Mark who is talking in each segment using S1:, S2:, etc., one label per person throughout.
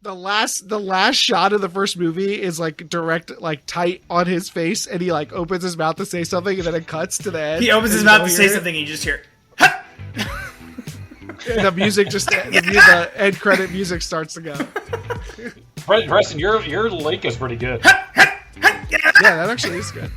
S1: the last shot of the first movie is like direct, like tight on his face, and he like opens his mouth to say something, and then it cuts to the end.
S2: He opens his mouth to say something, and you just hear.
S1: And the music the end credit music starts to go.
S3: Preston, your link is pretty good.
S1: Yeah, that actually is good.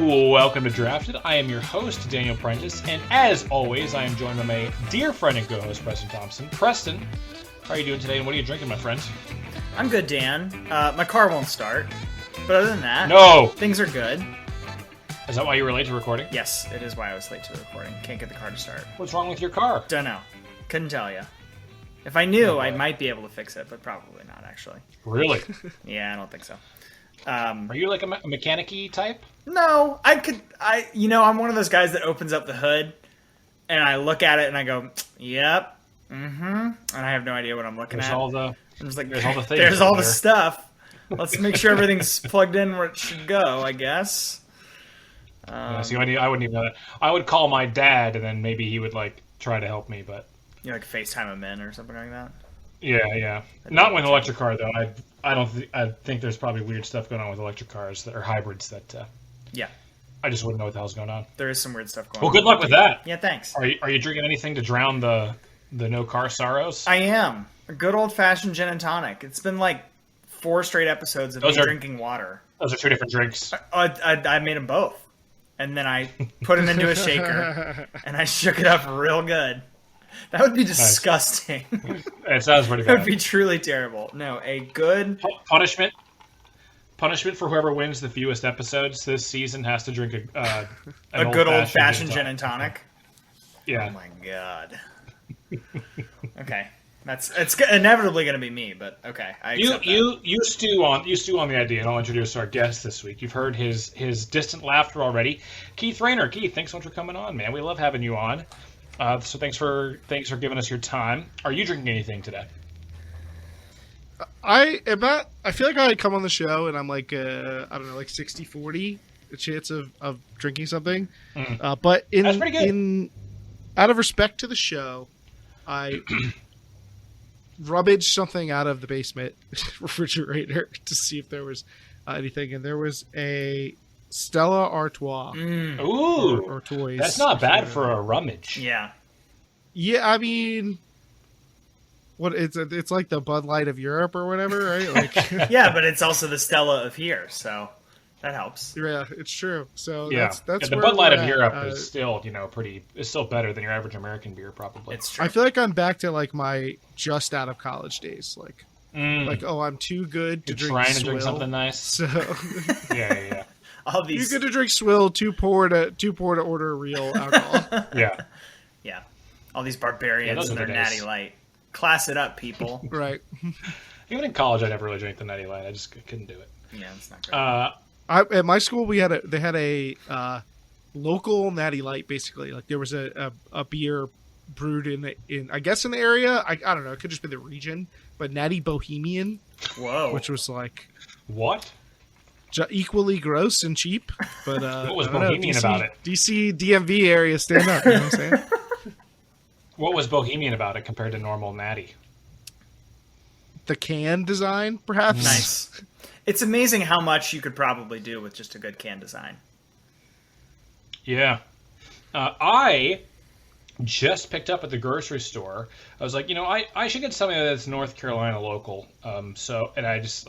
S3: Welcome to Drafted. I am your host, Daniel Prentice, and as always, I am joined by my dear friend and co-host, Preston Thompson. Preston, how are you doing today, and what are you drinking, my friend?
S2: I'm good, Dan. My car won't start, but other than that, things are good.
S3: Is that why you were late to recording?
S2: Yes, it is why I was late to the recording. Can't get the car to start.
S3: What's wrong with your car?
S2: Don't know. Couldn't tell you. If I knew, I might be able to fix it, but probably not, actually.
S3: Really?
S2: Yeah, I don't think so.
S3: Are you like a mechanic-y type?
S2: No, I'm one of those guys that opens up the hood, and I look at it, and I go, yep, and I have no idea what I'm looking at. I'm just like,
S3: there's all the things.
S2: There's all the stuff. Let's make sure everything's plugged in where it should go, I guess.
S3: See, I wouldn't even know that. I would call my dad, and then maybe he would like try to help me, but
S2: you like FaceTime him in or something like that.
S3: Yeah. Not with an electric car though. I think there's probably weird stuff going on with electric cars that are hybrids that.
S2: Yeah.
S3: I just wouldn't know what the hell's going on.
S2: There is some weird stuff going on.
S3: Well, good luck with that.
S2: Yeah, thanks.
S3: Are you drinking anything to drown the no car sorrows?
S2: I am. A good old-fashioned gin and tonic. It's been like 4 straight episodes of me drinking water.
S3: Those are 2 different drinks.
S2: I made them both. And then I put them into a shaker, and I shook it up real good. That would be disgusting.
S3: Nice. It sounds pretty bad.
S2: That would be truly terrible. No, a good...
S3: Punishment for whoever wins the fewest episodes this season has to drink a
S2: good old-fashioned gin and tonic?
S3: Yeah.
S2: Oh my god. Okay. It's inevitably going to be me, but okay.
S3: You stew on the idea, and I'll introduce our guest this week. You've heard his distant laughter already. Keith Raynor. Keith, thanks so much for coming on, man. We love having you on. So thanks for giving us your time. Are you drinking anything today?
S1: I am not. I feel like I come on the show and I'm like, I don't know, like 60-40 a chance of drinking something. But
S3: that's pretty good.
S1: Out of respect to the show, I rummaged something out of the basement refrigerator to see if there was anything, and there was a Stella Artois.
S3: Ooh,
S1: or toys.
S3: That's not bad for a rummage.
S2: Yeah.
S1: Yeah, I mean, what it's like the Bud Light of Europe or whatever, right? Like,
S2: yeah, but it's also the Stella of here, so that helps.
S1: Yeah, it's true. So
S3: yeah,
S1: that's
S3: the
S1: where
S3: Bud Light of
S1: at.
S3: Europe is still it's still better than your average American beer, probably.
S2: It's true.
S1: I feel like I'm back to like my just out of college days, like I'm too good to drink.
S3: Trying to
S1: swill,
S3: drink something nice.
S1: So
S3: yeah.
S2: All these...
S1: Too good to drink swill, too poor to order real alcohol.
S3: Yeah.
S2: All these barbarians and their natty light. Class it up, people.
S1: Right.
S3: Even in college, I never really drank the natty light. I just couldn't do it.
S2: Yeah, it's not great.
S1: At my school, they had a local natty light. Basically, like there was a beer brewed in I guess in the area. I don't know. It could just be the region, but Natty Bohemian.
S2: Whoa.
S1: Which was like
S3: what?
S1: Equally gross and cheap, but
S3: what was bohemian about it?
S1: DC DMV area stand up. You know what I'm saying?
S3: What was bohemian about it compared to normal natty?
S1: The can design, perhaps.
S2: Nice. It's amazing how much you could probably do with just a good can design.
S3: Yeah, I just picked up at the grocery store. I was like, I should get something that's North Carolina local. And I just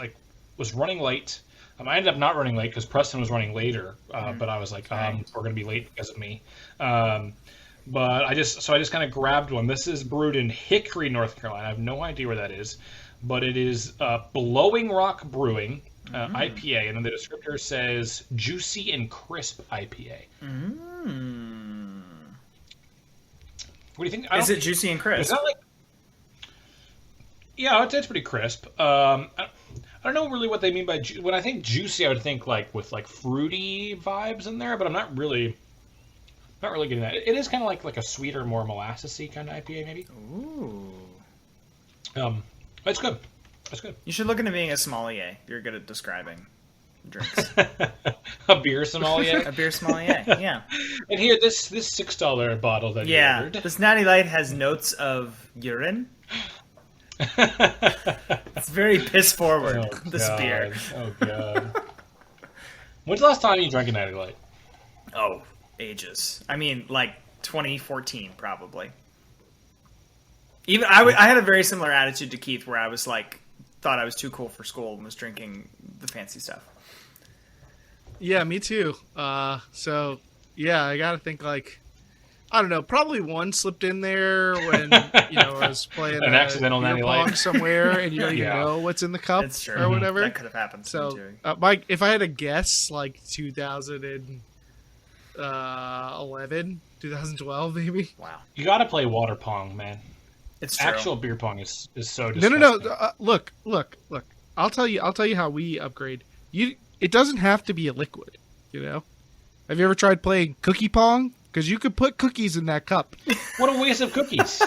S3: was running late. I ended up not running late because Preston was running later, but I was like, we're going to be late because of me. But I just kind of grabbed one. This is brewed in Hickory, North Carolina. I have no idea where that is, but it is Blowing Rock Brewing IPA, and then the descriptor says juicy and crisp IPA. What do you think?
S2: Is it juicy and crisp?
S3: Is that yeah, it's pretty crisp. I don't know really what they mean by when I think juicy. I would think with fruity vibes in there, but I'm not really getting that. It is kind of like a sweeter, more molassesy kind of IPA, maybe.
S2: Ooh.
S3: It's good. It's good.
S2: You should look into being a sommelier. You're good at describing drinks.
S3: A beer sommelier.
S2: A beer sommelier, yeah.
S3: And here, this $6 bottle that you ordered.
S2: This Natty Light has notes of urine. It's very piss forward. This beer.
S3: Oh god. When's the last time you drank a Natty Light?
S2: Oh, ages. I mean, like 2014, probably. Even I had a very similar attitude to Keith, where I was like, thought I was too cool for school and was drinking the fancy stuff.
S1: Yeah, me too. So yeah, I gotta think like, I don't know, probably one slipped in there when I was playing
S3: an accidental Natty Light
S1: somewhere, and you don't even know what's in the cup or whatever.
S2: That could have happened.
S1: So,
S2: too.
S1: Mike, if I had to guess, like 2011, 2012, maybe.
S2: Wow,
S3: you got to play water pong, man.
S2: It's true.
S3: Actual beer pong is so disgusting.
S1: No. Look. I'll tell you how we upgrade. It doesn't have to be a liquid. Have you ever tried playing cookie pong? Because you could put cookies in that cup.
S3: What a waste of cookies.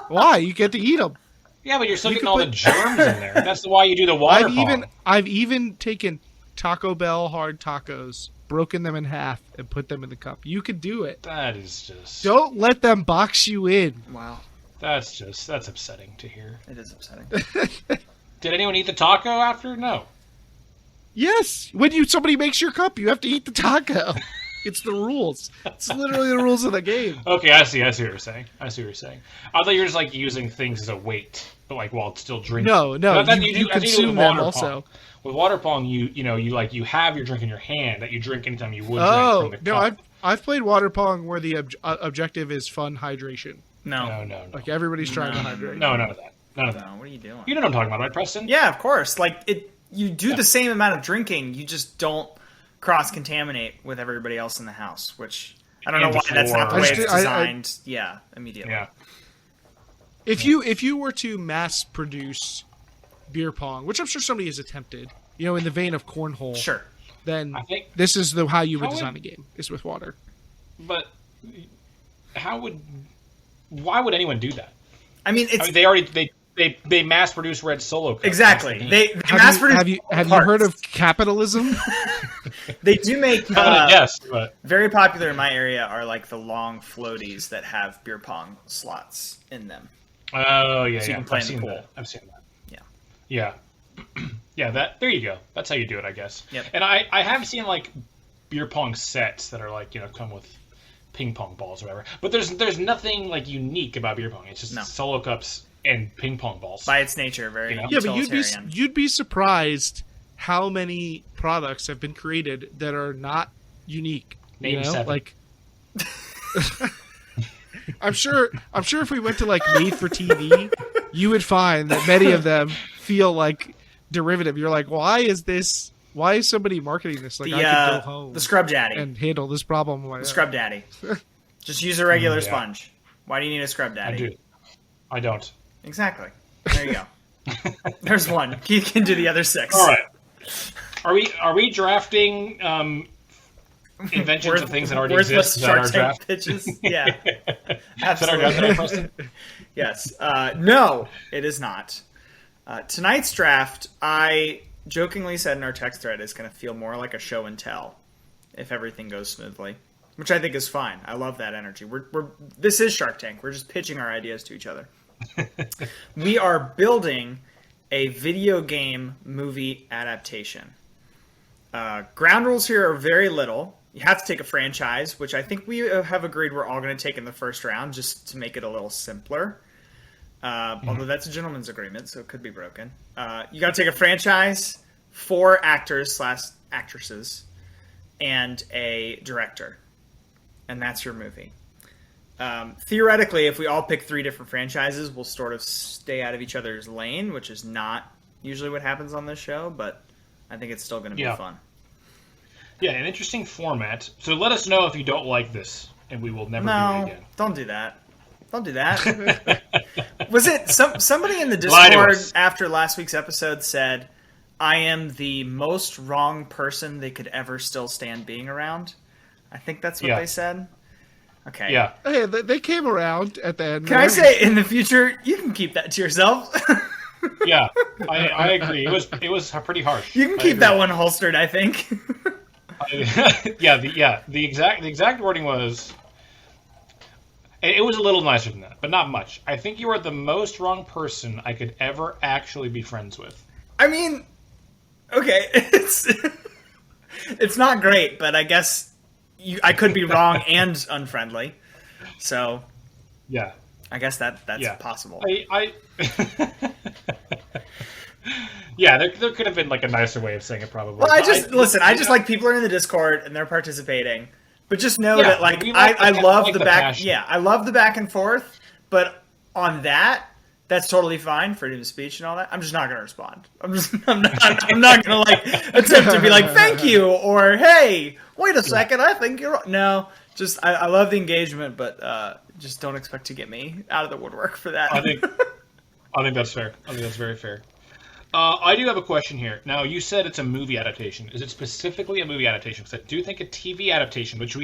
S1: Why? You get to eat them.
S3: Yeah, but you're still getting all the germs in there. That's why you do the water pong.
S1: I've even taken Taco Bell hard tacos, broken them in half, and put them in the cup. You could do it.
S3: That is just...
S1: Don't let them box you in.
S2: Wow.
S3: That's upsetting to hear.
S2: It is upsetting.
S3: Did anyone eat the taco after? No.
S1: Yes. When somebody makes your cup, you have to eat the taco. It's the rules. It's literally the rules of the game.
S3: Okay, I see what you're saying. I thought you were just like using things as a weight, but like while it's still drinking.
S1: No, you consume them also.
S3: With water pong, you have your drink in your hand that you drink anytime you would drink from the cup.
S1: No, I've played water pong where the objective is fun hydration.
S2: No.
S1: Like everybody's trying to hydrate.
S3: No, none of that.
S2: What are you doing?
S3: You know what I'm talking about, right, Preston?
S2: Yeah, of course. Like you do the same amount of drinking. You just don't cross-contaminate with everybody else in the house, which I don't know why that's not the way it's designed. Immediately.
S3: Yeah.
S1: If you were to mass produce beer pong, which I'm sure somebody has attempted, in the vein of cornhole,
S2: sure,
S1: then
S3: I think
S1: this is how you would design a game, is with water.
S3: But why would anyone do that?
S2: I mean,
S3: they mass produce red Solo cups.
S2: Exactly. They mass produce.
S1: Have you heard of capitalism?
S2: They do make
S3: yes, but
S2: very popular in my area are like the long floaties that have beer pong slots in them.
S3: Oh yeah,
S2: so you can play in the pool.
S3: I've seen that.
S2: Yeah.
S3: Yeah. There you go. That's how you do it, I guess.
S2: Yep.
S3: And I have seen like beer pong sets that are like come with ping pong balls or whatever. But there's nothing like unique about beer pong. It's just Solo cups and ping pong balls.
S2: By its nature, very
S1: Yeah, but you'd be surprised how many products have been created that are not unique.
S3: Name 7.
S1: Like I'm sure if we went to like Made for TV, you would find that many of them feel like derivative. You're like, why is somebody marketing this? Like, I could go home.
S2: The Scrub Daddy
S1: and handle this problem.
S2: The Scrub Daddy. Just use a regular sponge. Why do you need a Scrub Daddy?
S3: I don't.
S2: Exactly. There you go. There's one. Keith can do the other 6.
S3: All right. Are we drafting inventions of things that already exist that are draft
S2: pitches? Yeah. Absolutely. Yes. No, it is not. Tonight's draft, I jokingly said in our text thread, is going to feel more like a show and tell if everything goes smoothly, which I think is fine. I love that energy. This is Shark Tank. We're just pitching our ideas to each other. We are building a video game movie adaptation. Ground rules here are very little. You have to take a franchise, which I think we have agreed we're all going to take in the first round just to make it a little simpler. Although that's a gentleman's agreement, so it could be broken. You got to take a franchise, 4 actors / actresses, and a director. And that's your movie. Theoretically, if we all pick 3 different franchises, we'll sort of stay out of each other's lane, which is not usually what happens on this show, but I think it's still going to be fun.
S3: Yeah, an interesting format. So let us know if you don't like this, and we will never do it again.
S2: Don't do that. Don't do that. Was it somebody in the Discord after last week's episode said, I am the most wrong person they could ever still stand being around? I think that's what they said. Okay.
S3: Yeah.
S1: Hey, they came around at the end.
S2: Can I say, in the future, you can keep that to yourself?
S3: Yeah, I agree. It was pretty harsh.
S2: You can keep that one holstered, I think.
S3: The exact wording was. It was a little nicer than that, but not much. I think you are the most wrong person I could ever actually be friends with.
S2: I mean, okay, it's not great, but I guess I could be wrong and unfriendly. So,
S3: yeah,
S2: I guess that's possible.
S3: Yeah, there could have been like a nicer way of saying it, probably.
S2: Well, I just like people are in the Discord and they're participating, but just know that like I love the back. Passion. Yeah, I love the back and forth, but on that's totally fine, freedom of speech and all that. I'm just not going to respond. I'm not going to like attempt to be like thank you or hey, wait a second, I think you're no. Just I love the engagement, but just don't expect to get me out of the woodwork for that.
S3: I think that's fair. I think that's very fair. I do have a question here. Now, you said it's a movie adaptation. Is it specifically a movie adaptation? Because I do think a TV adaptation, which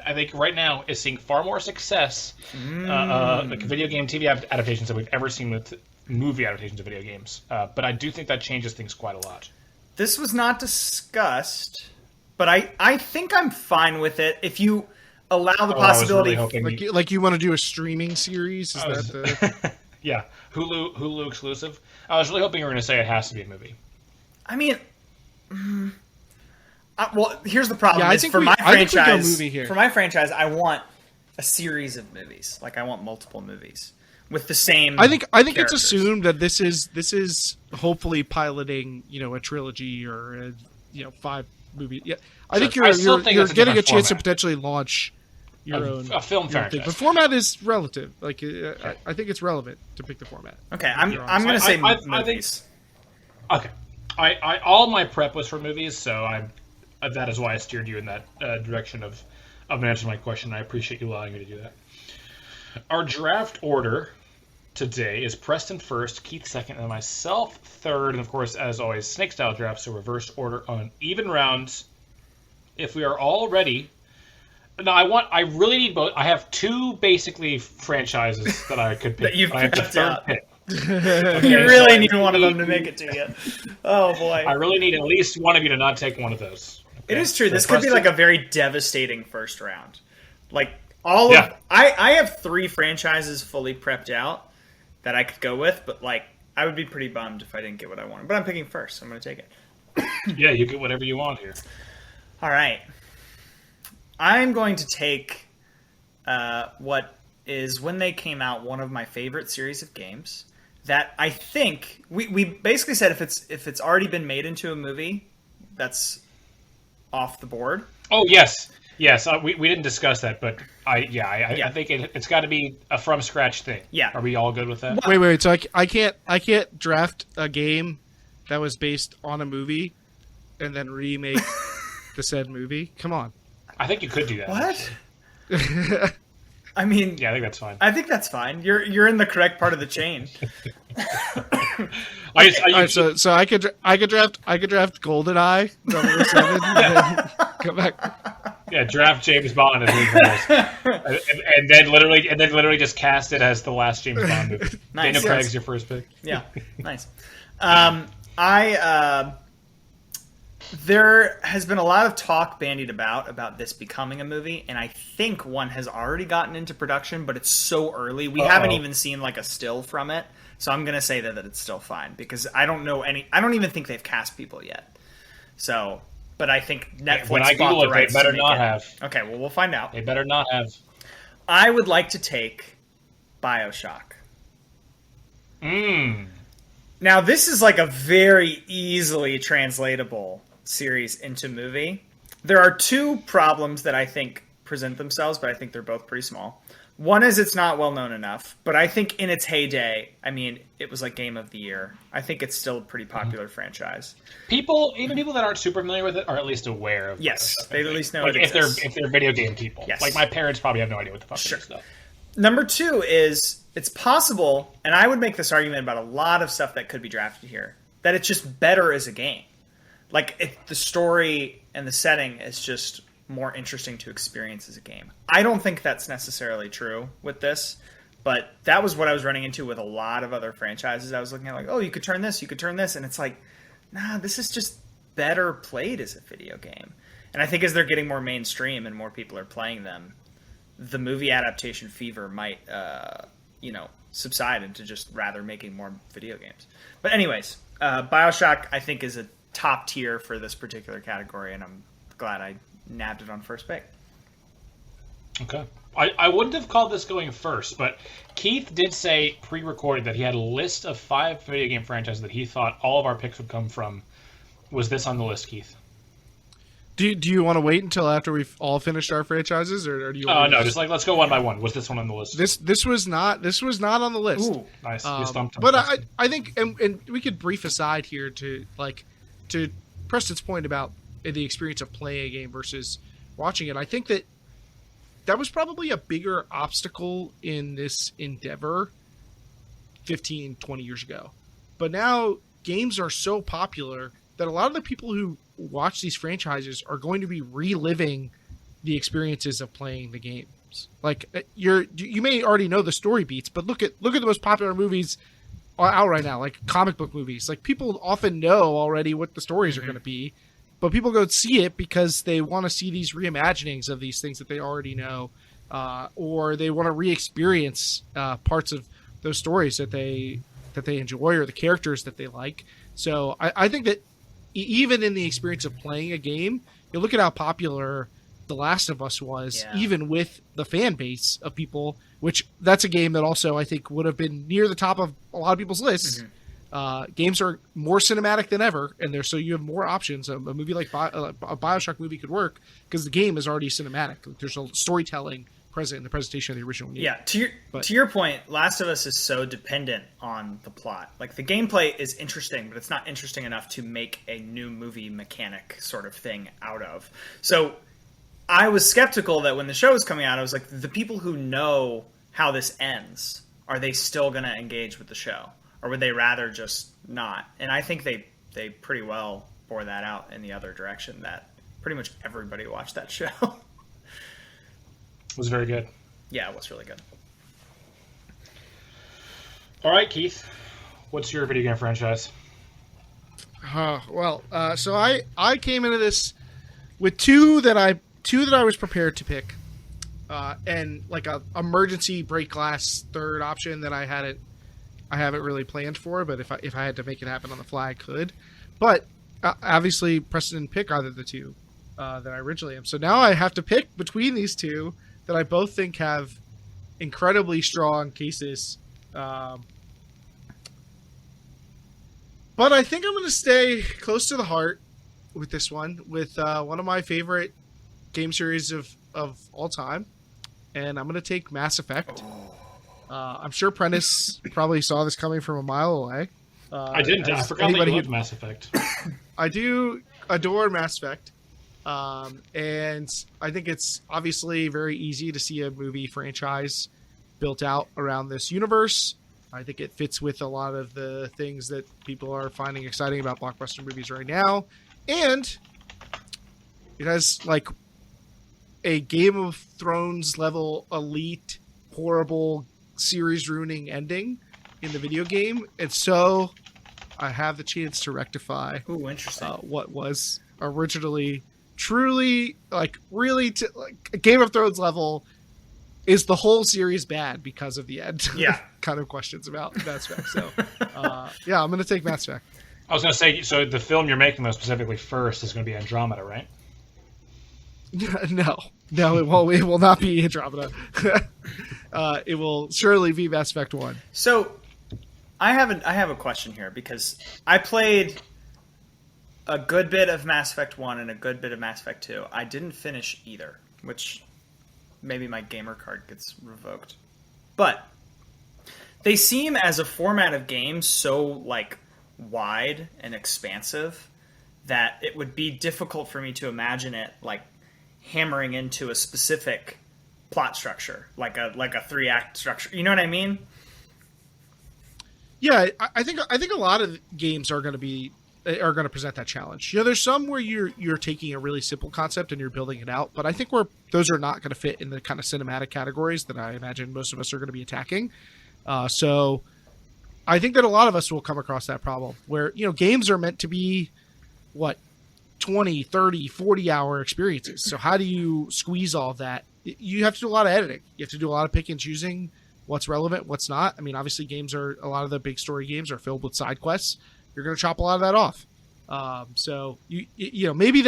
S3: I think right now is seeing far more success, like video game TV adaptations that we've ever seen with movie adaptations of video games. But I do think that changes things quite a lot.
S2: This was not discussed, but I think I'm fine with it if you allow the possibility.
S1: Like you want to do a streaming series? Is that the...
S3: Yeah, Hulu exclusive. I was really hoping you were going to say it has to be a movie.
S2: I mean, well, here's the problem.
S1: Yeah, I think for my
S2: franchise, I want a series of movies. Like I want multiple movies with the same.
S1: I think
S2: characters.
S1: it's assumed that this is hopefully piloting, a trilogy or 5 movie. Yeah, I think you're getting a chance to potentially launch your own
S3: a film franchise.
S1: The format is relative. Like I think it's relevant to pick the format.
S2: Okay, I'm going to say movies.
S3: Okay, all my prep was for movies, so that is why I steered you in that direction of answering my question. I appreciate you allowing me to do that. Our draft order today is Preston first, Keith second, and myself third, and of course, as always, snake style draft, so reverse order on even rounds. If we are all ready. No, I really need both. I have 2 basically franchises that I could pick.
S2: That you've
S3: I have the third pick.
S2: Okay, you really need one of them to make it to you. Oh boy!
S3: I really need at least one of you to not take one of those. Okay?
S2: It is true. So this could be like a very devastating first round. Like I have 3 franchises fully prepped out that I could go with, but like I would be pretty bummed if I didn't get what I wanted. But I'm picking first, so I'm going to take it.
S3: Yeah, you get whatever you want here.
S2: All right. I'm going to take what is, when they came out, one of my favorite series of games that I think we basically said if it's already been made into a movie, that's off the board.
S3: Oh yes. We didn't discuss that, but I think it's got to be a from scratch thing.
S2: Yeah.
S3: Are we all good with that?
S1: Wait. So I can't draft a game that was based on a movie and then remake the said movie. Come on.
S3: I think you could do that.
S2: What? I mean,
S3: yeah, I think that's fine.
S2: I think that's fine. You're in the correct part of the chain.
S1: So I could draft GoldenEye 007 and come back.
S3: Yeah, draft James Bond as and then literally just cast it as the last James Bond movie.
S2: Nice.
S3: Daniel Craig's your first pick.
S2: Yeah, nice. There has been a lot of talk bandied about this becoming a movie, and I think one has already gotten into production, but it's so early. We haven't even seen like a still from it, so I'm going to say that it's still fine because I don't even think they've cast people yet. So, but I think Netflix
S3: when I Google it, they better not have.
S2: Okay, well, we'll find out.
S3: They better not have.
S2: I would like to take BioShock. Now, this is like a very easily translatable series into movie. There are 2 problems that I think present themselves, but I think they're both pretty small. One is it's not well known enough, but I think in its heyday, I mean, it was like Game of the Year. I think it's still a pretty popular franchise.
S3: Even people that aren't super familiar with it are at least aware of.
S2: Yes, they at least know
S3: like
S2: it exists.
S3: if they're video game people.
S2: Yes.
S3: Like my parents probably have no idea what the fuck it is though.
S2: Number 2 is it's possible, and I would make this argument about a lot of stuff that could be drafted here, that it's just better as a game. Like, if the story and the setting is just more interesting to experience as a game. I don't think that's necessarily true with this, but that was what I was running into with a lot of other franchises. I was looking at like, oh, you could turn this, and it's like, nah, this is just better played as a video game. And I think as they're getting more mainstream and more people are playing them, the movie adaptation fever might, subside into just rather making more video games. But anyways, BioShock, I think, is a top tier for this particular category, and I'm glad I nabbed it on first pick.
S3: Okay. I wouldn't have called this going first, but Keith did say pre-recorded that he had a list of 5 video game franchises that he thought all of our picks would come from. Was this on the list, Keith?
S1: Do you want to wait until after we've all finished our franchises, or do you?
S3: No, just like let's go one by one. Was this one on the list?
S1: This was not on the list.
S2: Ooh,
S3: nice. You stumped him.
S1: But I think and we could brief aside here to Preston's point about the experience of playing a game versus watching it. I think that was probably a bigger obstacle in this endeavor 15, 20 years ago. But now games are so popular that a lot of the people who watch these franchises are going to be reliving the experiences of playing the games. Like you may already know the story beats, but look at the most popular movies out right now, like comic book movies. Like people often know already what the stories are going to be, but people go see it because they want to see these reimaginings of these things that they already know, or they want to re-experience parts of those stories that they enjoy or the characters that they like. So I think that even in the experience of playing a game, you look at how popular The Last of Us was, even with the fan base of people, which that's a game that also I think would have been near the top of a lot of people's lists. Games are more cinematic than ever, and so you have more options. A movie like a BioShock movie could work because the game is already cinematic. There's a storytelling present in the presentation of the original game.
S2: Yeah, to your point, Last of Us is so dependent on the plot. Like the gameplay is interesting, but it's not interesting enough to make a new movie mechanic sort of thing out of. So I was skeptical that when the show was coming out, I was like, the people who know how this ends, are they still going to engage with the show? Or would they rather just not? And I think they pretty well bore that out in the other direction, that pretty much everybody watched that show.
S3: It was very good.
S2: Yeah, it was really good.
S3: All right, Keith. What's your video game franchise?
S1: So I came into this with two that I was prepared to pick, and like a emergency break glass third option that I haven't really planned for, but if I had to make it happen on the fly, I could. But obviously, Preston didn't pick either of the two that I originally am. So now I have to pick between these two that I both think have incredibly strong cases. But I think I'm going to stay close to the heart with this one, with one of my favorite game series of all time. And I'm going to take Mass Effect. I'm sure Prentice probably saw this coming from a mile away.
S3: I didn't. I forgot that you loved Mass Effect.
S1: I do adore Mass Effect. And I think it's obviously very easy to see a movie franchise built out around this universe. I think it fits with a lot of the things that people are finding exciting about blockbuster movies right now. And it has like a Game of Thrones level elite, horrible, series ruining ending in the video game. And so I have the chance to rectify what was originally truly like really like Game of Thrones level. Is the whole series bad because of the end?
S2: Yeah.
S1: Kind of questions about Mass Effect. So, yeah, I'm going to take Mass Effect.
S3: I was going to say, so the film you're making, though, specifically first is going to be Andromeda, right?
S1: No, it won't. It will not be Andromeda. It will surely be Mass Effect 1.
S2: So, I have a question here because I played a good bit of Mass Effect 1 and a good bit of Mass Effect 2. I didn't finish either, which maybe my gamer card gets revoked. But they seem, as a format of game, so like wide and expansive that it would be difficult for me to imagine it like hammering into a specific plot structure, like a 3-act structure. You know what I mean?
S1: Yeah, I think a lot of games are going to be are going to present that challenge. There's some where you're taking a really simple concept and you're building it out, but I think those are not going to fit in the kind of cinematic categories that I imagine most of us are going to be attacking. So I think that a lot of us will come across that problem where, games are meant to be 20, 30, 40-hour experiences. So how do you squeeze all of that? You have to do a lot of editing. You have to do a lot of pick and choosing what's relevant, what's not. I mean, obviously a lot of the big story games are filled with side quests. You're going to chop a lot of that off. So maybe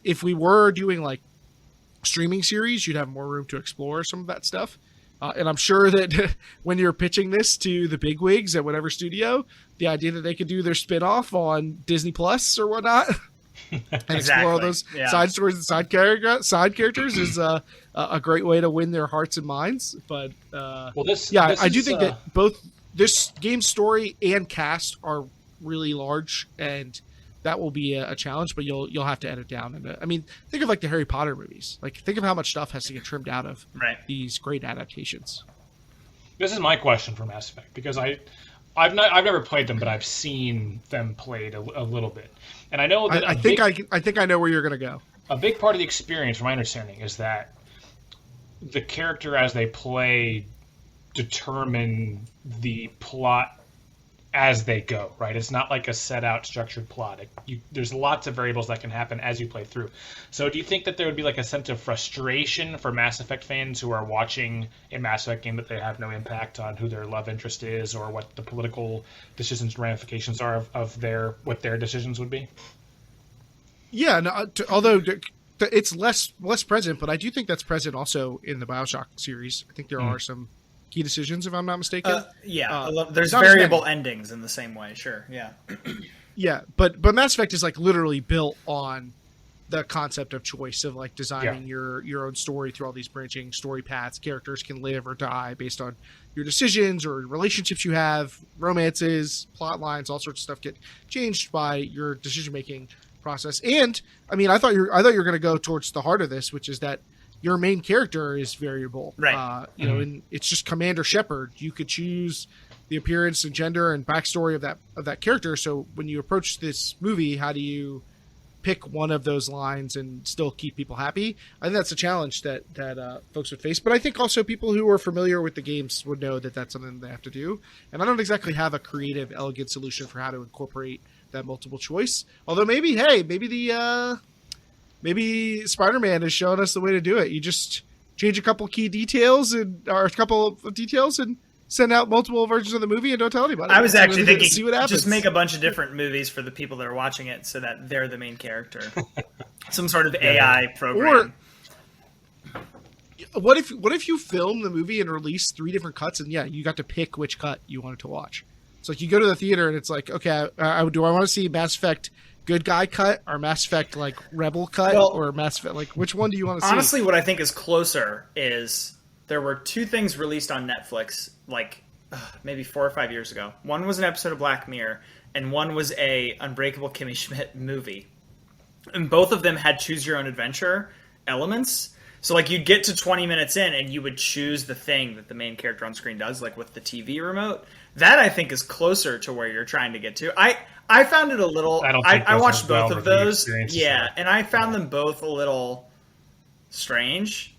S1: if we were doing like streaming series, you'd have more room to explore some of that stuff. And I'm sure that when you're pitching this to the bigwigs at whatever studio, the idea that they could do their spinoff on Disney Plus or whatnot and explore all those side stories and side characters is a great way to win their hearts and minds. But I do think that both this game's story and cast are really large, and that will be a challenge. But you'll have to edit down. And I mean, think of like the Harry Potter movies. Like, think of how much stuff has to get trimmed out of these great adaptations.
S3: This is my question for Mass Effect, because I've never played them, but I've seen them played a little bit, and I know that
S1: I think I know where you're going to go.
S3: A big part of the experience, from my understanding, is that the character as they play determine the plot as they go, right? It's not like a set out structured plot. There's lots of variables that can happen as you play through. So do you think that there would be like a sense of frustration for Mass Effect fans who are watching a Mass Effect game that they have no impact on who their love interest is or what the political decisions and ramifications are of what their decisions would be?
S1: Yeah, no, although it's less present, but I do think that's present also in the BioShock series. I think there are some key decisions, if I'm not mistaken.
S2: There's variable endings in the same way. Sure, yeah.
S1: Yeah, but Mass Effect is like literally built on the concept of choice, of like designing your own story through all these branching story paths. Characters can live or die based on your decisions or relationships you have, romances, plot lines, all sorts of stuff get changed by your decision making process. And I mean, I thought you were going to go towards the heart of this, which is that your main character is variable,
S2: right?
S1: And it's just Commander Shepard. You could choose the appearance and gender and backstory of that character. So when you approach this movie, how do you pick one of those lines and still keep people happy? I think that's a challenge that folks would face. But I think also people who are familiar with the games would know that that's something they have to do. And I don't exactly have a creative, elegant solution for how to incorporate that multiple choice. Although maybe Spider-Man has shown us the way to do it. You just change a couple key details and send out multiple versions of the movie and don't tell anybody.
S2: I was actually thinking,
S1: see what happens.
S2: Just make a bunch of different movies for the people that are watching it so that they're the main character. Some sort of AI program.
S1: Or what if you film the movie and release 3 different cuts, and you got to pick which cut you wanted to watch. So like you go to the theater and it's like, okay, do I want to see Mass Effect good guy cut or Mass Effect like rebel cut or Mass Effect, like which one do you want to see?
S2: Honestly, what I think is closer is there were 2 things released on Netflix like maybe 4 or 5 years ago. One was an episode of Black Mirror and one was a Unbreakable Kimmy Schmidt movie. And both of them had choose your own adventure elements. So like you'd get to 20 minutes in and you would choose the thing that the main character on screen does, like with the TV remote. That I think is closer to where you're trying to get to. I found it a little. I watched both of those. Yeah, and I found them both a little strange.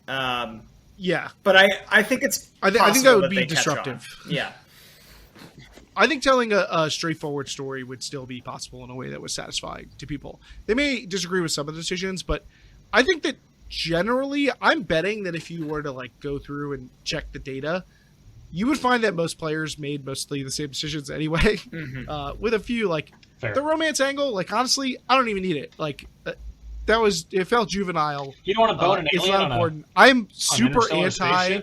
S1: Yeah,
S2: but I think it's.
S1: I think that would be disruptive.
S2: Yeah,
S1: I think telling a straightforward story would still be possible in a way that was satisfying to people. They may disagree with some of the decisions, but I think that generally, I'm betting that if you were to like go through and check the data, you would find that most players made mostly the same decisions anyway. With a few like the romance angle. Like honestly, I don't even need it. Like it felt juvenile.
S3: You don't want to bone an alien.
S1: It's not important. I'm super anti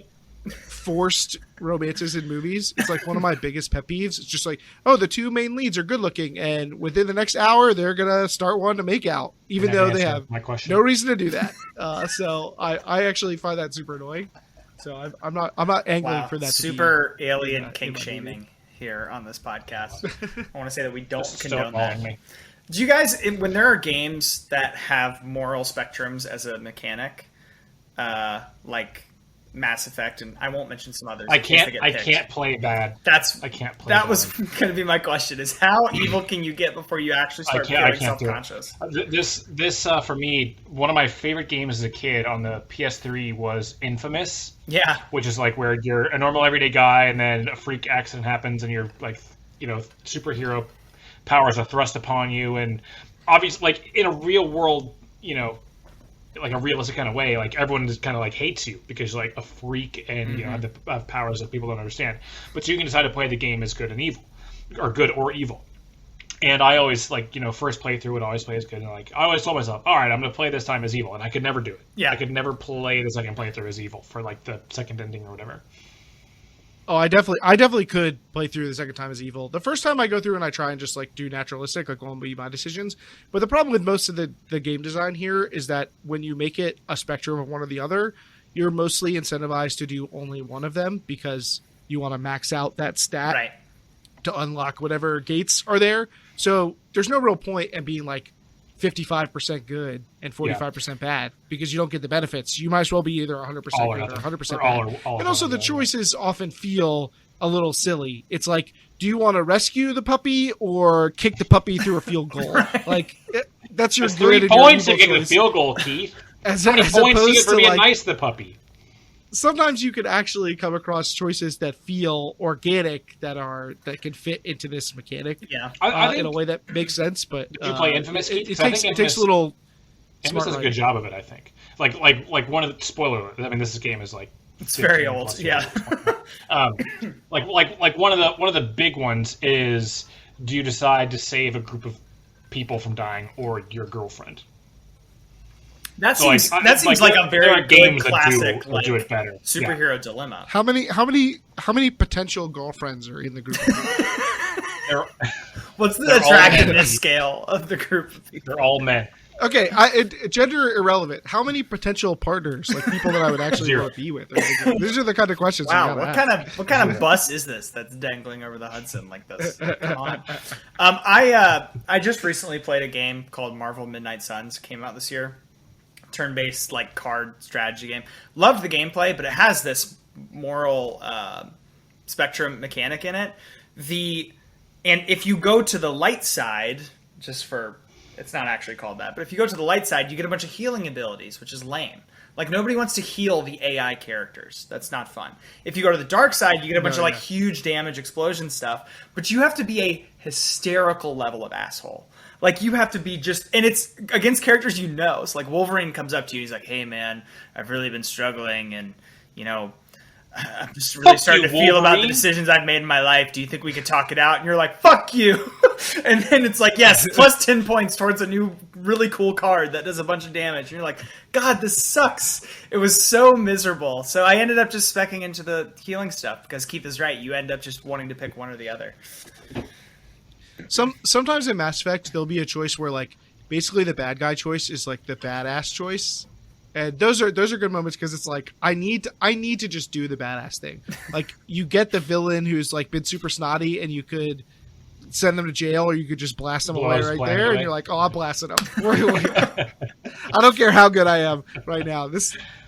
S1: forced romances in movies. It's like one of my biggest pet peeves. It's just like, oh, the 2 main leads are good looking, and within the next hour they're gonna start wanting to make out, even though they have no reason to do that. So I actually find that super annoying. So I'm not angling for that.
S2: Super alien kink shaming here on this podcast. I want to say that we don't condone that. Do you guys, when there are games that have moral spectrums as a mechanic, like Mass Effect, and I won't mention some others.
S3: I can't play bad.
S2: I can't play. That was going to be my question: is how evil can you get before you actually start feeling self-conscious?
S3: This for me, one of my favorite games as a kid on the PS3 was Infamous.
S2: Yeah,
S3: which is like where you're a normal everyday guy, and then a freak accident happens, and you're like, superhero powers are thrust upon you, and obviously, like in a real world, like a realistic kind of way, like everyone just kind of like hates you because you're like a freak and have powers that people don't understand. But so you can decide to play the game as good and evil, or good or evil. And I always first playthrough would always play as good, and I always told myself, all right, I'm going to play this time as evil, and I could never do it.
S2: Yeah,
S3: I could never play the second playthrough as evil for like the second ending or whatever.
S1: Oh, I definitely could play through the second time as evil. The first time I go through and I try and just like do naturalistic, like won't be my decisions. But the problem with most of the game design here is that when you make it a spectrum of one or the other, you're mostly incentivized to do only one of them because you want to max out that stat to unlock whatever gates are there. So there's no real point in being like 55% good and 45% bad because you don't get the benefits. You might as well be either 100% good or 100% bad. And also the choices often feel a little silly. It's like, do you want to rescue the puppy or kick the puppy through a field goal? Like that's your good
S3: 3 points to kick the field goal, Keith. How many points do you get for being nice to the puppy?
S1: Sometimes you could actually come across choices that feel organic that can fit into this mechanic.
S2: Yeah,
S3: I think,
S1: in a way that makes sense. But
S3: did you play Infamous?
S1: It takes a little.
S3: Infamous does a good job of it, I think. Like one of the spoiler. I mean, this game is like
S2: it's very old. Yeah.
S3: Like one of the big ones is: do you decide to save a group of people from dying or your girlfriend?
S2: That seems like a very good classic
S3: do it better.
S2: Superhero dilemma.
S1: How many potential girlfriends are in the group?
S2: What's the attractiveness scale of the group of people?
S3: They're all men.
S1: Okay, gender irrelevant. How many potential partners, like people that I would actually want to be with? These are the kind of questions.
S2: Wow, what kind of bus is this that's dangling over the Hudson like this? Come on. I just recently played a game called Marvel Midnight Suns. Came out this year. Turn-based like card strategy game. Loved the gameplay, but it has this moral spectrum mechanic in it. And if you go to the light side, it's not actually called that, but if you go to the light side, you get a bunch of healing abilities, which is lame. Like nobody wants to heal the AI characters. That's not fun. If you go to the dark side, you get a bunch of huge damage explosion stuff, but you have to be a hysterical level of asshole. Like, you have to be and it's against characters you know. So, like, Wolverine comes up to you, he's like, hey, man, I've really been struggling, and, I'm just really starting to feel about the decisions I've made in my life. Do you think we could talk it out? And you're like, fuck you! And then it's like, yes, plus 10 points towards a new really cool card that does a bunch of damage. And you're like, God, this sucks. It was so miserable. So I ended up just speccing into the healing stuff, because Keith is right. You end up just wanting to pick one or the other.
S1: Sometimes in Mass Effect there'll be a choice where like basically the bad guy choice is like the badass choice, and those are good moments because it's like I need to just do the badass thing. Like you get the villain who's like been super snotty, and you could send them to jail, or you could just blast them away right there, and you're like, oh, I'm blasting them. I don't care how good I am right now.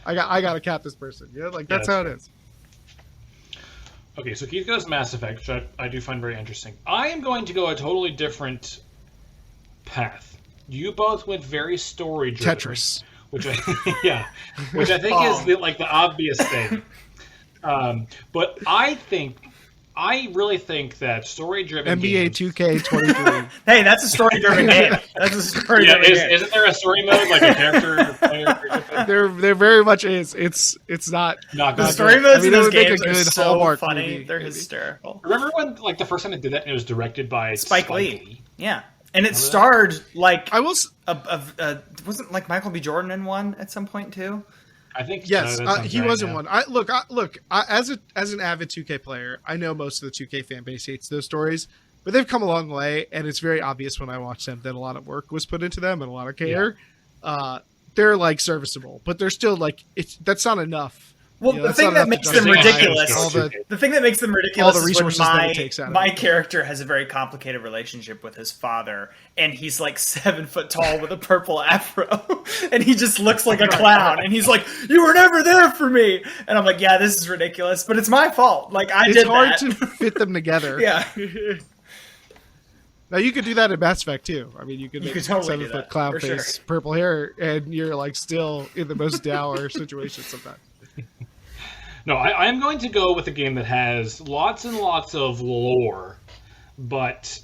S1: I got to cap this person. Yeah, like that's how it is.
S3: Okay, so Keith goes Mass Effect, which I do find very interesting. I am going to go a totally different path. You both went very story-driven.
S1: Tetris.
S3: Which I think is the obvious thing. But I really think that story-driven
S1: NBA 2K23.
S2: Hey, that's a story-driven game. That's a story-driven game.
S3: Isn't there a story mode, like a character player?
S1: There very much is. It's not
S2: the story modes in those games
S1: are
S2: so
S1: Hallmark
S2: funny.
S1: Movie,
S2: They're hysterical.
S3: Remember when, like, the first time they did that, and it was directed by
S2: Spike Lee? Yeah, and it starred like wasn't like Michael B. Jordan in one at some point too.
S3: I think
S1: yes, he was in one. As an avid 2K player, I know most of the 2K fan base hates those stories, but they've come a long way, and it's very obvious when I watch them that a lot of work was put into them and a lot of care. Yeah. They're like serviceable, but they're still like that's not enough
S2: Well, the thing that makes them ridiculous, the thing that makes them ridiculous is when my character has a very complicated relationship with his father, and he's like 7 foot tall with a purple afro, and he just looks like a clown, and he's like, "You were never there for me," and I'm like, "Yeah, this is ridiculous, but it's my fault. Like I did that."
S1: It's hard to fit them together.
S2: Yeah.
S1: Now you could do that in Mass Effect too. I mean, you could make
S2: totally
S1: 7-foot clown face, purple hair, and you're like still in the most dour situation sometimes.
S3: No, I am going to go with a game that has lots and lots of lore, but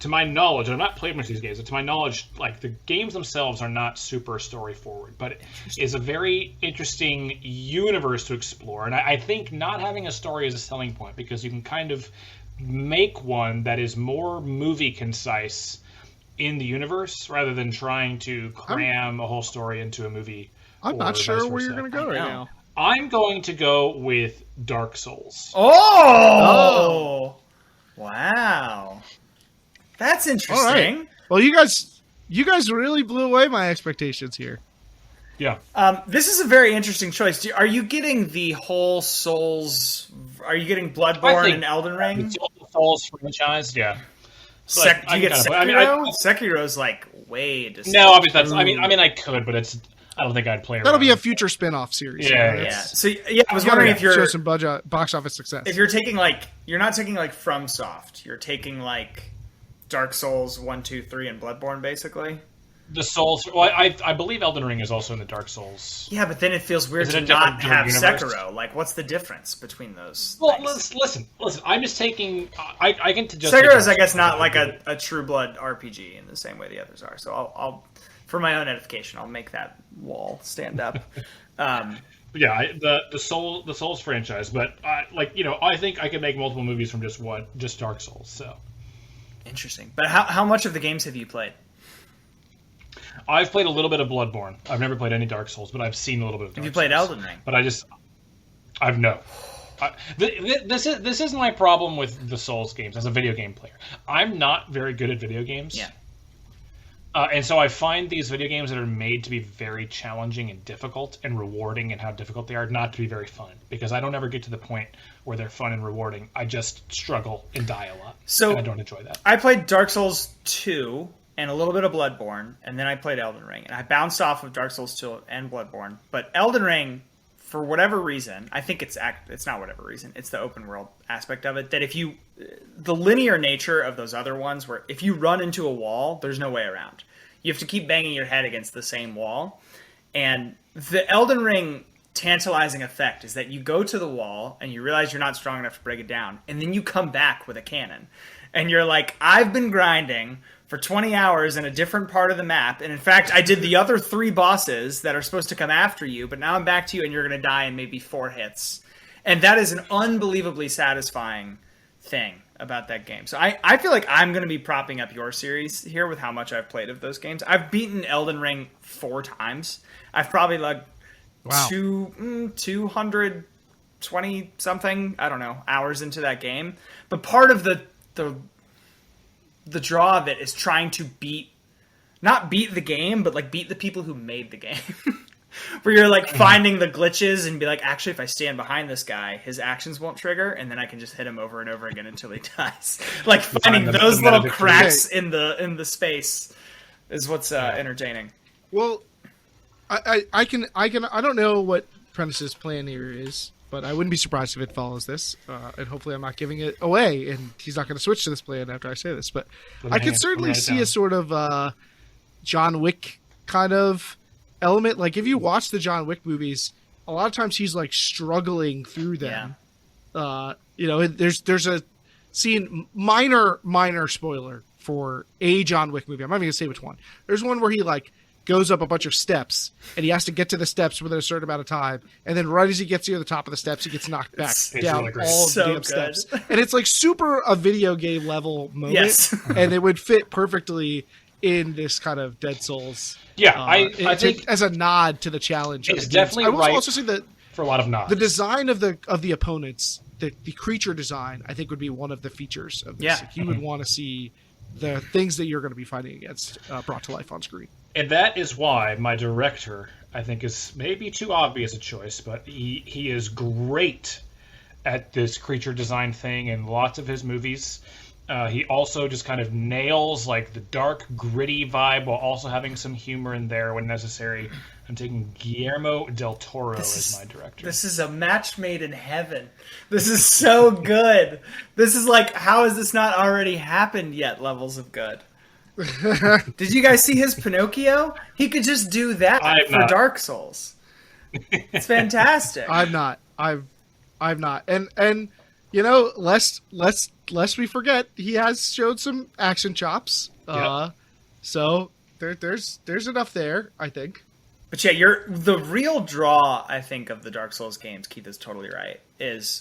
S3: to my knowledge, I've not played much of these games, but to my knowledge, like the games themselves are not super story forward, but it is a very interesting universe to explore. And I think not having a story is a selling point because you can kind of make one that is more movie concise in the universe rather than trying to cram a whole story into a movie.
S1: I'm not sure where you're going to go right now.
S3: I'm going to go with Dark Souls.
S2: Oh! Wow. That's interesting. All right.
S1: Well, you guys really blew away my expectations here.
S3: Yeah.
S2: This is a very interesting choice. Are you getting the whole Souls? Are you getting Bloodborne and Elden Ring?
S3: The Souls franchise, yeah.
S2: Do you get Sekiro? Sekiro's like way.
S3: No, I mean, I could, but I don't think I'd play.
S1: That'll be a future spin-off series.
S2: Yeah. So I was wondering if you're
S1: show some box office success.
S2: If you're taking you're not taking FromSoft, you're taking Dark Souls 1, 2, 3, and Bloodborne, basically.
S3: The Souls. Well, I believe Elden Ring is also in the Dark Souls.
S2: Yeah, but then it feels weird to not have Sekiro. Like, what's the difference between those?
S3: Well, listen. I'm just taking. I can just.
S2: Sekiro is, I guess, not like a True Blood RPG in the same way the others are. So I'll for my own edification, I'll make that wall stand up.
S3: Yeah, the Souls franchise, but I think I could make multiple movies from just Dark Souls. So
S2: interesting. But how much of the games have you played?
S3: I've played a little bit of Bloodborne. I've never played any Dark Souls, but I've seen a little bit of Dark Souls.
S2: Have you played Elden Ring?
S3: But I've no. This is my problem with the Souls games as a video game player. I'm not very good at video games.
S2: Yeah.
S3: And so I find these video games that are made to be very challenging and difficult and rewarding and how difficult they are not to be very fun because I don't ever get to the point where they're fun and rewarding. I just struggle and die a lot. And I don't enjoy that.
S2: I played Dark Souls 2 and a little bit of Bloodborne, and then I played Elden Ring. And I bounced off of Dark Souls 2 and Bloodborne. But Elden Ring, for whatever reason, I think it's not whatever reason, it's the open world aspect of it, that the linear nature of those other ones where if you run into a wall, there's no way around. You have to keep banging your head against the same wall. And the Elden Ring tantalizing effect is that you go to the wall and you realize you're not strong enough to break it down, and then you come back with a cannon. And you're like, I've been grinding for 20 hours in a different part of the map. And in fact, I did the other 3 bosses that are supposed to come after you, but now I'm back to you and you're going to die in maybe 4 hits. And that is an unbelievably satisfying thing about that game. So I feel like I'm going to be propping up your series here with how much I've played of those games. I've beaten Elden Ring 4 times. I've probably 220 something, I don't know, hours into that game. But part of the draw of it is trying to not beat the game, but beat the people who made the game. Where you're finding the glitches and be like, actually, if I stand behind this guy, his actions won't trigger, and then I can just hit him over and over again until he dies. Finding those little cracks in the space is what's entertaining.
S1: Well, I don't know what Prentice's plan here is, but I wouldn't be surprised if it follows this, and hopefully I'm not giving it away, and he's not going to switch to this plan after I say this. But I could certainly see a sort of John Wick kind of element. If you watch the John Wick movies, a lot of times he's struggling through them. Yeah. There's a scene, minor spoiler for a John Wick movie. I'm not even going to say which one. There's one where he goes up a bunch of steps, and he has to get to the steps within a certain amount of time, and then right as he gets near the top of the steps, he gets knocked back down really all the damn steps. And it's super a video game level moment, yes. And it would fit perfectly in this kind of Dead Souls.
S3: Yeah, I think
S1: as a nod to the challenge.
S3: It's definitely right. I will also say that
S1: for a lot of nods, the design of the opponents, the creature design, I think would be one of the features of this.
S2: Yeah.
S1: You would want to see the things that you're going to be fighting against brought to life on screen.
S3: And that is why my director I think is maybe too obvious a choice, but he is great at this creature design thing in lots of his movies. He also just kind of nails like the dark, gritty vibe while also having some humor in there when necessary. I'm taking Guillermo del Toro as my director.
S2: This is a match made in heaven. This is so good. This is like, how has this not already happened yet? Levels of good. Did you guys see his Pinocchio? He could just do that for Dark Souls. It's fantastic.
S1: I'm not. And you know, lest we forget, he has showed some action chops.
S3: Yep.
S1: So there's enough there, I think.
S2: But yeah, the real draw, I think, of the Dark Souls games, Keith is totally right,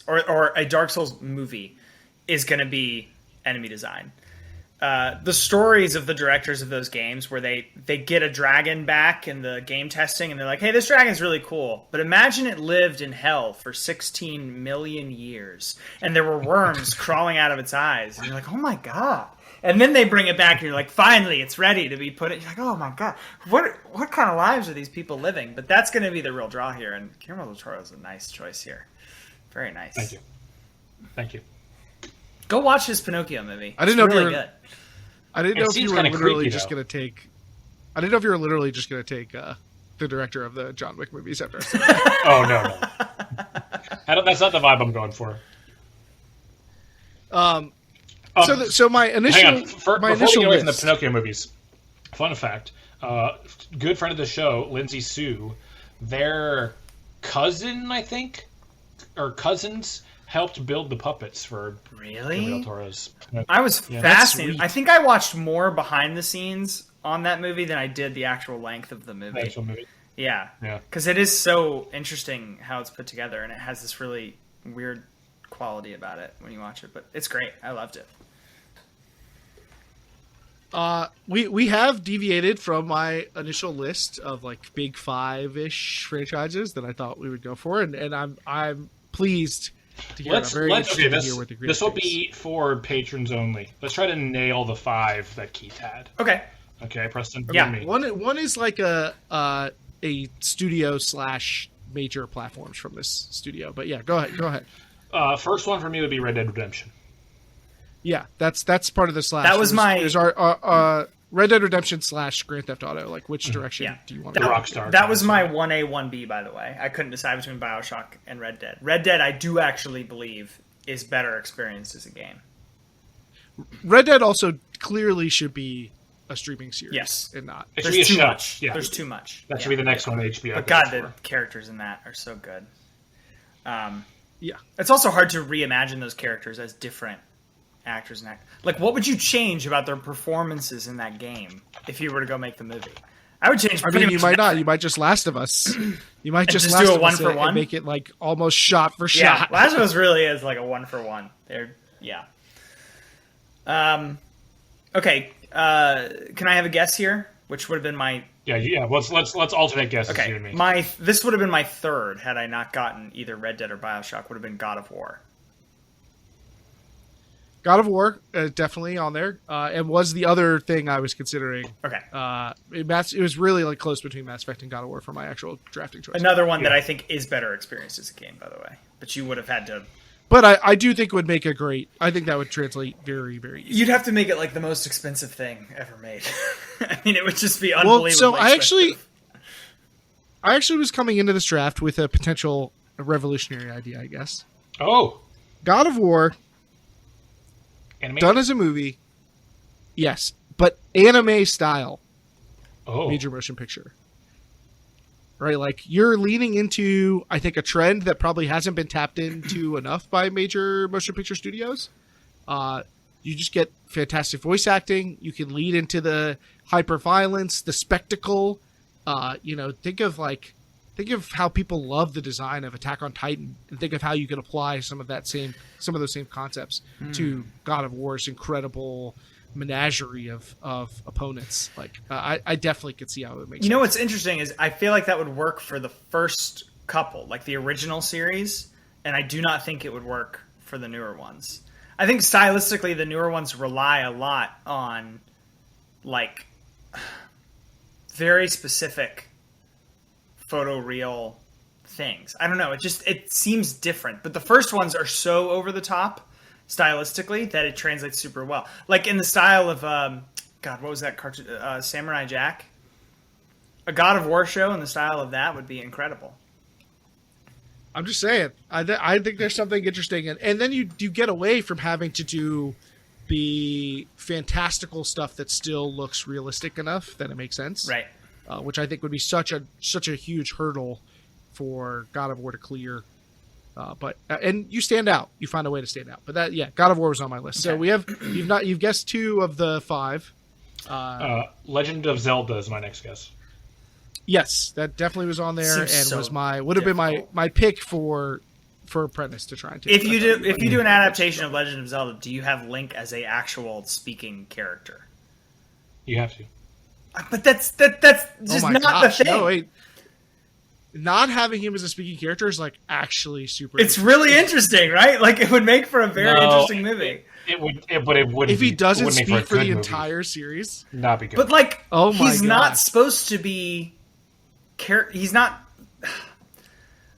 S2: or a Dark Souls movie is going to be enemy design. The stories of the directors of those games where they get a dragon back in the game testing and they're like, hey, this dragon's really cool, but imagine it lived in hell for 16 million years and there were worms crawling out of its eyes. And you're like, oh my God. And then they bring it back and you're like, finally, it's ready to be put in. You're like, oh my God, what kind of lives are these people living? But that's going to be the real draw here. And Guillermo del Toro is a nice choice here. Very nice.
S3: Thank you.
S2: Go watch his Pinocchio movie.
S1: I didn't know
S2: really good.
S1: I didn't know if you were literally just going to take. I didn't know if you were literally just going to take the director of the John Wick movies after.
S3: Oh no. That's not the vibe I'm going for.
S1: So my initial
S3: hang on. Before we get away from the
S1: list.
S3: Pinocchio movies, fun fact: good friend of the show, Lindsay Sue, their cousin, I think, or cousins, helped build the puppets for
S2: Really?
S3: Del Toro's.
S2: I was fascinated. I think I watched more behind the scenes on that movie than I did the actual length of the movie.
S3: Actual movie.
S2: Yeah. Because it is so interesting how it's put together, and it has this really weird quality about it when you watch it. But it's great. I loved it.
S1: We have deviated from my initial list of like big 5-ish franchises that I thought we would go for, and I'm pleased to hear.
S3: This will be for patrons only. Let's try to nail the 5 that Keith had.
S2: Okay,
S3: Preston.
S2: Yeah.
S1: One is like a studio / major platforms from this studio. But yeah, go ahead.
S3: First one for me would be Red Dead Redemption.
S1: Yeah, that's part of the slash.
S2: That was
S1: our Red Dead Redemption / Grand Theft Auto. Like, which direction do you want to go?
S3: Rockstar.
S2: That was my 1A, 1B, by the way. I couldn't decide between BioShock and Red Dead. Red Dead, I do actually believe, is better experienced as a game.
S1: Red Dead also clearly should be a streaming series.
S2: Yes.
S1: And not.
S2: There's too much. Yeah. There's too much.
S3: That should be the next one HBO.
S2: But God, the characters in that are so good.
S1: Yeah.
S2: It's also hard to reimagine those characters as different actors and like, what would you change about their performances in that game if you were to go make the movie? I would change.
S1: You might not. You might just Last of Us. You might just
S2: do a 1-for-1
S1: and make it like almost shot for
S2: yeah,
S1: shot.
S2: Last of Us really is like a 1-for-1. Okay. Can I have a guess here? Which would have been my
S3: Let's alternate guesses.
S2: Okay.
S3: You and me.
S2: This would have been my third had I not gotten either Red Dead or BioShock. Would have been God of War.
S1: God of War, definitely on there, and was the other thing I was considering.
S2: Okay.
S1: It was really like close between Mass Effect and God of War for my actual drafting choice.
S2: Another one that I think is better experienced as a game, by the way. But you would have had to.
S1: But I do think it would make a great. I think that would translate very, very easily.
S2: You'd have to make it like the most expensive thing ever made. I mean, it would just be unbelievable.
S1: Well, so I actually was coming into this draft with a potential revolutionary idea, I guess.
S3: Oh.
S1: God of War.
S3: Animated?
S1: Done as a movie, yes, but anime style,
S3: Oh.
S1: major motion picture, right? Like you're leaning into, I think, a trend that probably hasn't been tapped into enough by major motion picture studios. You just get fantastic voice acting. You can lead into the hyper violence, the spectacle. Think of how people love the design of Attack on Titan, and think of how you can apply some of those same concepts to God of War's incredible menagerie of opponents. Like, I definitely could see how it would make sense.
S2: You know what's interesting is I feel like that would work for the first couple, like the original series, and I do not think it would work for the newer ones. I think stylistically the newer ones rely a lot on like very specific photoreal things. I don't know. It seems different. But the first ones are so over the top stylistically that it translates super well. Like in the style of God, what was that cartoon? Samurai Jack. A God of War show in the style of that would be incredible.
S1: I'm just saying. I think there's something interesting, and then you get away from having to do the fantastical stuff that still looks realistic enough that it makes sense,
S2: right?
S1: Which I think would be such a huge hurdle for God of War to clear. But you stand out. You find a way to stand out. But God of War was on my list. Okay. So you've guessed 2 of the 5.
S3: Legend of Zelda is my next guess.
S1: Yes, that definitely was on there, would have been my pick for Apprentice to try and take.
S2: If you do an adaptation of Legend of Zelda, do you have Link as a actual speaking character?
S3: You have to.
S2: But that's just not the thing. No, wait.
S1: Not having him as a speaking character is like actually super.
S2: It's really interesting, right? Like it would make for a very interesting movie.
S3: It would.
S1: If he doesn't speak for the entire series,
S3: not be good.
S2: But like, he's not supposed to be. He's not.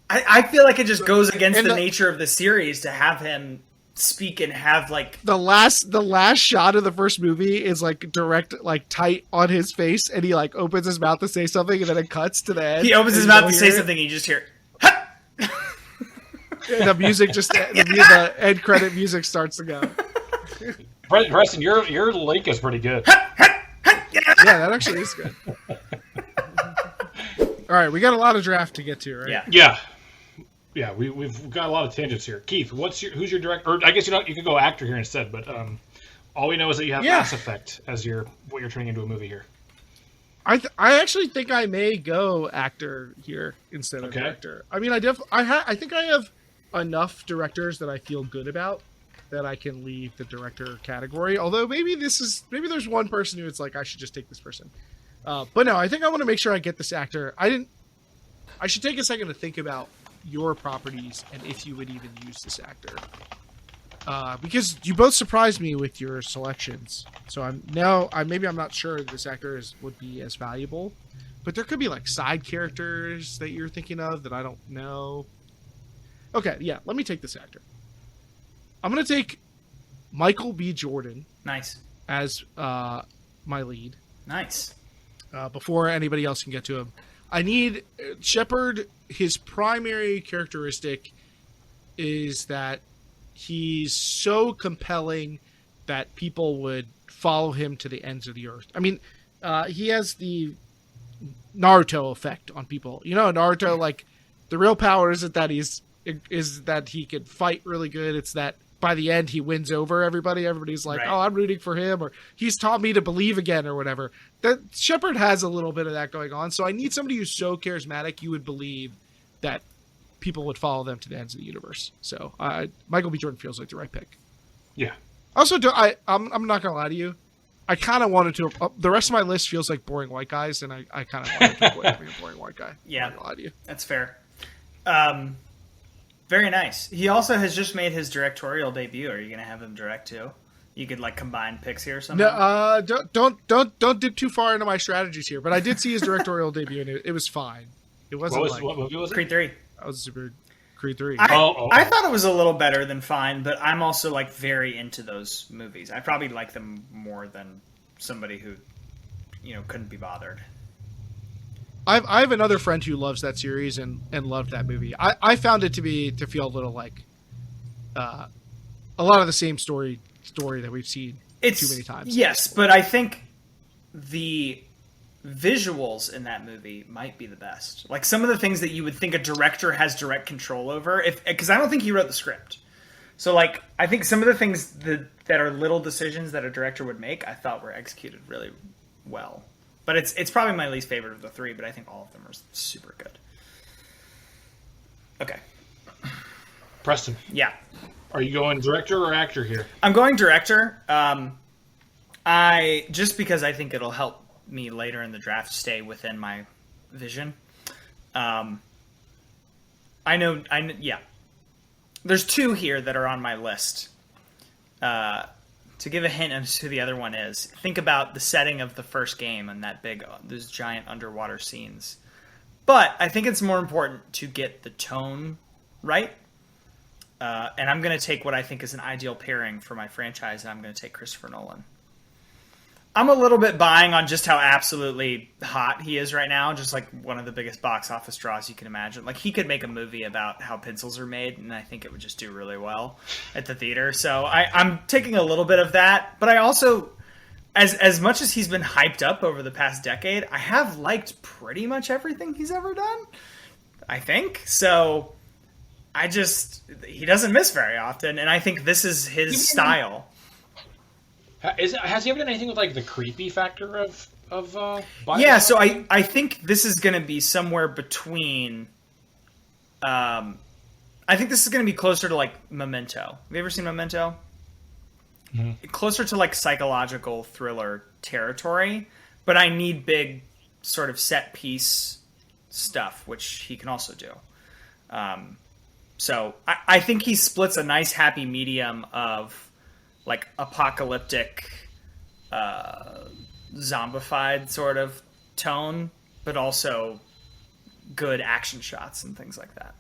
S2: I feel like it just goes against the nature of the series to have him speak and have like
S1: the last shot of the first movie is like direct, like tight on his face, and he like opens his mouth to say something, and then it cuts to the end.
S2: He opens his mouth to say something, and you just hear.
S1: The music the end credit music starts to go.
S3: Preston, your link is pretty good.
S1: Yeah, that actually is good. All right, we got a lot of draft to get to, right?
S3: Yeah. We've got a lot of tangents here. Keith, who's your director? Or I guess you could go actor here instead, but all we know is that you have Mass Effect as what you're turning into a movie here.
S1: I actually think I may go actor here instead of director. I mean, I think I have enough directors that I feel good about that I can leave the director category. Although maybe there's one person who it's like I should just take this person. But no, I think I want to make sure I get this actor. I should take a second to think about your properties and if you would even use this actor. Because you both surprised me with your selections. So I'm not sure this actor would be as valuable. But there could be like side characters that you're thinking of that I don't know. Okay, yeah, let me take this actor. I'm going to take Michael B. Jordan.
S2: Nice.
S1: As my lead.
S2: Nice.
S1: Before anybody else can get to him. I need Shepard. His primary characteristic is that he's so compelling that people would follow him to the ends of the earth. I mean, he has the Naruto effect on people. You know, Naruto, like, the real power isn't that is that he can fight really good. It's that by the end he wins over everybody. Everybody's like, oh, I'm rooting for him, or he's taught me to believe again, or whatever. That Shepard has a little bit of that going on. So I need somebody who's so charismatic you would believe that people would follow them to the ends of the universe. So Michael B. Jordan feels like the right pick.
S3: Yeah.
S1: Also, I'm not gonna lie to you. I kind of wanted to. The rest of my list feels like boring white guys, and I kind of wanted to avoid having a boring white guy.
S2: Yeah,
S1: I'm not gonna lie to you.
S2: That's fair. Very nice. He also has just made his directorial debut. Are you gonna have him direct too? You could like combine picks here or something.
S1: No, don't dip too far into my strategies here. But I did see his directorial debut, and it was fine. It wasn't
S3: what movie was it?
S2: Creed 3.
S1: That was super. Creed 3.
S2: I thought it was a little better than fine, but I'm also like very into those movies. I probably like them more than somebody who, couldn't be bothered.
S1: I have another friend who loves that series and loved that movie. I found it to feel a little like a lot of the same story that we've seen too many times.
S2: Yes, but I think the visuals in that movie might be the best. Like some of the things that you would think a director has direct control over, because I don't think he wrote the script. So like I think some of the things that are little decisions that a director would make, I thought were executed really well. But it's probably my least favorite of the three, but I think all of them are super good. Okay.
S3: Preston.
S2: Yeah.
S3: Are you going director or actor here?
S2: I'm going director. Just because I think it'll help me later in the draft stay within my vision. I know. Yeah. There's two here that are on my list. To give a hint as to who the other one is, think about the setting of the first game and those giant underwater scenes. But I think it's more important to get the tone right. And I'm going to take what I think is an ideal pairing for my franchise, and I'm going to take Christopher Nolan. I'm a little bit buying on just how absolutely hot he is right now, just like one of the biggest box office draws you can imagine. Like, he could make a movie about how pencils are made, and I think it would just do really well at the theater. So I'm taking a little bit of that, but I also, as much as he's been hyped up over the past decade, I have liked pretty much everything he's ever done, I think. So he doesn't miss very often, and I think this is his style.
S3: Has he ever done anything with like the creepy factor of Bioshock?
S2: Yeah, so I think this is going to be somewhere between. I think this is going to be closer to like Memento. Have you ever seen Memento? Mm-hmm. Closer to like psychological thriller territory, but I need big sort of set piece stuff, which he can also do. So I think he splits a nice happy medium of like apocalyptic, zombified sort of tone, but also good action shots and things like that.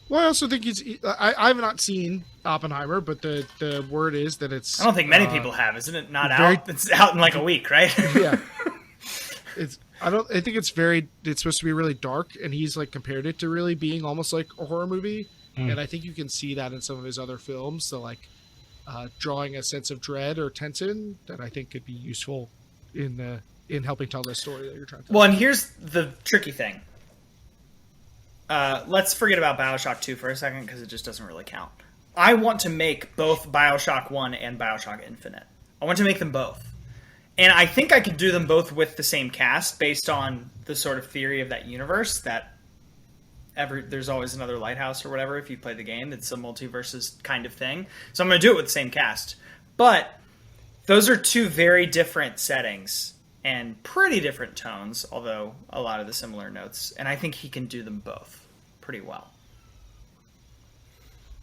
S1: Well, I also think I have not seen Oppenheimer, but the word is that it's.
S2: I don't think many people have, isn't it? Not out. It's out in like a week, right?
S1: Yeah. I think it's supposed to be really dark, and he's like compared it to really being almost like a horror movie, and I think you can see that in some of his other films. So like. Drawing a sense of dread or tension that I think could be useful in helping tell the story that you're trying to tell.
S2: Well, and here's the tricky thing. Let's forget about Bioshock 2 for a second, because it just doesn't really count. I want to make both Bioshock 1 and Bioshock Infinite. I want to make them both. And I think I could do them both with the same cast based on the sort of theory of that universe that there's always another lighthouse or whatever if you play the game. It's a multiverses kind of thing. So I'm going to do it with the same cast. But those are two very different settings and pretty different tones, although a lot of the similar notes. And I think he can do them both pretty well.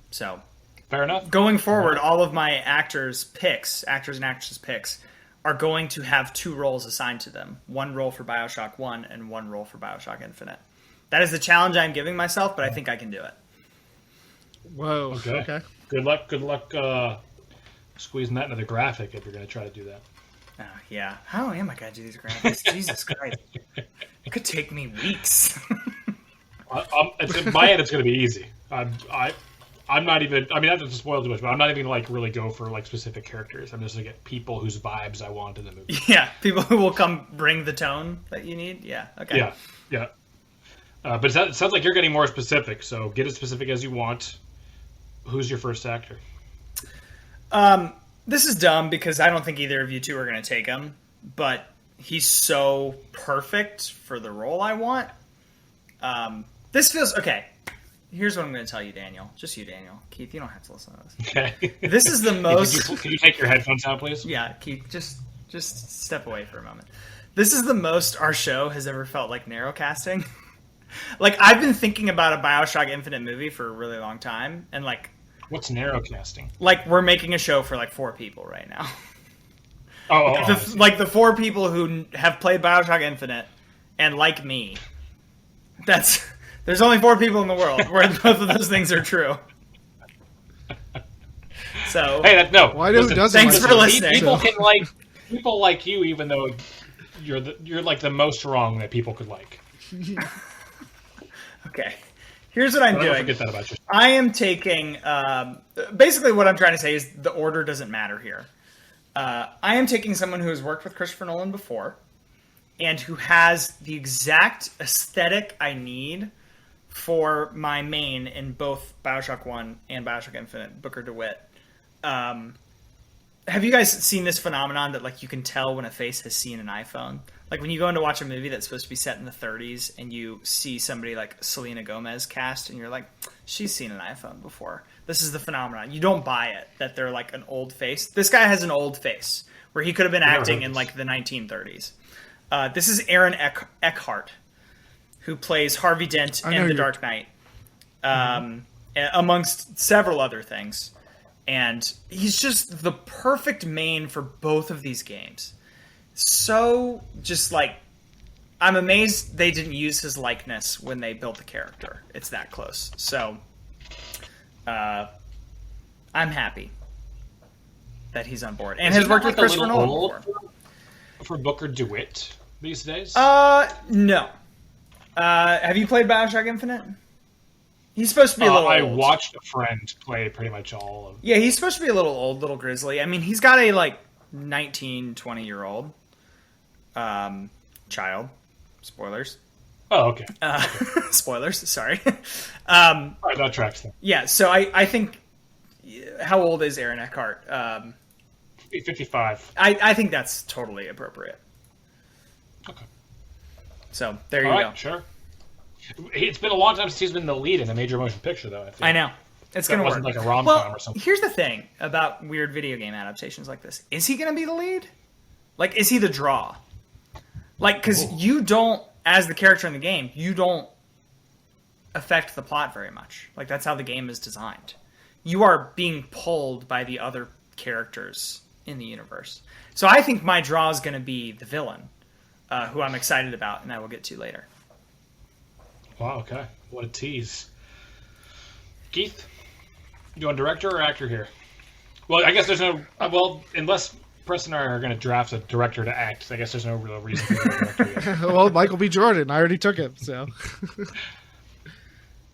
S2: So,
S3: fair enough.
S2: Going forward, all of my actors and actresses picks, are going to have two roles assigned to them. One role for Bioshock 1 and one role for Bioshock Infinite. That is the challenge I'm giving myself, but I think I can do it.
S1: Whoa. Okay.
S3: Good luck squeezing that into the graphic if you're going to try to do that.
S2: Oh, yeah. How am I going to do these graphics? Jesus Christ. It could take me weeks.
S3: In my end, it's going to be easy. I'm not even... I mean, not to spoil too much, but I'm not even going to like really go for like specific characters. I'm just going to get people whose vibes I want in the movie.
S2: Yeah, people who will come bring the tone that you need. Yeah, okay.
S3: Yeah. But it sounds like you're getting more specific, so get as specific as you want. Who's your first actor?
S2: This is dumb because I don't think either of you two are going to take him, but he's so perfect for the role I want. This feels... Okay, here's what I'm going to tell you, Daniel. Just you, Daniel. Keith, you don't have to listen to this.
S3: Okay.
S2: This is the most...
S3: Can you take your headphones out, please?
S2: Yeah, Keith, just step away for a moment. This is the most our show has ever felt like narrowcasting. Like, I've been thinking about a Bioshock Infinite movie for a really long time, and like...
S3: What's narrowcasting?
S2: Like, we're making a show for like 4 people right now.
S3: Like
S2: the 4 people who have played Bioshock Infinite, and like me. There's only 4 people in the world where both of those things are true. So...
S3: Hey, no.
S1: Why doesn't
S2: thanks for listening.
S3: People like you, even though you're like the most wrong that people could like.
S2: Okay, here's what I'm doing.
S3: Don't forget that about yourself.
S2: I am taking... basically, what I'm trying to say is the order doesn't matter here. I am taking someone who has worked with Christopher Nolan before and who has the exact aesthetic I need for my main in both Bioshock 1 and Bioshock Infinite, Booker DeWitt. Have you guys seen this phenomenon that like you can tell when a face has seen an iPhone? Like when you go in to watch a movie that's supposed to be set in the 30s and you see somebody like Selena Gomez cast and you're like, she's seen an iPhone before. This is the phenomenon. You don't buy it that they're like an old face. This guy has an old face where he could have been acting in like the 1930s. This is Aaron Eckhart, who plays Harvey Dent in The Dark Knight, amongst several other things. And he's just the perfect main for both of these games. So just like I'm amazed they didn't use his likeness when they built the character. It's that close. So, I'm happy that he's on board and has worked with Christopher Nolan before.
S3: For Booker DeWitt these days?
S2: No. Have you played BioShock Infinite? He's supposed to be a little
S3: I
S2: old.
S3: watched a friend play pretty much all of them.
S2: Yeah, he's supposed to be a little old, little grizzly. I mean, he's got a, 19, 20-year-old child. Spoilers.
S3: Oh, okay.
S2: Spoilers, sorry.
S3: All right, that tracks then.
S2: Yeah, so I think... How old is Aaron Eckhart?
S3: 55.
S2: I think that's totally appropriate.
S3: Okay.
S2: So, there you
S3: All
S2: go.
S3: right, sure. It's been a long time since he's been the lead in a major motion picture, though.
S2: I know. It's going to work.
S3: It wasn't like a rom-com or something.
S2: Here's the thing about weird video game adaptations like this. Is he going to be the lead? Is he the draw? Because you don't, as the character in the game, you don't affect the plot very much. That's how the game is designed. You are being pulled by the other characters in the universe. So I think my draw is going to be the villain, who I'm excited about, and I will get to later.
S3: Wow, okay. What a tease. Keith, you want director or actor here? Well, I guess there's no... unless Preston and I are going to draft a director to act, I guess there's no real reason for the director yet.
S1: Well, Michael B. Jordan. I already took him, so...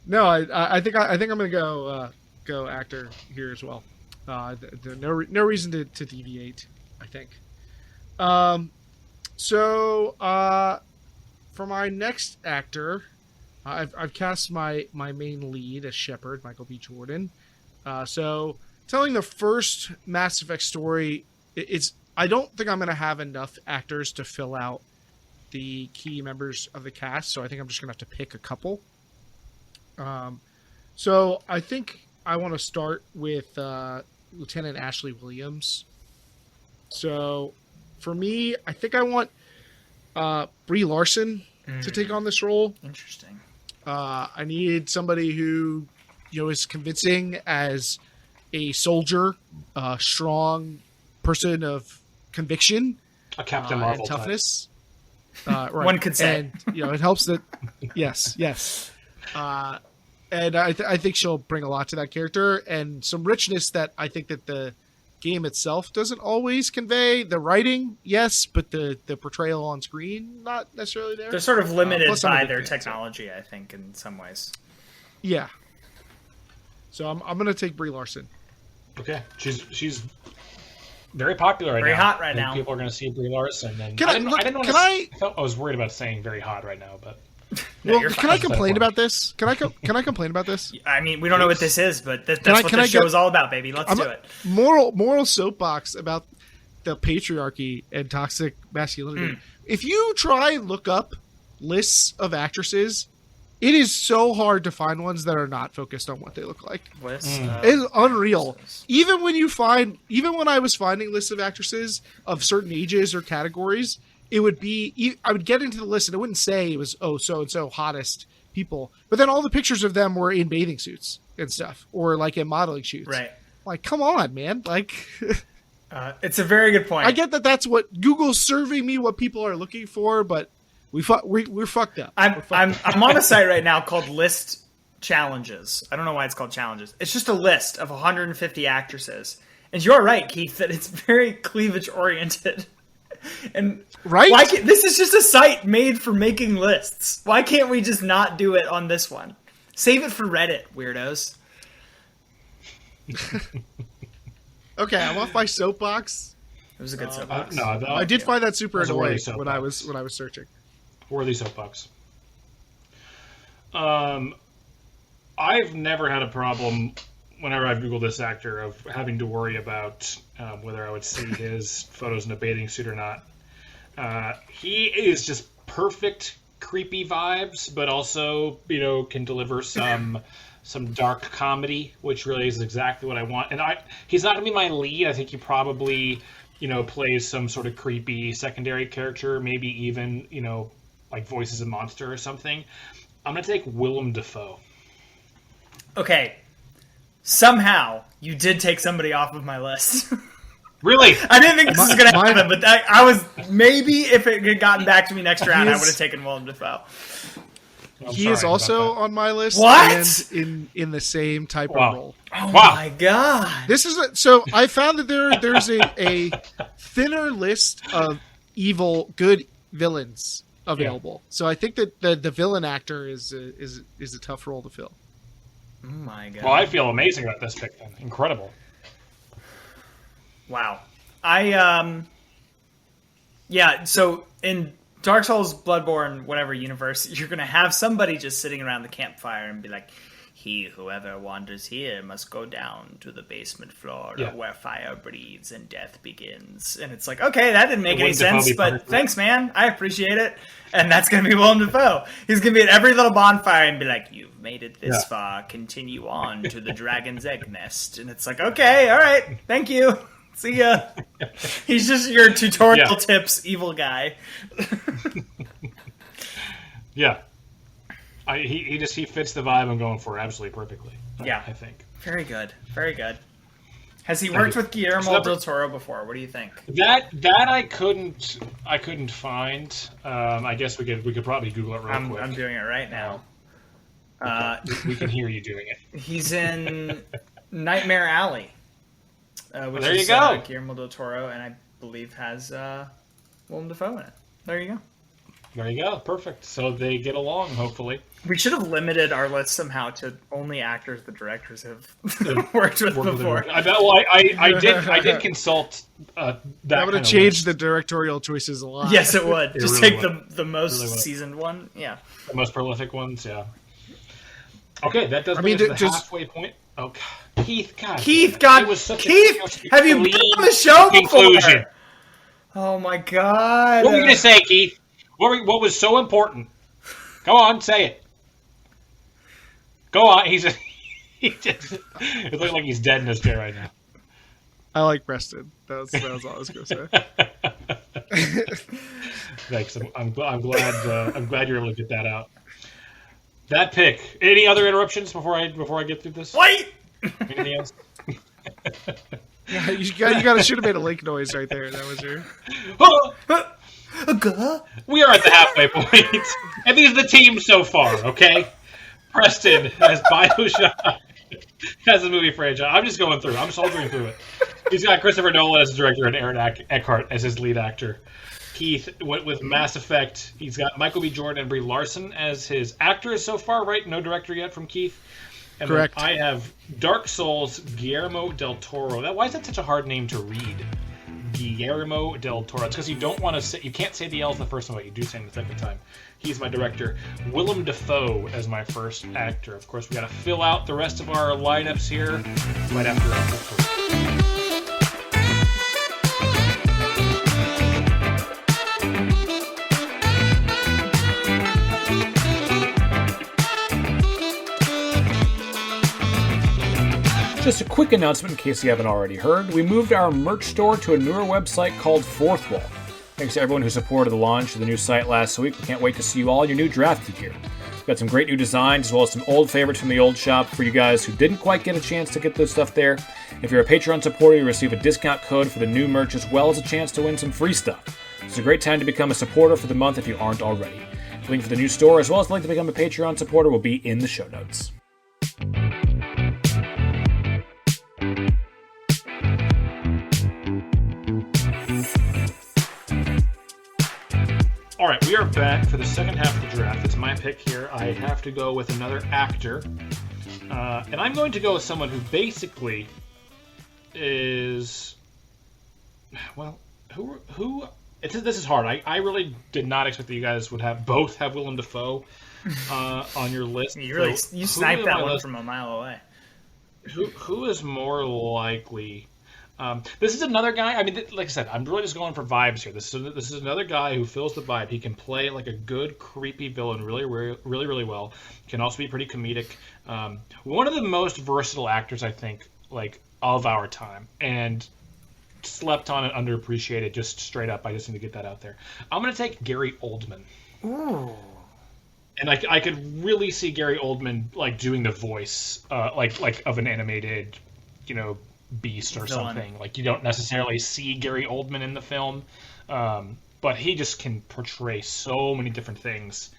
S1: No, I think I'm going to go actor here as well. No reason to deviate, I think. So for my next actor, I've cast my main lead as Shepard, Michael B. Jordan. So telling the first Mass Effect story, I don't think I'm going to have enough actors to fill out the key members of the cast, so I think I'm just going to have to pick a couple. So I think I want to start with Lieutenant Ashley Williams. So for me, I think I want Brie Larson to take on this role.
S2: Interesting.
S1: I need somebody who, is convincing as a soldier, a strong person of conviction,
S3: A Captain Marvel
S1: and toughness. Right.
S2: One could say.
S1: And it helps that. Yes. And I think she'll bring a lot to that character and some richness that I think that the game itself doesn't always convey. The writing, yes, but the portrayal on screen, not necessarily there.
S2: They're sort of limited by their
S1: fan,
S2: technology, I think, in some ways.
S1: Yeah. So I'm going to take Brie Larson.
S3: Okay. She's very popular right now.
S2: Very hot right now.
S3: People are going to see Brie Larson. And
S1: I
S3: was worried about saying very hot right now, but...
S2: No,
S1: can I complain about this? Can I complain about this?
S2: I mean, we don't know what this is, but that's what the show is all about, baby. Let's do it.
S1: Moral soapbox about the patriarchy and toxic masculinity. If you try and look up lists of actresses, it is so hard to find ones that are not focused on what they look like. It is unreal. Even when I was finding lists of actresses of certain ages or categories, it would be, I would get into the list and it wouldn't say it was, so-and-so hottest people. But then all the pictures of them were in bathing suits and stuff, or in modeling shoots.
S2: Right.
S1: Come on, man.
S2: It's a very good point.
S1: I get that that's what Google's serving me, what people are looking for, but we're fucked up.
S2: I'm on a site right now called List Challenges. I don't know why it's called Challenges. It's just a list of 150 actresses. And you're right, Keith, that it's very cleavage oriented. And
S1: right?
S2: This is just a site made for making lists. Why can't we just not do it on this one? Save it for Reddit, weirdos.
S1: Okay, I'm off my soapbox.
S2: It was a good soapbox.
S1: I did find that super annoying when I was searching.
S3: Worthy soapbox. I've never had a problem whenever I've Googled this actor of having to worry about whether I would see his photos in a bathing suit or not. He is just perfect creepy vibes, but also, can deliver some dark comedy, which really is exactly what I want. And he's not going to be my lead. I think he probably, plays some sort of creepy secondary character, maybe even, voices a monster or something. I'm going to take Willem Dafoe.
S2: Okay. Somehow, you did take somebody off of my list.
S3: Really?
S2: I didn't think this was going to happen, but I was maybe if it had gotten back to me next round, I would have taken Willem Dafoe.
S1: He is also on my list.
S2: What?
S1: And in the same type of role.
S2: Oh my god!
S1: This is so. I found that there's a thinner list of good villains available. Yeah. So I think that the villain actor is a tough role to fill.
S2: Oh my god!
S3: Well, I feel amazing about this pick. Then incredible.
S2: Wow. Yeah. So in Dark Souls, Bloodborne, whatever universe, you're going to have somebody just sitting around the campfire and be like, whoever wanders here must go down to the basement floor where fire breathes and death begins. And it's like, okay, that didn't make any sense, but thanks, man. I appreciate it. And that's going to be Willem Dafoe. He's going to be at every little bonfire and be like, you've made it this far. Continue on to the dragon's egg nest. And it's like, okay, all right, thank you. See ya. He's just your tutorial tips evil guy.
S3: Yeah. He fits the vibe I'm going for absolutely perfectly.
S2: Yeah.
S3: I think.
S2: Very good. Very good. Has he worked with Guillermo del Toro before? What do you think?
S3: That I couldn't find. I guess we could probably Google it real quick.
S2: I'm doing it right now.
S3: We can hear you doing it.
S2: He's in Nightmare Alley. Which
S3: there you go.
S2: Guillermo del Toro, and I believe has Willem Dafoe in it. There you go.
S3: There you go. Perfect. So they get along, hopefully.
S2: We should have limited our list somehow to only actors the directors have worked with before.
S3: I did consult that
S1: would have changed the directorial choices a lot.
S2: Yes, it would. Just really take the most seasoned one. Yeah.
S3: The most prolific ones, yeah. Okay, that does bring us to the halfway point. Oh, God. Keith, have you been on the show before?
S2: Oh my God!
S3: What were you gonna say, Keith? What was so important? Go on, say it. Go on. It looks like he's dead in his chair right now.
S1: I like Preston. That was all I was gonna say.
S3: Thanks. I'm glad you're able to get that out. That pick. Any other interruptions before I get through this?
S2: Wait.
S3: Anything else?
S1: Yeah, you should have made a link noise right there. That was your.
S3: We are at the halfway point, and these are the teams so far. Okay, Preston has BioShock, has a movie franchise. I'm just going through. I'm soldiering through it. He's got Christopher Nolan as director and Aaron Eckhart as his lead actor. Keith went with Mass Effect. He's got Michael B. Jordan and Brie Larson as his actors so far, right? No director yet from Keith. And correct. I have Dark Souls, Guillermo del Toro. Why is that such a hard name to read? Guillermo del Toro. It's because you don't want to say, you can't say the L's the first time, but you do say them the second time. He's my director. Willem Dafoe as my first actor. Of course, we got to fill out the rest of our lineups here right after our
S4: Just a quick announcement in case you haven't already heard. We moved our merch store to a newer website called Fourth Wall. Thanks to everyone who supported the launch of the new site last week. We can't wait to see you all in your new drafty gear. We've got some great new designs as well as some old favorites from the old shop for you guys who didn't quite get a chance to get this stuff there. If you're a Patreon supporter, you receive a discount code for the new merch as well as a chance to win some free stuff. It's a great time to become a supporter for the month if you aren't already. The link for the new store as well as the link to become a Patreon supporter will be in the show notes.
S3: All right, we are back for the second half of the draft. It's my pick here. I have to go with another actor. And I'm going to go with someone who basically is... Well, this is hard. I really did not expect that you guys would both have Willem Dafoe on your list.
S2: You sniped that one from a mile away.
S3: Who is more likely... this is another guy. I mean, like I said, I'm really just going for vibes here. This is another guy who fills the vibe. He can play like a good, creepy villain really well. Can also be pretty comedic. One of the most versatile actors, I think, like of our time, and slept on and underappreciated. Just straight up, I just need to get that out there. I'm going to take Gary Oldman.
S2: Ooh.
S3: And I could really see Gary Oldman like doing the voice, like of an animated, beast or
S2: Villain.
S3: something. Like, you don't necessarily see Gary Oldman in the film, but he just can portray so many different things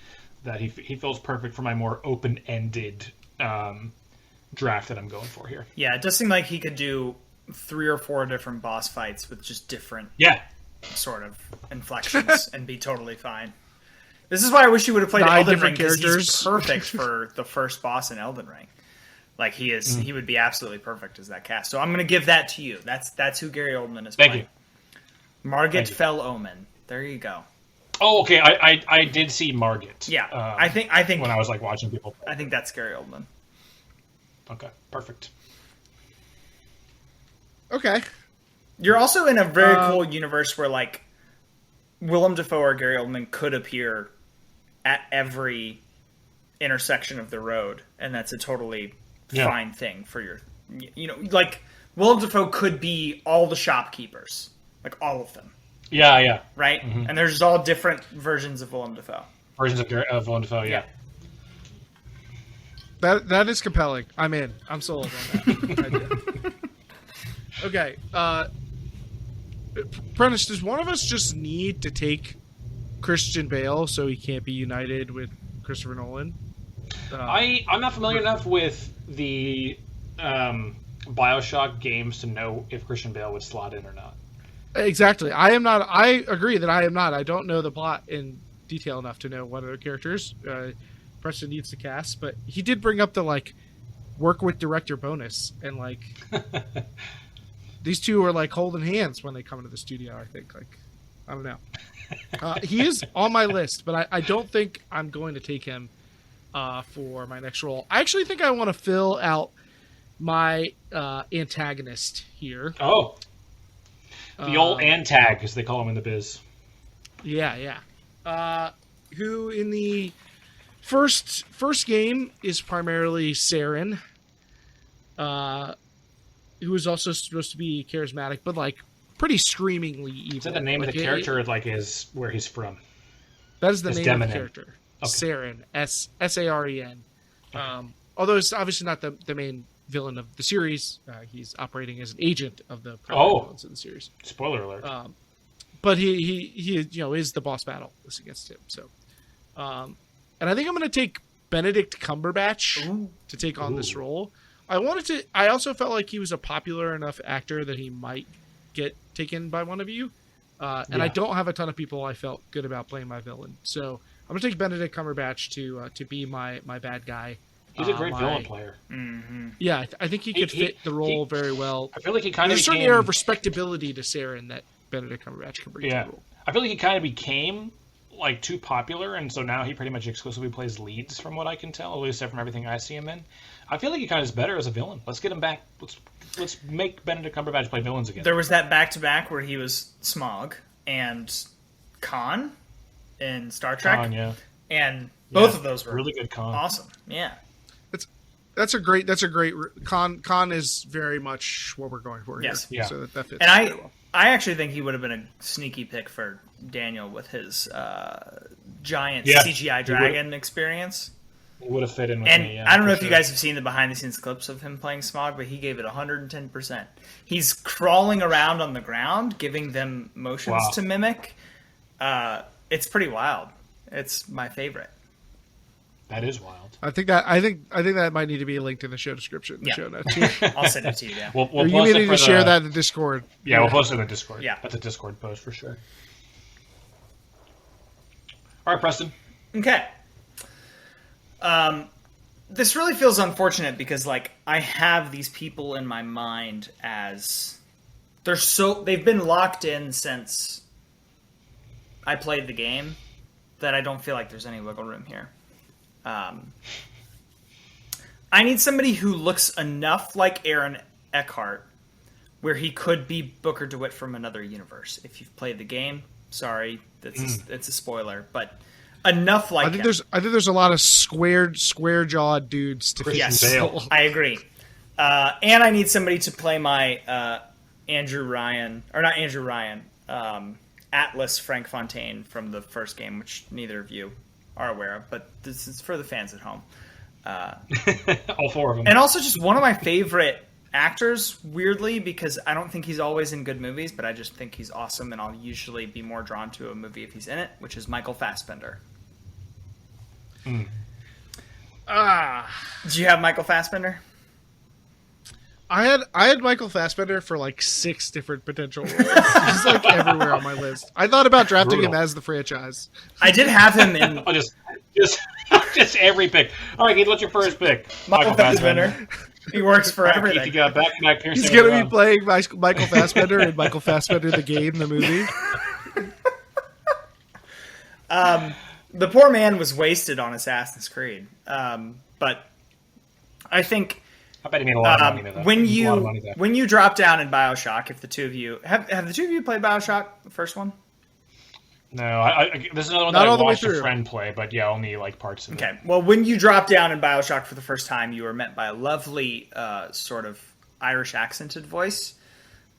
S3: that he feels perfect for my more open-ended draft that I'm going for here.
S2: Yeah, it does seem like he could do 3 or 4 different boss fights with just different sort of inflections and be totally fine. This is why I wish he would have played
S1: 9
S2: Elden Ring,
S1: different
S2: because
S1: characters.
S2: he's perfect for the first boss in Elden Ring. Like, he is, he would be absolutely perfect as that cast. So I'm going to give that to you. That's who Gary Oldman is
S3: Thank
S2: playing.
S3: you.
S2: Margit Fell Omen. There you go.
S3: Oh, okay. I did see Margit.
S2: Yeah, I think
S3: when I was like watching people play.
S2: I think that's Gary Oldman.
S3: Okay, perfect.
S1: Okay.
S2: You're also in a very cool universe where, like, Willem Dafoe or Gary Oldman could appear at every intersection of the road, and that's a totally fine thing for your, like, Willem Dafoe could be all the shopkeepers, like all of them.
S3: Yeah.
S2: Right? Mm-hmm. And there's just all different versions of Willem Dafoe.
S3: Versions of Willem Dafoe, yeah.
S1: That is compelling. I'm in. I'm sold on that. Okay. Prentice, does one of us just need to take Christian Bale so he can't be united with Christopher Nolan?
S3: I'm not familiar enough with the BioShock games to know if Christian Bale would slot in or not.
S1: Exactly. I am not. I agree that I am not. I don't know the plot in detail enough to know what other characters Preston needs to cast, but he did bring up the, like, work with director bonus, and, like, these two are, like, holding hands when they come into the studio, I think. Like, I don't know. He is on my list, but I don't think I'm going to take him for my next role. I actually think I want to fill out my antagonist here.
S3: Oh. The old antag, as they call him in the biz.
S1: Yeah. Who in the first game is primarily Saren, who is also supposed to be charismatic, but, like, pretty screamingly evil.
S3: Is that the name of the character, like, is where he's from?
S1: That is the name of the
S3: Deminen.
S1: character.
S3: Okay.
S1: Saren. Saren. Although it's obviously not the main villain of the series. He's operating as an agent of the villains in the series.
S3: Spoiler alert.
S1: But he is the boss battle against him. So, and I think I'm going to take Benedict Cumberbatch to take on this role. I also felt like he was a popular enough actor that he might get taken by one of you. And I don't have a ton of people I felt good about playing my villain. So I'm going to take Benedict Cumberbatch to be my bad guy.
S3: He's a great villain player.
S2: Mm-hmm.
S1: Yeah, I think he could fit the role very well.
S3: I feel like he kind of
S1: There's a certain air of respectability to Saren that Benedict Cumberbatch can bring to the role.
S3: I feel like he kind of became, like, too popular, and so now he pretty much exclusively plays leads, from what I can tell, at least from everything I see him in. I feel like he kind of is better as a villain. Let's get him back. Let's make Benedict Cumberbatch play villains again.
S2: There was that back-to-back where he was Smaug and Khan in Star Trek.
S3: Khan, yeah.
S2: And both of those were
S3: really good Khan.
S2: Awesome. Yeah.
S1: That's a great Khan is very much what we're going for here.
S2: Yes.
S1: Yeah. So that fits
S2: And
S1: very well.
S2: I actually think he would have been a sneaky pick for Daniel with his giant CGI dragon experience.
S3: It would have fit in with
S2: and
S3: me,
S2: I don't know if you guys have seen the behind-the-scenes clips of him playing Smaug, but he gave it 110%. He's crawling around on the ground, giving them motions to mimic. It's pretty wild. It's my favorite.
S3: That is wild.
S1: I think that might need to be linked in the show description, the show notes.
S2: I'll send it to you. Yeah.
S3: We'll
S1: you
S3: post
S1: need
S3: it
S1: to share that in the Discord.
S3: Yeah, we'll post it in the Discord.
S2: Yeah,
S3: that's a Discord post for sure. All right, Preston.
S2: Okay. This really feels unfortunate because, like, I have these people in my mind as they've been locked in since I played the game that I don't feel like there's any wiggle room here. I need somebody who looks enough like Aaron Eckhart where he could be Booker DeWitt from another universe. If you've played the game, sorry, it's a spoiler, but enough like
S1: I think there's a lot of square jawed dudes to fit.
S2: Yes, I agree. And I need somebody to play my Atlas Frank Fontaine from the first game, which neither of you are aware of, but this is for the fans at home.
S3: All four of them.
S2: And also just one of my favorite actors, weirdly, because I don't think he's always in good movies, but I just think he's awesome, and I'll usually be more drawn to a movie if he's in it, which is Michael Fassbender. Do you have Michael Fassbender?
S1: I had Michael Fassbender for like 6 different potential roles. He's like everywhere on my list. I thought about drafting him as the franchise.
S2: I did have him in.
S3: just every pick. All right, Keith, what's your first pick?
S2: Michael Fassbender. He works for everything.
S3: Keith, you got back-to-back piercing.
S1: He's going to be playing Michael Fassbender in Michael Fassbender the Game, the movie.
S2: The poor man was wasted on Assassin's Creed, but I think.
S3: I bet he made a lot of money though.
S2: When you drop down in BioShock, if the two of you have the two of you played BioShock, the first one?
S3: No, this is another one
S1: Not
S3: that I
S1: all the way
S3: watched a
S1: through.
S3: friend play, but yeah, only like parts of it.
S2: Okay, well, when you drop down in BioShock for the first time, you are met by a lovely sort of Irish accented voice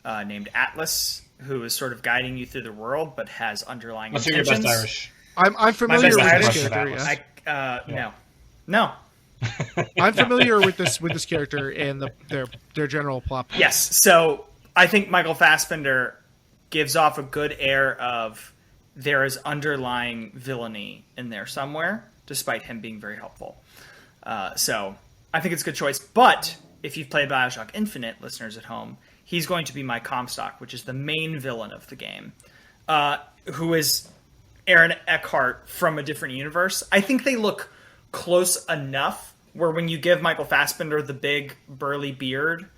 S2: named Atlas, who is sort of guiding you through the world, but has underlying
S3: Let's hear
S2: intentions.
S3: your best Irish.
S1: I'm familiar with
S2: best
S1: this
S2: Irish?
S1: character. Yeah.
S2: No.
S1: I'm familiar with this character and their general plot.
S2: Yes, so I think Michael Fassbender gives off a good air of there is underlying villainy in there somewhere, despite him being very helpful. So I think it's a good choice. But if you've played BioShock Infinite, listeners at home, he's going to be my Comstock, which is the main villain of the game, who is Aaron Eckhart from a different universe. I think they look close enough where when you give Michael Fassbender the big burly beard,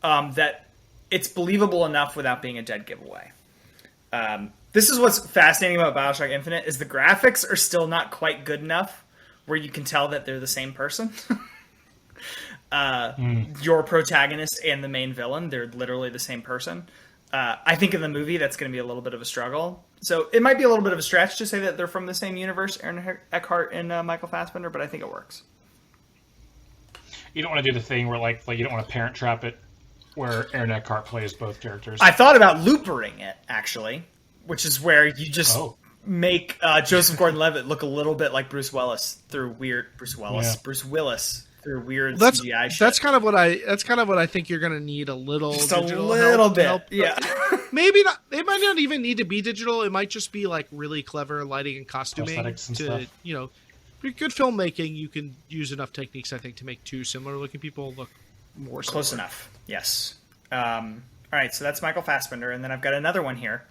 S2: that it's believable enough without being a dead giveaway. This is what's fascinating about BioShock Infinite is the graphics are still not quite good enough where you can tell that they're the same person. Your protagonist and the main villain, they're literally the same person. I think in the movie that's going to be a little bit of a struggle. So it might be a little bit of a stretch to say that they're from the same universe, Aaron Eckhart and Michael Fassbender, but I think it works.
S3: You don't want to do the thing where like you don't want to parent trap it, where Aaron Eckhart plays both characters.
S2: I thought about loopering it, actually, which is where you just make Joseph Gordon-Levitt look a little bit like Bruce Willis through weird Bruce Willis through weird CGI shit.
S1: That's kind of what I think you're going to need a little
S2: just a
S1: digital
S2: little
S1: help,
S2: bit.
S1: help.
S2: Yeah.
S1: Maybe not. It might not even need to be digital. It might just be like really clever lighting and costuming
S3: Prosthetics and
S1: to
S3: stuff.
S1: With good filmmaking. You can use enough techniques, I think, to make 2 similar looking people look more
S2: Close
S1: similar.
S2: enough. Yes. All right, so that's Michael Fassbender, and then I've got another one here.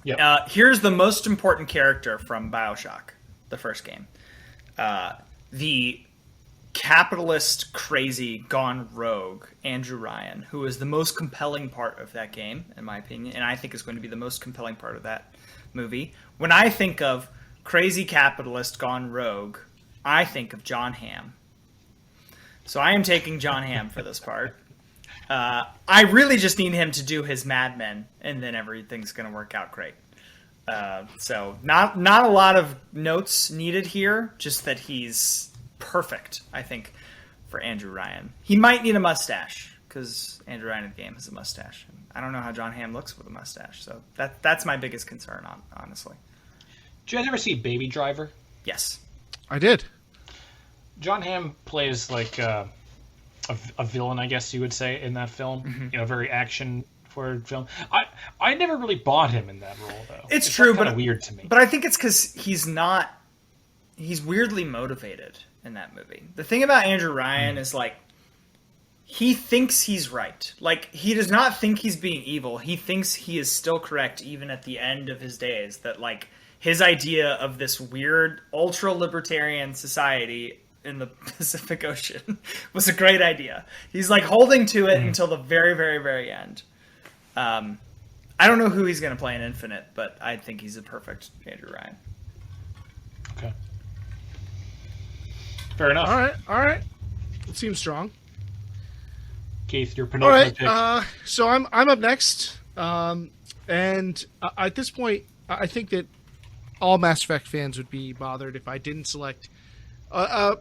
S3: Yep.
S2: Here's the most important character from BioShock, the first game. The capitalist, crazy, gone rogue Andrew Ryan, who is the most compelling part of that game, in my opinion, and I think is going to be the most compelling part of that movie. When I think of crazy capitalist gone rogue, I think of John Hamm. So I am taking John Hamm for this part. I really just need him to do his Mad Men, and then everything's going to work out great. So not a lot of notes needed here, just that he's perfect, I think, for Andrew Ryan. He might need a mustache, because Andrew Ryan in the game has a mustache. I don't know how John Hamm looks with a mustache, so that's my biggest concern, honestly.
S3: Did you guys ever see Baby Driver?
S2: Yes.
S1: I did.
S3: John Hamm plays like a villain, I guess you would say, in that film.
S2: Mm-hmm.
S3: Very action-forward film. I never really bought him in that role, though.
S2: It's true,
S3: kind of weird to me.
S2: But I think it's because he's weirdly motivated in that movie. The thing about Andrew Ryan is, like, he thinks he's right. Like, he does not think he's being evil. He thinks he is still correct even at the end of his days. That, like, his idea of this weird, ultra-libertarian society in the Pacific Ocean was a great idea. He's, like, holding to it until the very, very, very end. I don't know who he's going to play in Infinite, but I think he's a perfect Andrew Ryan.
S3: Okay. Fair enough.
S1: All right. It seems strong.
S3: Keith, your
S1: All
S3: penultimate
S1: right.
S3: pick.
S1: So I'm up next, and at this point, I think that all Mass Effect fans would be bothered if I didn't select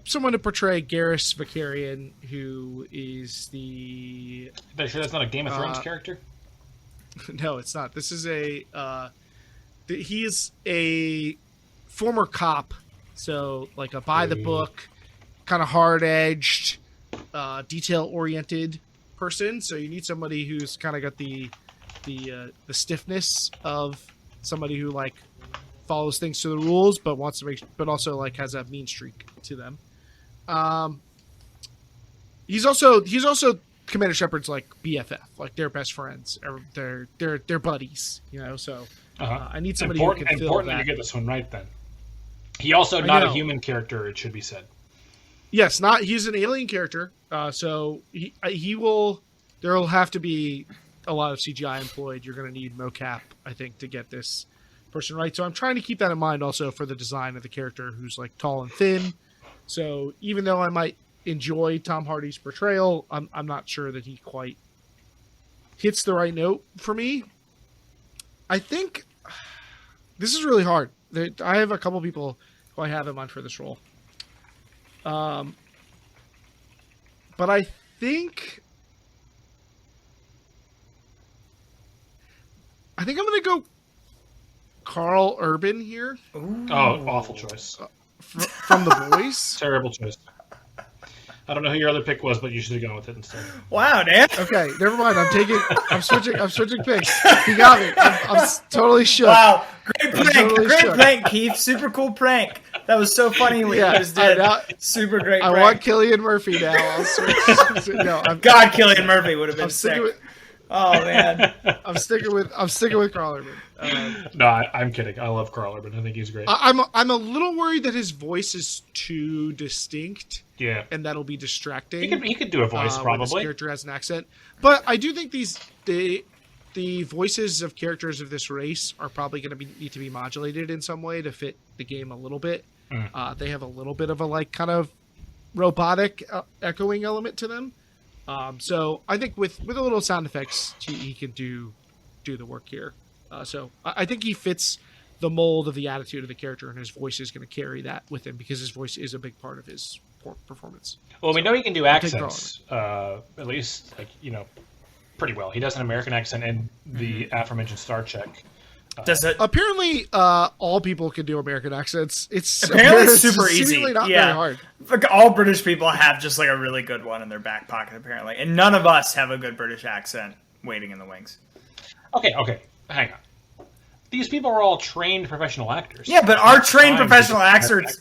S1: someone to portray Garrus Vakarian, who is the.
S3: Are you sure that's not a Game of Thrones character?
S1: No, it's not. This is he is a former cop, so like a by the book, kind of hard edged, detail oriented person, so you need somebody who's kind of got the stiffness of somebody who like follows things to the rules, but wants to but also like has a mean streak to them. He's also Commander Shepard's like BFF, like they're best friends, or they're buddies, you know. So I need somebody who can fill
S3: important
S1: that.
S3: You get this one right then. He also not a human character, it should be said.
S1: Yes, he's an alien character, so he will. There will have to be a lot of CGI employed. You're going to need mocap, I think, to get this person right. So I'm trying to keep that in mind also for the design of the character, who's like tall and thin. So even though I might enjoy Tom Hardy's portrayal, I'm not sure that he quite hits the right note for me. I think this is really hard. I have a couple people who I have in mind for this role. But I think I'm going to go Carl Urban here.
S2: Ooh.
S3: Oh, awful choice.
S1: From The Boys.
S3: Terrible choice. I don't know who your other pick was, but you should have gone with it instead.
S2: Wow, Dan.
S1: Okay, never mind. I'm switching picks. He got me. I'm totally shook.
S2: Wow, great prank.
S1: Totally
S2: Great
S1: shook.
S2: prank, Keith. Super cool prank. That was so funny what you just did. Super great
S1: I
S2: prank.
S1: want Cillian Murphy now. I'll switch. No,
S2: God, Cillian Murphy would have been
S1: I'm
S2: sick.
S1: sticking with.
S2: Oh man.
S1: I'm sticking with Carl Urban.
S3: No, I'm kidding. I love Carl Urban. I think he's great.
S1: I'm a little worried that his voice is too distinct.
S3: Yeah,
S1: and that'll be distracting.
S3: He could do a voice
S1: when
S3: probably.
S1: this character has an accent, but I do think the voices of characters of this race are probably going to need to be modulated in some way to fit the game a little bit. They have a little bit of a like kind of robotic echoing element to them. So I think with a little sound effects, he can do the work here. So I think he fits the mold of the attitude of the character, and his voice is going to carry that with him because his voice is a big part of his performance.
S3: Well, we know he can do accents, at least pretty well. He does an American accent in the aforementioned Star Trek.
S2: Does it?
S1: Apparently, all people can do American accents. It's
S2: Apparently super easy.
S1: Not very hard.
S2: Like all British people have just like a really good one in their back pocket, apparently, and none of us have a good British accent waiting in the wings.
S3: Okay, hang on. These people are all trained professional actors.
S2: Yeah, but our trained professional actors'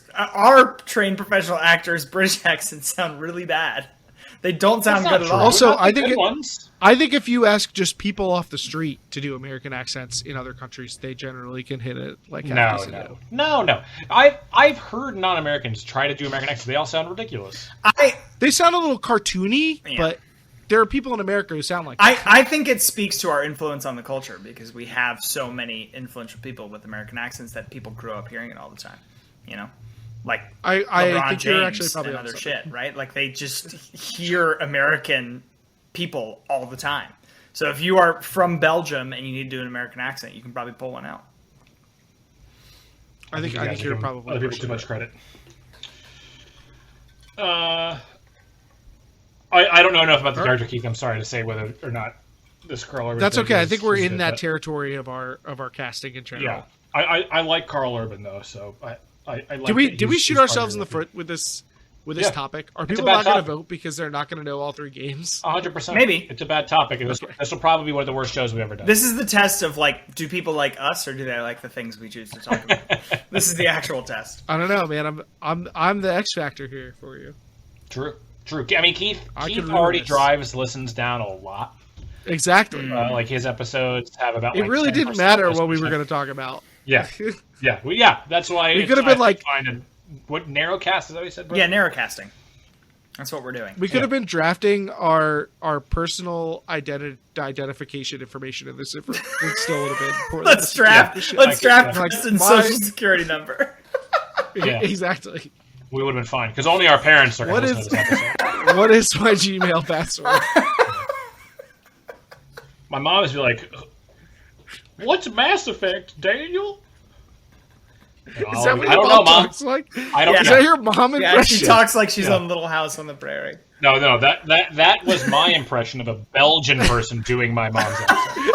S2: British accents sound really bad. They don't sound good at all.
S1: Also, I think if you ask just people off the street to do American accents in other countries, they generally can hit it like
S3: No. I've heard non-Americans try to do American accents. They all sound ridiculous.
S1: They sound a little cartoony, but there are people in America who sound like that.
S2: I think it speaks to our influence on the culture because we have so many influential people with American accents that people grew up hearing it all the time. You know, like
S1: I
S2: LeBron
S1: think
S2: James
S1: you're actually probably
S2: and other shit, right? Like they just hear American people all the time. So if you are from Belgium and you need to do an American accent, you can probably pull one out.
S1: I think you're probably
S3: other people too much credit. I don't know enough about the character, Keith. I'm sorry to say whether or not this Carl Urban.
S1: That's okay. I think we're in that territory of our casting in general.
S3: Yeah, I like Carl Urban though. So I like.
S1: Did we shoot ourselves in the foot with this topic? Are people not going to vote because they're not going to know all three games?
S3: 100%.
S2: Maybe
S3: it's a bad topic. And this will probably be one of the worst shows we've ever done.
S2: This is the test of like, do people like us or do they like the things we choose to talk about? This is the actual test.
S1: I don't know, man. I'm the X factor here for you.
S3: True. I mean, Keith already drives listens down a lot.
S1: Exactly.
S3: Like his episodes have about.
S1: It really didn't matter what we were going to talk about.
S3: Yeah. That's why
S1: we could have been like
S3: what narrowcast is that what you said, bro?
S2: Yeah, narrowcasting. That's what we're doing.
S1: We could have been drafting our personal identification information in this. It still would have been poorly.
S2: Let's draft Preston's social security number.
S1: Yeah. Exactly.
S3: We would have been fine because only our parents are going to listen to this episode.
S1: What is my Gmail password?
S3: My mom is like, "What's Mass Effect, Daniel?"
S1: Is that what your mom talks like?
S3: I don't.
S1: Is that your mom impression?
S2: Yeah, she talks like she's on Little House on the Prairie.
S3: No, that was my impression of a Belgian person doing my mom's accent.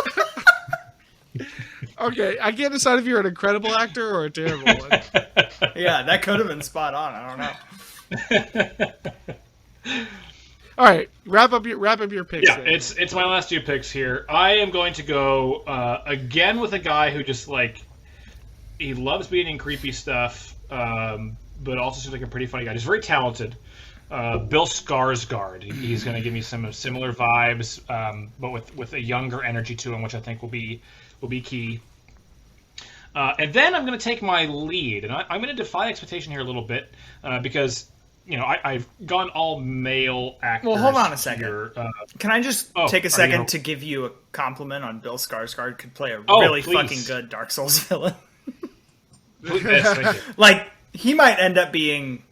S1: Okay, I can't decide if you're an incredible actor or a terrible one.
S2: Yeah, that could have been spot on. I don't know.
S1: All right, wrap up your picks.
S3: Yeah,
S1: then.
S3: it's my last 2 picks here. I am going to go again with a guy who just he loves being in creepy stuff, but also seems like a pretty funny guy. He's very talented. Bill Skarsgård. He's going to give me some similar vibes, but with a younger energy to him, which I think will be key. And then I'm going to take my lead, and I'm going to defy expectation here a little bit because I've gone all male actors.
S2: Well, hold on a second.
S3: Here.
S2: Can I just take a second to give you a compliment on Bill Skarsgård? Could play a really fucking good Dark Souls villain.
S3: Yes, thank you.
S2: Like he might end up being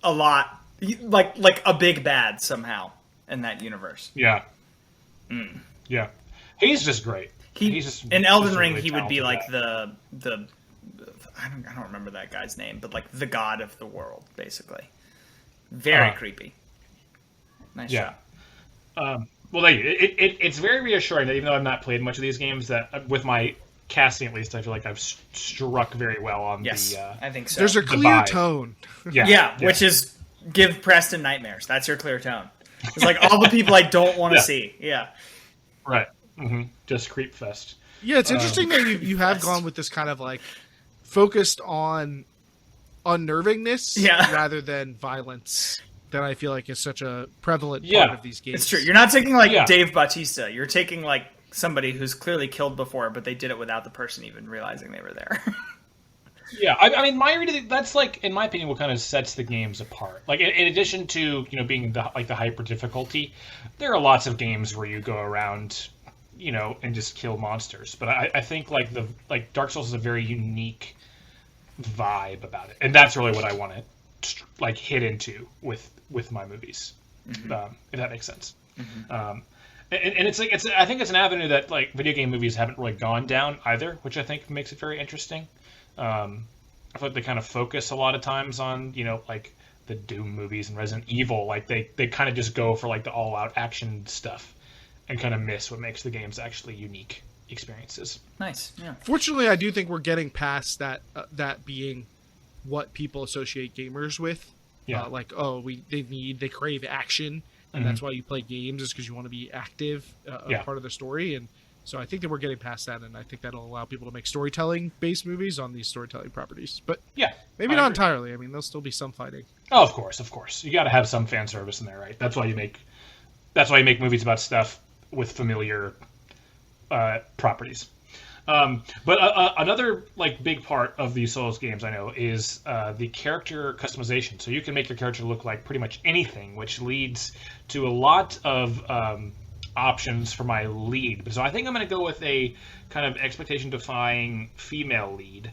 S2: a lot like a big bad somehow in that universe.
S3: Yeah. Yeah. He's just great. He's just
S2: in Elden Ring.
S3: really
S2: He would be
S3: talented
S2: like
S3: guy.
S2: the I don't remember that guy's name, but like the god of the world, basically. Very creepy. Nice
S3: Yeah.
S2: job.
S3: Well, thank you. It's very reassuring that even though I've not played much of these games, that with my casting at least, I feel like I've struck very well on
S2: Yes,
S3: the.
S2: I think so.
S1: There's a clear
S3: vibe.
S1: tone.
S2: Yeah, which is give Preston nightmares. That's your clear tone. It's like all the people I don't want to see. Yeah.
S3: Right. Mm-hmm. Just creep fest.
S1: Yeah, it's interesting that you have gone with this kind of like focused on unnervingness rather than violence. That I feel like is such a prevalent part of these games.
S2: It's true. You're not taking like Dave Bautista. You're taking like somebody who's clearly killed before, but they did it without the person even realizing they were there.
S3: Yeah, I mean, my reading, that's like, in my opinion, what kind of sets the games apart. Like, in addition to being the hyper difficulty, there are lots of games where you go around, and just kill monsters. But I think like Dark Souls is a very unique vibe about it, and that's really what I want to like hit into with my movies, if that makes sense. And it's like I think it's an avenue that like video game movies haven't really gone down either, which I think makes it very interesting. I feel like they kind of focus a lot of times on like the Doom movies and Resident Evil, like they kind of just go for like the all out action stuff and kind of miss what makes the games actually unique experiences.
S2: Nice. Yeah.
S1: Fortunately, I do think we're getting past that that being what people associate gamers with.
S3: Yeah.
S1: They crave action, and that's why you play games, is because you want to be active, part of the story. And so I think that we're getting past that, and I think that'll allow people to make storytelling-based movies on these storytelling properties. But maybe not entirely. I mean, there'll still be some fighting.
S3: Oh, of course. You got to have some fan service in there, right? That's why you make movies about stuff with familiar properties. But another like big part of these Souls games, I know, is the character customization. So you can make your character look like pretty much anything, which leads to a lot of options for my lead. So I think I'm going to go with a kind of expectation-defying female lead.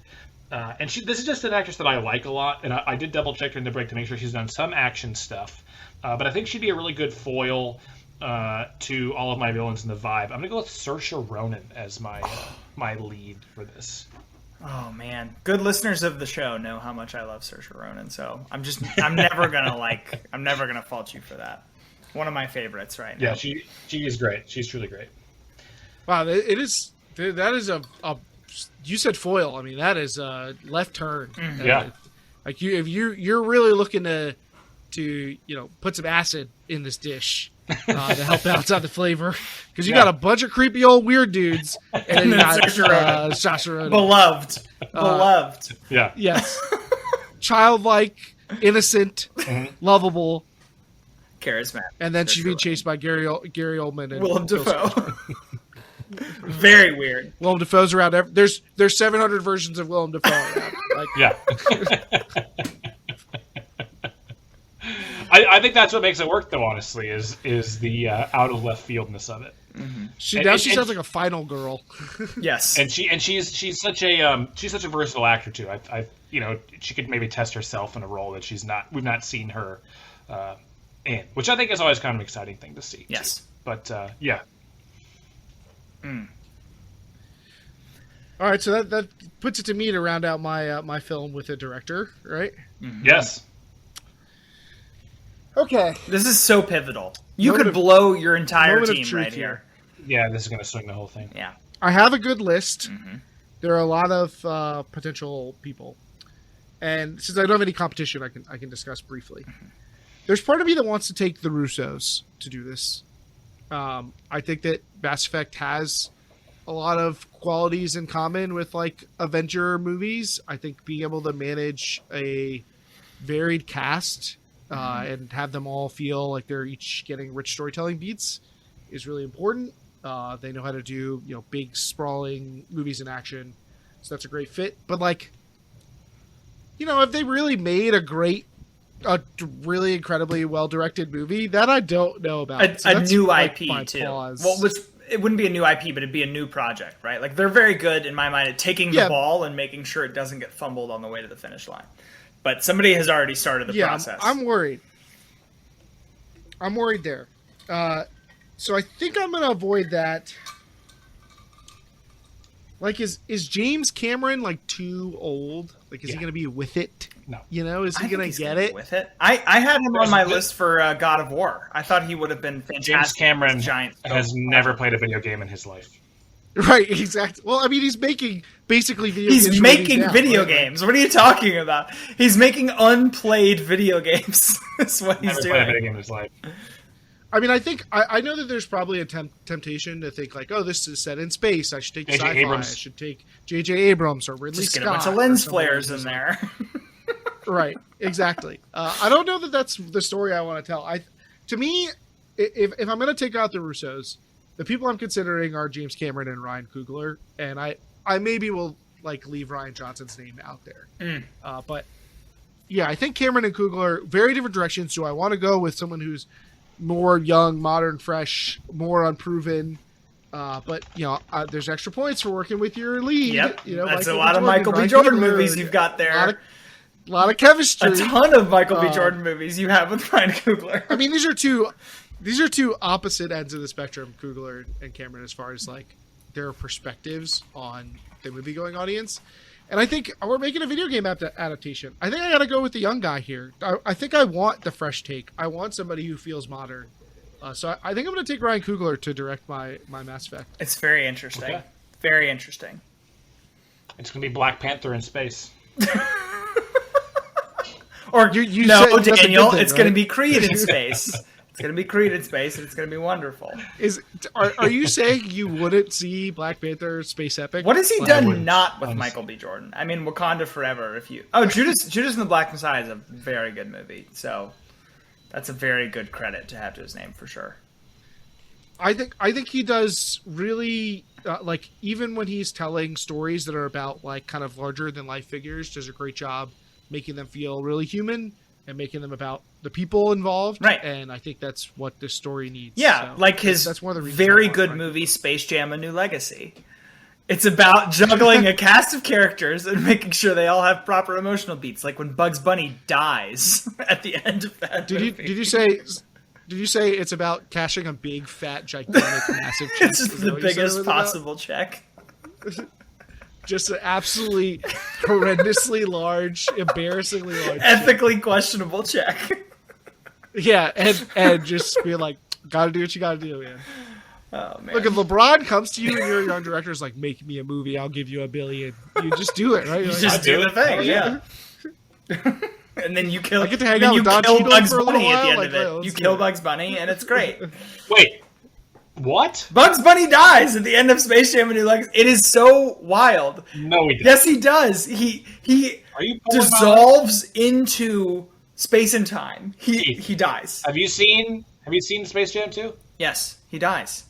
S3: And this is just an actress that I like a lot, and I did double-check during the break to make sure she's done some action stuff. But I think she'd be a really good foil to all of my villains in the vibe. I'm going to go with Saoirse Ronan as my my lead for this.
S2: Oh man, good listeners of the show know how much I love Saoirse Ronan, so I'm never gonna fault you for that. One of my favorites right now.
S3: Yeah, she is great. She's truly great.
S1: Wow, that is a you said foil. I mean, that is a left turn.
S3: Yeah.
S1: Like if you're really looking to put some acid in this dish to help outside the flavor, because you got a bunch of creepy old weird dudes, and then you got Saoirse Ronan.
S2: Beloved.
S3: Yeah.
S1: Yes. Childlike, innocent, lovable,
S2: charismatic,
S1: and then she's being chased by Gary Oldman and
S2: Willem Dafoe. Very weird.
S1: Willem Dafoe's around. There's 700 versions of Willem Dafoe around. Like,
S3: yeah. I think that's what makes it work, though. Honestly, is the out of left fieldness of it.
S1: Mm-hmm. She sounds like a final girl.
S2: Yes,
S3: and she's such a versatile actor too. I she could maybe test herself in a role that we've not seen her in, which I think is always kind of an exciting thing to see.
S2: Yes,
S3: too. But yeah.
S1: All right, so that puts it to me to round out my film with a director, right?
S3: Mm-hmm. Yes.
S1: Okay.
S2: This is so pivotal. You could blow your entire team right here.
S3: Yeah, this is going to swing the whole thing.
S2: Yeah.
S1: I have a good list.
S2: Mm-hmm.
S1: There are a lot of potential people, and since I don't have any competition, I can discuss briefly. there's part of me that wants to take the Russos to do this. I think that Mass Effect has a lot of qualities in common with like Avenger movies. I think being able to manage a varied cast and have them all feel like they're each getting rich storytelling beats is really important. They know how to do, big sprawling movies in action. So that's a great fit. But like, if they really made a really incredibly well-directed movie, that I don't know about.
S2: A new IP too. Pause. Well, it wouldn't be a new IP, but it'd be a new project, right? Like they're very good in my mind at taking the ball and making sure it doesn't get fumbled on the way to the finish line. But somebody has already started the process.
S1: I'm worried. I'm worried there. So I think I'm going to avoid that. Like, is James Cameron like too old? Like, is he going to be with it?
S3: No.
S1: Is he going to get it?
S2: With it? I had him on my list for God of War. I thought he would have been fantastic.
S3: James Cameron has never played a video game in his life.
S1: Right, exactly. Well, I mean, he's making basically video games.
S2: He's making video games. What are you talking about? He's making unplayed video games. That's what he's doing.
S3: Never played a video game in his life.
S1: I mean, I think I know that there's probably a temptation to think like, oh, this is set in space. I should take sci-fi.
S3: Abrams.
S1: I should take J.J. Abrams or Ridley Scott.
S2: Just get a bunch of lens flares in there.
S1: Right, exactly. I don't know that that's the story I want to tell. To me, if I'm going to take out the Russos, the people I'm considering are James Cameron and Ryan Coogler, and I maybe will like leave Rian Johnson's name out there. But yeah, I think Cameron and Coogler, very different directions. Do I want to go with someone who's more young, modern, fresh, more unproven? But there's extra points for working with your lead.
S2: Yep, that's
S1: Michael
S2: a lot of Michael B. Jordan movies you've got there.
S1: A lot of chemistry.
S2: A ton of Michael B. Jordan movies you have with Ryan Coogler.
S1: I mean, these are two opposite ends of the spectrum, Coogler and Cameron, as far as like their perspectives on the movie-going audience. And I think we're making a video game adaptation. I think I got to go with the young guy here. I think I want the fresh take. I want somebody who feels modern. So I think I'm going to take Ryan Coogler to direct my Mass Effect.
S2: It's very interesting. Okay. Very interesting.
S3: It's going to be Black Panther in space.
S2: Or no, Daniel, it's going to be Creed in space. It's going to be Creed in space, and it's going to be wonderful.
S1: Are you saying you wouldn't see Black Panther Space Epic?
S2: What has he done not with Michael B. Jordan? I mean, Wakanda Forever. Judas and the Black Messiah is a very good movie, so that's a very good credit to have to his name for sure.
S1: I think he does really like, even when he's telling stories that are about like kind of larger than life figures, does a great job making them feel really human and making them about the people involved.
S2: Right.
S1: And I think that's what this story needs.
S2: Yeah, so like that's one of the very good movie Space Jam: A New Legacy. It's about juggling a cast of characters and making sure they all have proper emotional beats, like when Bugs Bunny dies at the end of that movie.
S1: Did you say it's about cashing a big, fat, gigantic, massive check?
S2: It's just the biggest possible check.
S1: Just an absolutely horrendously large, embarrassingly large,
S2: ethically questionable check.
S1: Yeah, and just be like, gotta do what you gotta do, man.
S2: Oh man!
S1: Look, if LeBron comes to you and your young director's like, make me a movie, I'll give you $1 billion. You just do it, right?
S2: You just do the thing, yeah. And then you kill.
S1: I get to hang out with Don Cheadle
S2: Bugs
S1: for a
S2: Bunny
S1: little
S2: at the
S1: while.
S2: end of it. You kill Bugs Bunny, and it's great.
S3: Wait. What?
S2: Bugs Bunny dies at the end of Space Jam: A New Legacy. It is so wild.
S3: No, he doesn't.
S2: Yes, he does. He dissolves into space and time. He dies.
S3: Have you seen Space Jam 2?
S2: Yes, he dies.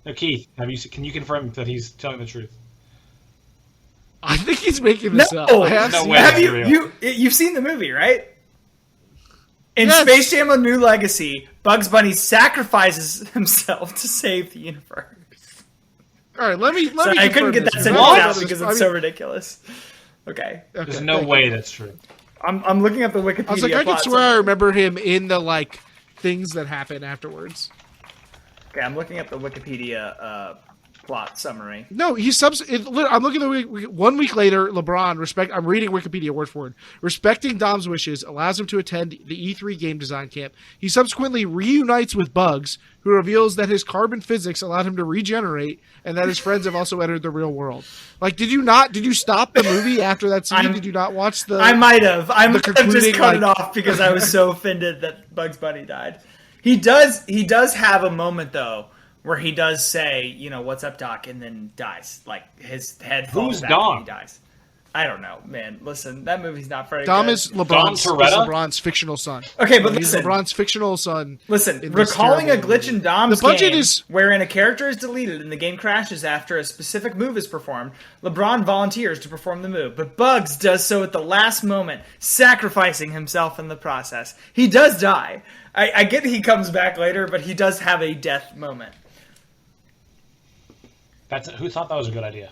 S3: No, Keith, can you confirm that he's telling the truth?
S1: I think he's making this up.
S2: You've seen the movie, right? In Space Jam: A New Legacy, Bugs Bunny sacrifices himself to save the universe.
S1: All right, let me.
S2: I couldn't get that sentence out because it's so ridiculous. Okay.
S3: There's no way that's true.
S2: I'm looking at the Wikipedia.
S1: I was like, I could swear I remember him in the things that happen afterwards.
S2: Okay, I'm looking at the Wikipedia plot summary.
S1: No, I'm looking at 1 week later. LeBron I'm reading Wikipedia word for word. Respecting Dom's wishes allows him to attend the E3 game design camp. He subsequently reunites with Bugs, who reveals that his carbon physics allowed him to regenerate, and that his friends have also entered the real world. Like, did you stop the movie after that scene? Did you not watch the?
S2: I might have. I might have just cut it
S1: like-
S2: off because I was so offended that Bugs Bunny died. He does have a moment though where he does say, you know, "What's up, Doc?" and then dies. Like his head falls
S3: Who's
S2: back
S3: Dom?
S2: and he dies. I don't know, man. Listen, that movie's not very
S1: Dom
S2: good.
S1: is LeBron's fictional son.
S2: Okay, but
S1: He's
S2: listen.
S1: LeBron's fictional son.
S2: Listen,
S1: in this
S2: recalling a
S1: terrible
S2: glitch
S1: movie.
S2: in Dom's
S1: The budget
S2: game
S1: is-
S2: wherein a character is deleted and the game crashes after a specific move is performed, LeBron volunteers to perform the move, but Bugs does so at the last moment, sacrificing himself in the process. He does die. I get he comes back later, but he does have a death moment.
S3: Who thought that was a good idea?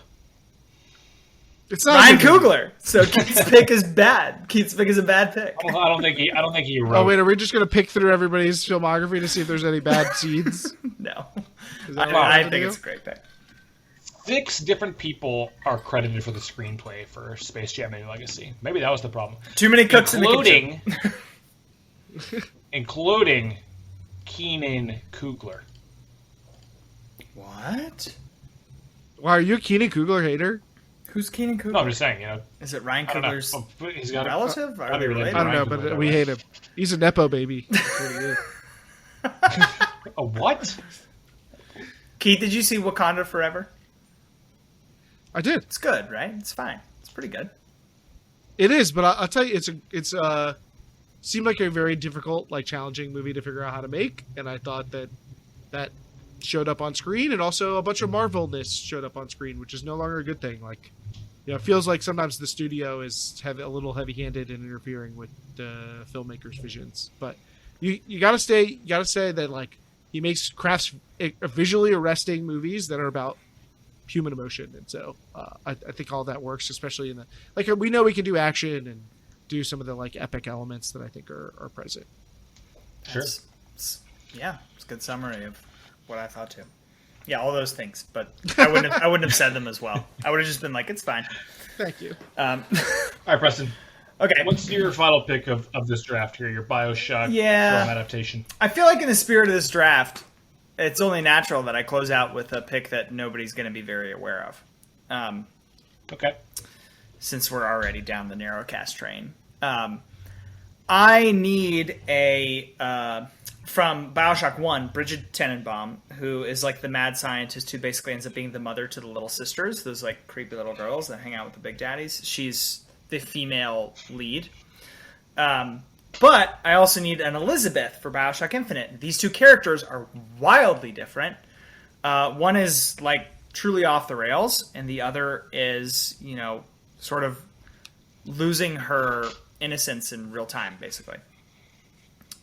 S1: It's not
S2: Ryan
S1: a good movie.
S2: Coogler. So Keith's pick is bad. Keith's pick is a bad pick.
S3: I don't think he wrote.
S1: Oh wait, are we just gonna pick through everybody's filmography to see if there's any bad seeds?
S2: No.
S1: Is that what we're
S2: I
S1: gonna
S2: think
S1: do?
S2: it's a great pick.
S3: 6 different people are credited for the screenplay for Space Jam: A New Legacy. Maybe that was the problem.
S2: Too many cooks in the kitchen.
S3: Including Keenan Coogler.
S2: What?
S1: Why are you a Keenan Coogler hater?
S2: Who's Keenan Coogler?
S3: No, I'm just saying, you know.
S2: Is it Ryan
S3: I don't know.
S2: Coogler's
S3: Oh, but he's got
S2: relative? Are
S3: I'd
S2: they
S3: be related
S2: related?
S1: I don't know,
S3: Ryan Coogler,
S1: but we hate him. He's a nepo baby. That's what he is.
S3: A what?
S2: Keith, did you see Wakanda Forever?
S1: I did.
S2: It's good, right? It's fine. It's pretty good.
S1: It is, but I'll tell you, it's seemed like a very difficult, like challenging movie to figure out how to make, and I thought that showed up on screen, and also a bunch of Marvelness showed up on screen, which is no longer a good thing. Like, you know, it feels like sometimes the studio is a little heavy-handed in interfering with the filmmakers' visions. But you gotta say that like he crafts visually arresting movies that are about human emotion, and so I think all that works, especially in the like we know we can do action and do some of the like epic elements that I think are present.
S3: Sure.
S2: It's a good summary of what I thought too. Yeah, all those things, but I wouldn't have said them as well. I would have just been like, it's fine.
S1: Thank you.
S3: All right, Preston.
S2: Okay.
S3: What's your final pick of this draft here? Your BioShock film adaptation.
S2: I feel like in the spirit of this draft, it's only natural that I close out with a pick that nobody's going to be very aware of.
S3: Okay.
S2: Since we're already down the narrowcast train. I need from BioShock 1, Bridget Tenenbaum, who is like the mad scientist who basically ends up being the mother to the little sisters, those like creepy little girls that hang out with the big daddies. She's the female lead. But I also need an Elizabeth for BioShock Infinite. These two characters are wildly different. One is like truly off the rails, and the other is, you know, sort of losing her innocence in real time, basically.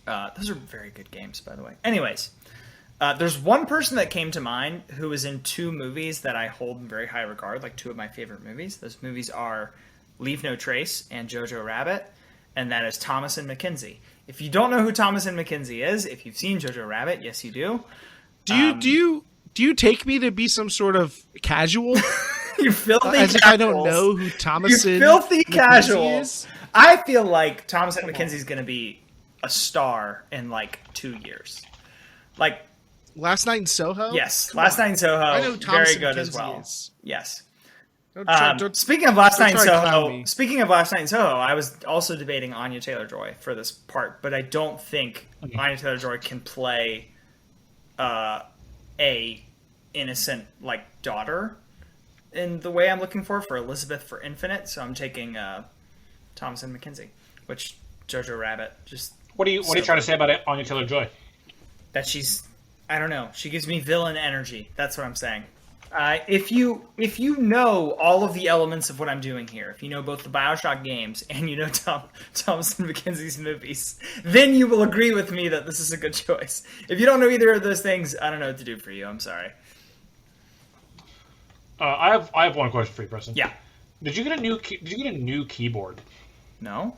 S2: Those are very good games, by the way. Anyways, there's one person that came to mind who was in 2 movies that I hold in very high regard, like 2 of my favorite movies. Those movies are Leave No Trace and Jojo Rabbit, and that is Thomas and Mackenzie. If you don't know who Thomas and Mackenzie is, if you've seen Jojo Rabbit, yes, you do.
S1: Do you take me to be some sort of casual?
S2: You filthy
S1: as if I don't know who Thomas
S2: You
S1: and
S2: filthy
S1: Mackenzie
S2: casual.
S1: is?
S2: I feel like Thomas and Mackenzie is going to be a star in like 2 years. Like,
S1: Last Night in Soho?
S2: yes,
S1: Come
S2: Last
S1: on.
S2: Night in Soho,
S1: I know Thomas
S2: very
S1: and
S2: good as
S1: Mackenzie
S2: well.
S1: is.
S2: Yes.
S1: Don't
S2: Speaking of Last Night in
S1: try to clown
S2: Soho,
S1: me.
S2: I was also debating Anya Taylor-Joy for this part, but I don't think Anya Taylor-Joy can play a innocent like daughter in the way I'm looking for Elizabeth for Infinite. So I'm taking Thomas and Mackenzie, which Jojo Rabbit just.
S3: What are you trying to say about Anya Taylor-Joy?
S2: That she's, I don't know, she gives me villain energy. That's what I'm saying. If you know all of the elements of what I'm doing here, if you know both the BioShock games and you know Thomas and Mackenzie's movies, then you will agree with me that this is a good choice. If you don't know either of those things, I don't know what to do for you. I'm sorry.
S3: I have one question for you, Preston.
S2: Yeah.
S3: Did you get a new keyboard?
S2: No.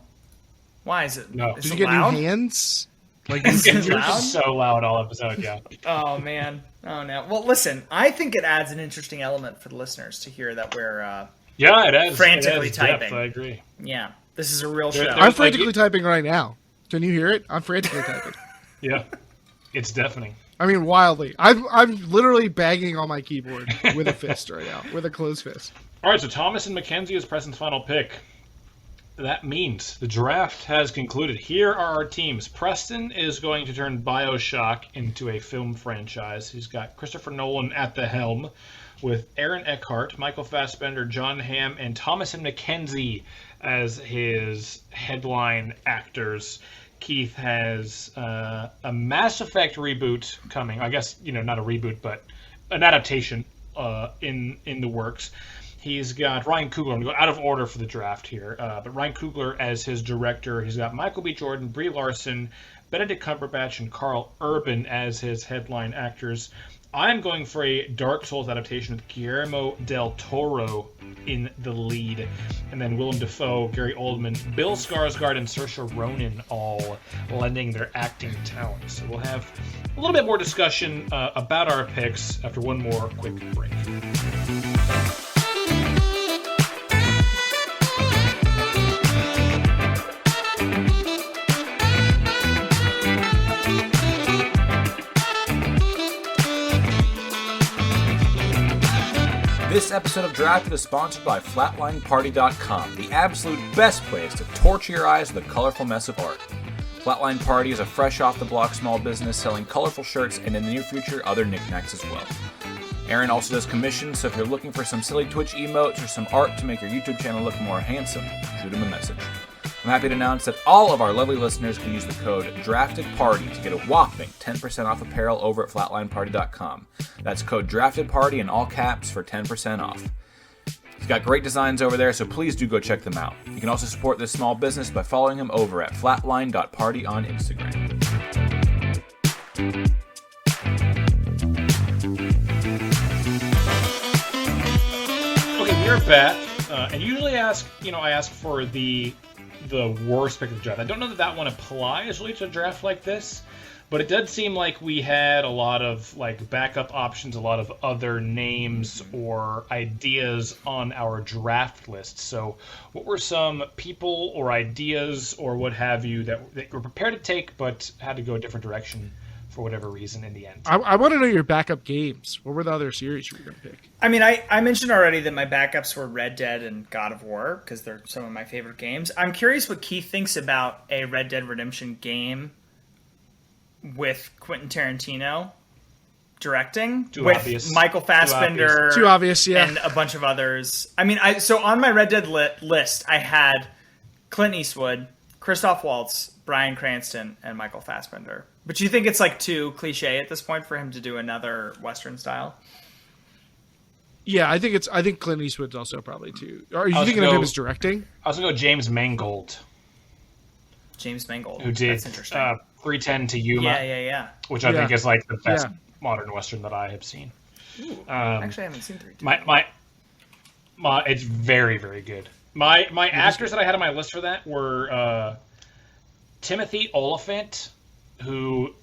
S2: Why is it?
S3: No.
S2: Is
S1: Did
S2: it
S1: you get
S2: loud?
S1: new hands? Like,
S2: Is it
S3: It's
S2: loud?
S3: so loud all episode, yeah.
S2: Oh man. Oh no. Well, listen. I think it adds an interesting element for the listeners to hear that we're.
S3: Yeah, it adds
S2: Frantically
S3: depth,
S2: typing.
S3: I agree.
S2: Yeah. This is a real
S3: There-
S2: show.
S3: there-
S1: I'm frantically typing right now. Can you hear it? I'm frantically typing.
S3: Yeah, it's deafening.
S1: I mean, wildly. I'm literally banging on my keyboard with a fist right now, with a closed fist.
S3: All right, so Thomas and Mackenzie is Preston's final pick. That means the draft has concluded. Here are our teams. Preston is going to turn BioShock into a film franchise. He's got Christopher Nolan at the helm, with Aaron Eckhart, Michael Fassbender, John Hamm, and Thomas and Mackenzie as his headline actors. Keith has a Mass Effect reboot coming. I guess, not a reboot, but an adaptation in the works. He's got Ryan Coogler. I'm going out of order for the draft here, but Ryan Coogler as his director. He's got Michael B. Jordan, Brie Larson, Benedict Cumberbatch, and Carl Urban as his headline actors. I'm going for a Dark Souls adaptation with Guillermo del Toro in the lead. And then Willem Dafoe, Gary Oldman, Bill Skarsgård, and Saoirse Ronan all lending their acting talent. So we'll have a little bit more discussion about our picks after one more quick break.
S4: This episode of Drafted is sponsored by FlatlineParty.com, the absolute best place to torture your eyes with a colorful mess of art. Flatline Party is a fresh off the block small business selling colorful shirts and in the near future other knickknacks as well. Aaron also does commissions, so if you're looking for some silly Twitch emotes or some art to make your YouTube channel look more handsome, shoot him a message. I'm happy to announce that all of our lovely listeners can use the code DRAFTEDPARTY to get a whopping 10% off apparel over at FlatlineParty.com. That's code DRAFTEDPARTY in all caps for 10% off. He's got great designs over there, so please do go check them out. You can also support this small business by following him over at flatline.party on Instagram.
S3: Okay, we're back, and usually I ask for the worst pick of the draft. I don't know that one applies really to a draft like this, but it did seem like we had a lot of backup options, a lot of other names or ideas on our draft list. So what were some people or ideas or what have you that were prepared to take but had to go a different direction for whatever reason in the end?
S1: I want to know your backup games. What were the other series you were going to pick?
S2: I mean, I mentioned already that my backups were Red Dead and God of War because they're some of my favorite games. I'm curious what Keith thinks about a Red Dead Redemption game with Quentin Tarantino directing,
S3: Too
S2: with
S3: obvious.
S2: Michael Fassbender,
S1: Too obvious, yeah.
S2: and a bunch of others. I mean, so on my Red Dead list, I had Clint Eastwood, Christoph Waltz, Bryan Cranston, and Michael Fassbender. But you think it's too cliche at this point for him to do another Western style?
S1: Yeah, I think Clint Eastwood's also probably too. Are you
S3: I was
S1: thinking
S3: gonna
S1: of him
S3: go-
S1: as directing?
S3: I was going to go James Mangold,
S2: James Mangold,
S3: who did
S2: That's interesting.
S3: 310 to Yuma.
S2: Yeah.
S3: Which I think
S1: Yeah.
S3: is the best
S1: Yeah.
S3: modern Western that I have seen.
S2: Actually, I haven't seen 3.
S3: My it's very, very good. My actors that I had on my list for that were Timothy Olyphant, who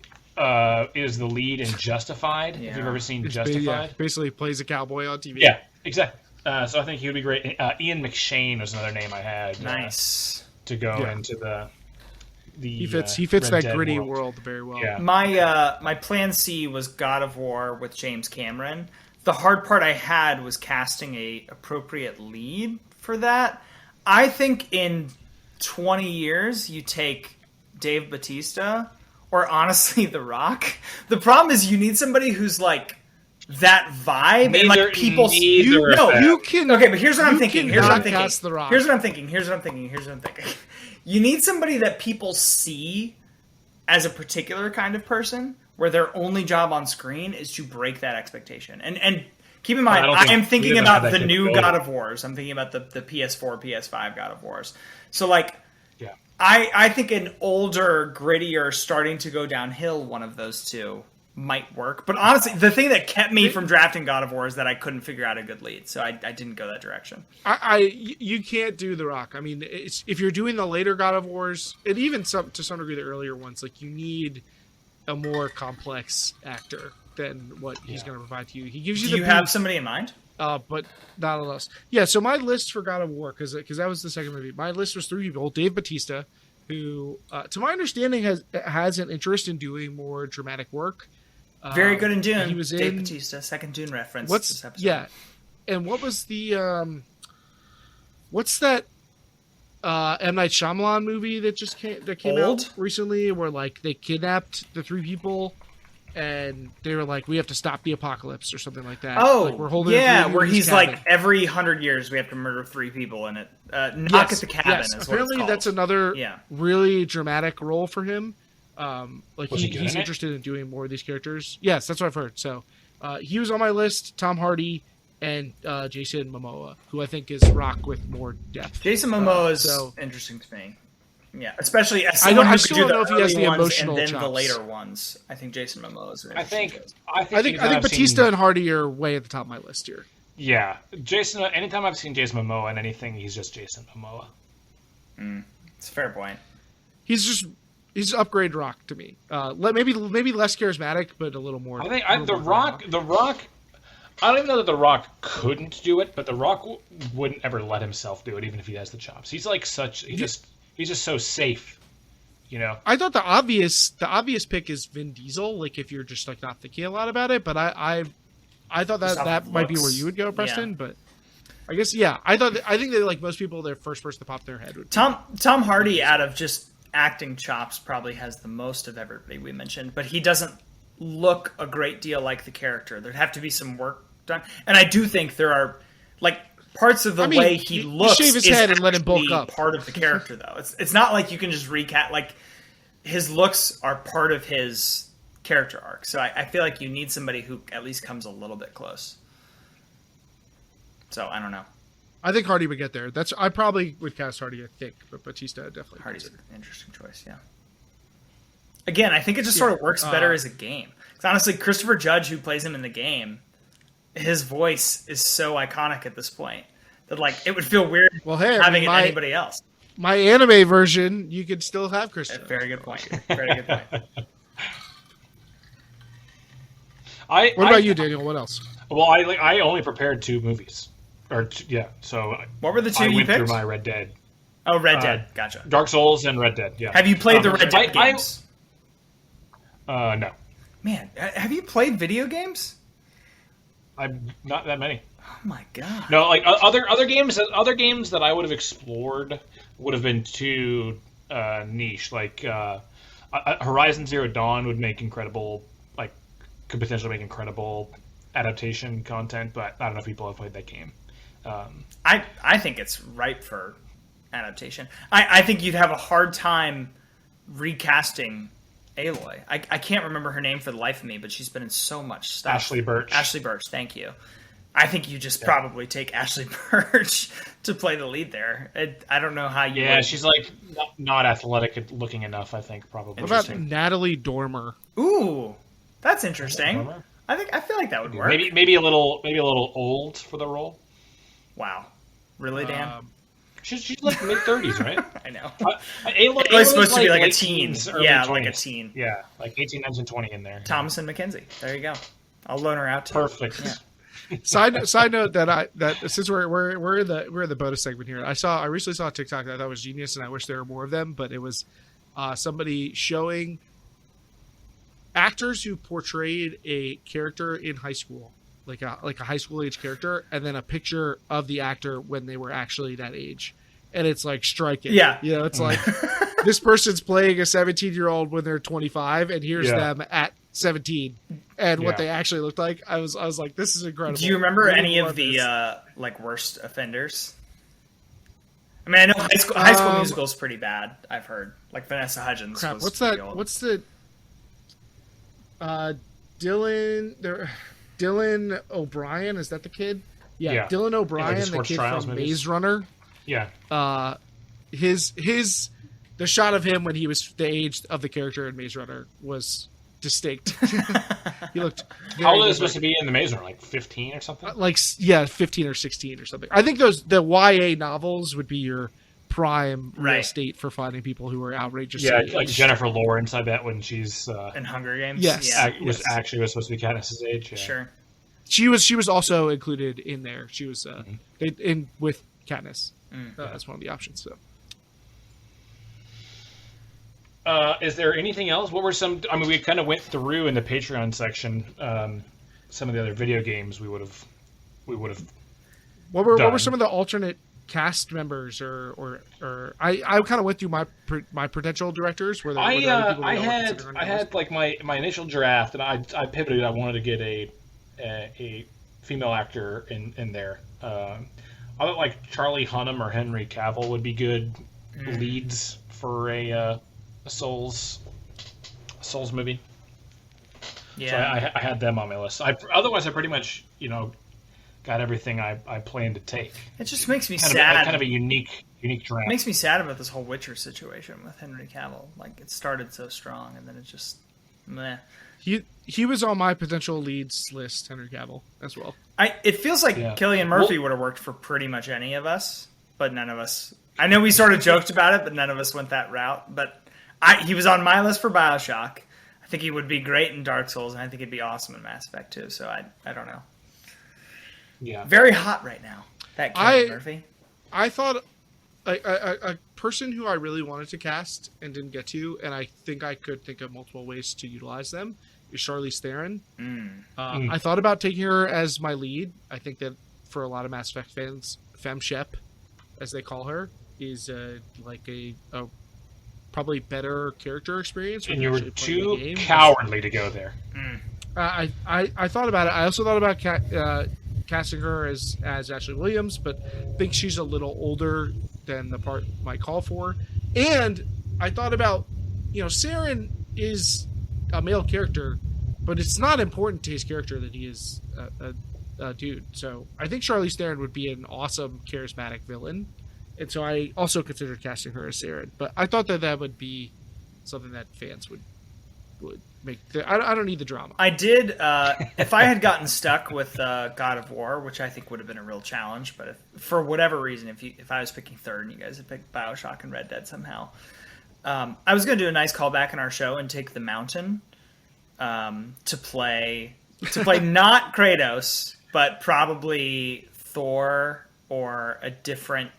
S3: is the lead in Justified.
S2: Yeah.
S3: If you've ever seen
S1: It's
S3: Justified.
S1: basically plays a cowboy on TV.
S3: Yeah, exactly. So I think he would be great. Ian McShane was another name I had.
S2: Nice.
S3: To go
S1: Yeah.
S3: into the
S1: He fits
S3: Red
S1: that
S3: Dead
S1: gritty
S3: world.
S1: world very well.
S3: Yeah.
S2: My plan C was God of War with James Cameron. The hard part I had was casting a appropriate lead for that. I think in 20 years you take Dave Bautista or honestly The Rock. The problem is you need somebody who's that vibe
S3: Neither-
S2: and people
S3: neither of them.
S1: You can.
S2: Okay, but here's what I'm
S1: you
S2: thinking.
S1: cannot
S2: Here's what I'm thinking.
S1: cast The Rock.
S2: Here's what I'm thinking. You need somebody that people see as a particular kind of person, where their only job on screen is to break that expectation. And keep in mind,
S3: I don't
S2: I
S3: think
S2: am
S3: we
S2: thinking
S3: even have
S2: about
S3: that
S2: the new
S3: capability.
S2: God of Wars. I'm thinking about the PS4, PS5 God of Wars. So
S3: Yeah.
S2: I think an older, grittier, starting to go downhill one of those two might work. But honestly, the thing that kept me from drafting God of War is that I couldn't figure out a good lead, so I didn't go that direction.
S1: You can't do The Rock. I mean, if you're doing the later God of Wars, and even to some degree the earlier ones, like you need a more complex actor than what he's going to provide to you. He gives you.
S2: Do you have somebody in mind?
S1: But not else. Yeah. So my list for God of War, because that was the second movie. My list was 3 people: Dave Bautista, who, to my understanding, has an interest in doing more dramatic work.
S2: Very good in Dune.
S1: He was
S2: Dave Bautista, second Dune reference.
S1: This episode. Yeah, and what was the what's that M. Night Shyamalan movie that just came out recently, where like they kidnapped the 3 people and they were like, we have to stop the apocalypse or something like that.
S2: Oh,
S1: like, we're holding
S2: where he's cabin. Like every 100 years we have to murder 3 people in it. Knock at the cabin.
S1: Yes.
S2: Is
S1: apparently
S2: what
S1: that's another really dramatic role for him. Like he's interested in doing more of these characters. Yes, that's what I've heard. So he was on my list. Tom Hardy and Jason Momoa, who I think is Rock with more depth.
S2: Jason Momoa is interesting to me. Yeah, especially as someone who could do the early ones and then the later ones. I think Jason Momoa is.
S3: I think
S1: Bautista and Hardy are way at the top of my list here.
S3: Yeah, Jason. Anytime I've seen Jason Momoa in anything, he's just Jason Momoa.
S2: It's a fair point.
S1: He's upgrade Rock to me. Maybe less charismatic, but a little more.
S3: I think The Rock. I don't even know that The Rock couldn't do it, but The Rock wouldn't ever let himself do it, even if he has the chops. He's like he's just so safe, you know.
S1: I thought the obvious pick is Vin Diesel. Like if you're just like not thinking a lot about it, but I thought that might be where you would go, Preston. Yeah. But I guess I think that like most people, their first person to pop their head would be
S2: Tom Hardy out of just acting chops probably has the most of everybody we mentioned, but he doesn't look a great deal like the character. There'd have to be some work done, and I do think there are like parts of the way he looks.
S1: Shave his head and let him bulk up.
S2: Part of the character, though. It's not like you can just recast. Like his looks are part of his character arc, so I feel like you need somebody who at least comes a little bit close. So I don't know.
S1: I think Hardy would get there. I probably would cast Hardy, I think, but Bautista definitely.
S2: Hardy's an interesting choice, yeah. Again, I think it just sort of works better as a game. Because honestly, Christopher Judge, who plays him in the game, his voice is so iconic at this point that like it would feel weird having anybody else.
S1: My anime version, you could still have Christopher.
S2: Very good point. Very good point.
S1: What about you, Daniel? What else?
S3: Well, I only prepared 2 movies. So
S2: what were the 2
S3: I
S2: you
S3: went
S2: picked?
S3: through my Red Dead.
S2: Oh, Red Dead. Gotcha.
S3: Dark Souls and Red Dead, yeah.
S2: Have you played the Red Dead games?
S3: No.
S2: Man, have you played video games?
S3: I'm not that many.
S2: Oh my god.
S3: No, like other games that I would have explored would have been too niche. Like Horizon Zero Dawn would make could potentially make incredible adaptation content, but I don't know if people have played that game.
S2: I think it's ripe for adaptation. I think you'd have a hard time recasting Aloy. I can't remember her name for the life of me, but she's been in so much stuff.
S3: Ashley Birch,
S2: thank you. I think you just probably take Ashley Birch to play the lead there. I don't know how you.
S3: Yeah, she's like not athletic looking enough. I think probably.
S1: What about Natalie Dormer?
S2: Ooh, that's interesting. I feel like that would work.
S3: Maybe a little old for the role.
S2: Wow, really, Dan?
S3: She's like mid-30s, right?
S2: I know.
S3: Aloy's
S2: supposed to be like a
S3: teen.
S2: Teens,
S3: yeah,
S2: 20s. Like a teen.
S3: Yeah, like 18, 19, 20 in there.
S2: Thomas and Mackenzie. There you go. I'll loan her out too.
S3: Perfect.
S1: Yeah. Side note that since we're in the bonus segment here, I recently saw a TikTok that I thought was genius, and I wish there were more of them. But it was somebody showing actors who portrayed a character in high school, like a high school age character, and then a picture of the actor when they were actually that age, and it's like striking.
S2: Yeah,
S1: you know, it's like this person's playing a 17-year-old when they're 25, and here's them at 17, and what they actually looked like. I was like, this is incredible.
S2: Do you remember any of the like worst offenders? I mean, I know High School Musical is pretty bad. I've heard like Vanessa Hudgens.
S1: Crap,
S2: was
S1: what's that?
S2: old.
S1: What's the Dylan O'Brien, is that the kid? Yeah. Dylan O'Brien, the kid from Maze Runner.
S3: Yeah.
S1: The shot of him when he was the age of the character in Maze Runner was distinct. He looked.
S3: How old
S1: very
S3: is it supposed to be in the Maze Runner? Like 15 or something?
S1: 15 or 16 or something. I think the YA novels would be your prime real estate for finding people who are outrageous.
S3: Yeah, like Jennifer Lawrence, I bet, when she's
S2: in Hunger Games.
S1: Yes,
S3: was supposed to be Katniss's age. Yeah.
S2: Sure.
S1: She was also included in there. She was in with Katniss. That's one of the options. So.
S3: Is there anything else? What were some? I mean, we kind of went through in the Patreon section some of the other video games we would have.
S1: What were some of the alternate cast members or I kind of went through my potential directors.
S3: I had like my initial draft, and I pivoted. I wanted to get a female actor in there. I thought like Charlie Hunnam or Henry Cavill would be good leads for a Souls movie. Yeah, so I had them on my list. Otherwise, I pretty much got everything I planned to take.
S2: It just makes me sad.
S3: Kind of a unique draft.
S2: It makes me sad about this whole Witcher situation with Henry Cavill. Like, it started so strong, and then it just meh.
S1: He was on my potential leads list, Henry Cavill, as well.
S2: It feels like Cillian Murphy would have worked for pretty much any of us, but none of us. I know we sort of joked about it, but none of us went that route. But he was on my list for BioShock. I think he would be great in Dark Souls, and I think he'd be awesome in Mass Effect too. So I don't know.
S3: Yeah,
S2: very hot right now. That Cillian Murphy.
S1: I thought a person who I really wanted to cast and didn't get to, and I think I could think of multiple ways to utilize them, is Charlize Theron. I thought about taking her as my lead. I think that for a lot of Mass Effect fans, Femme Shep, as they call her, is like a probably better character experience.
S3: And you were too cowardly to go there.
S1: I thought about it. I also thought about casting her as Ashley Williams, but think she's a little older than the part might call for. And I thought about, Saren is a male character, but it's not important to his character that he is a dude. So I think Charlize Theron would be an awesome, charismatic villain. And so I also considered casting her as Saren. But I thought that would be something that fans would make. I don't need the drama.
S2: I did. If I had gotten stuck with God of War, which I think would have been a real challenge, but for whatever reason, if I was picking third and you guys had picked BioShock and Red Dead somehow, I was going to do a nice callback in our show and take the Mountain to play not Kratos, but probably Thor or a different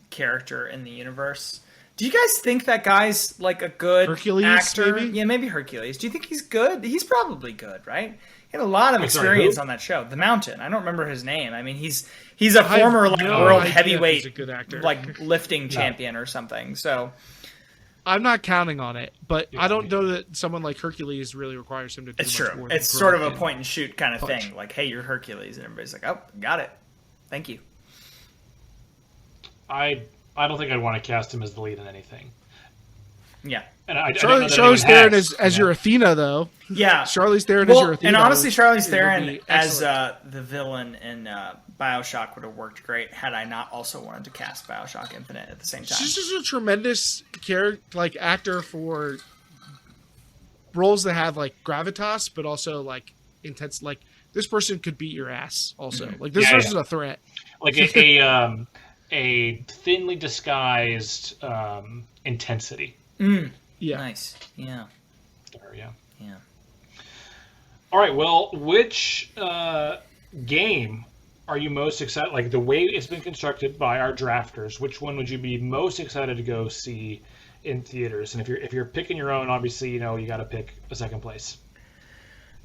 S2: character in the universe. Do you guys think that guy's like a good
S1: Hercules,
S2: actor?
S1: maybe?
S2: Yeah, maybe Hercules. Do you think he's good? He's probably good, right? He had a lot of experience on that show. The Mountain. I don't remember his name. I mean, he's a former world heavyweight lifting champion or something. So
S1: I'm not counting on it, but I don't know that someone like Hercules really requires him to do
S2: it's
S1: much
S2: true.
S1: more.
S2: It's sort of a point and shoot kind of thing. Like, hey, you're Hercules, and everybody's like, oh, got it. Thank you.
S3: I don't think I'd want to cast him as the lead in anything.
S2: Yeah.
S3: And
S1: Charlize Theron as your Athena, though.
S2: Yeah.
S1: Charlize Theron as your Athena.
S2: And honestly, Charlize Theron as the villain in BioShock would have worked great had I not also wanted to cast BioShock Infinite at the same time.
S1: She's just a tremendous actor for roles that have gravitas, but also intense. Like, this person could beat your ass. Also, this person's a threat.
S3: Like a thinly disguised intensity.
S1: Yeah.
S2: Nice. Yeah.
S3: Yeah. All right. Well, which game are you most excited? Like, the way it's been constructed by our drafters, which one would you be most excited to go see in theaters? And if you're picking your own, obviously, you got to pick a second place.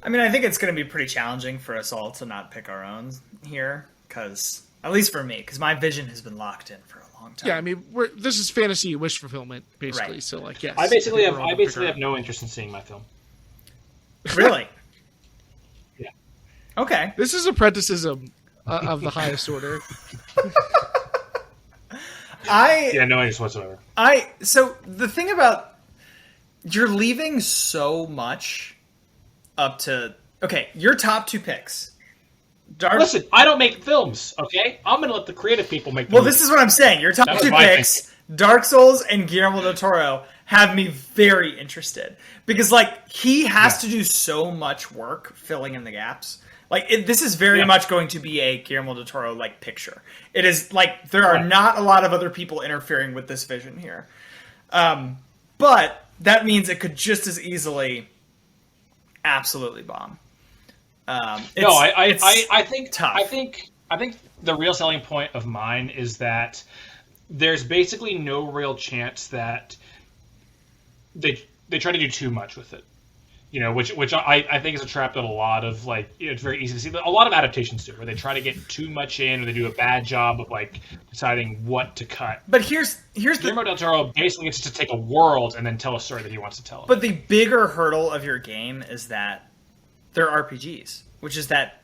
S2: I mean, I think it's going to be pretty challenging for us all to not pick our own here, because at least for me, because my vision has been locked in for a long time.
S1: Yeah, I mean, this is fantasy wish fulfillment, basically. Right. So, yes.
S3: I basically have no interest in seeing my film.
S2: Really?
S3: Yeah.
S2: Okay.
S1: This is apprenticism of the highest order.
S3: No interest whatsoever.
S2: So the thing about you're leaving so much up to your top two picks.
S3: Listen, I don't make films, okay? I'm going to let the creative people make
S2: Well, this is what I'm saying. Your top two picks, Dark Souls and Guillermo del Toro, have me very interested because like he has to do so much work filling in the gaps. Like this is very much going to be a Guillermo del Toro like picture. It is like there are not a lot of other people interfering with this vision here, but that means it could just as easily absolutely bomb.
S3: I think
S2: tough.
S3: I think the real selling point of mine is that there's basically no real chance that they try to do too much with it. You know, which I think is a trap that a lot of like it's very easy to see. A lot of adaptations do, where they try to get too much in, or they do a bad job of like deciding what to cut.
S2: But here's
S3: Guillermo del Toro basically gets to take a world and then tell a story that he wants to tell.
S2: But the bigger hurdle of your game is that they're RPGs, which is that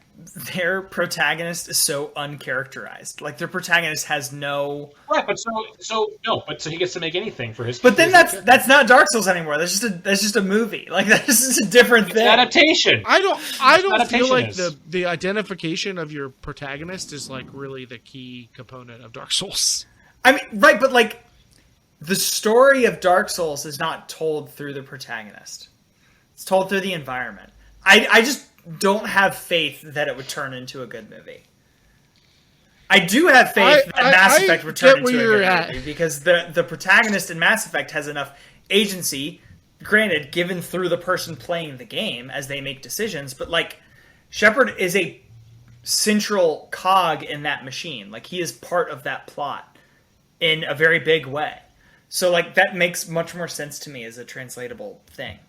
S2: their protagonist is so uncharacterized. Like their protagonist has no
S3: but so he gets to make anything for his.
S2: But then that's not Dark Souls anymore. That's just a movie. Like that's just a different thing.
S3: Adaptation.
S1: I don't feel like
S3: is.
S1: the identification of your protagonist is like really the key component of Dark Souls.
S2: I mean, right, but like the story of Dark Souls is not told through the protagonist. It's told through the environment. I just don't have faith that it would turn into a good movie. I do have faith that Mass Effect would turn into a good movie because the protagonist in Mass Effect has enough agency, granted, given through the person playing the game as they make decisions, but like Shepard is a central cog in that machine. Like he is part of that plot in a very big way. So like that makes much more sense to me as a translatable thing.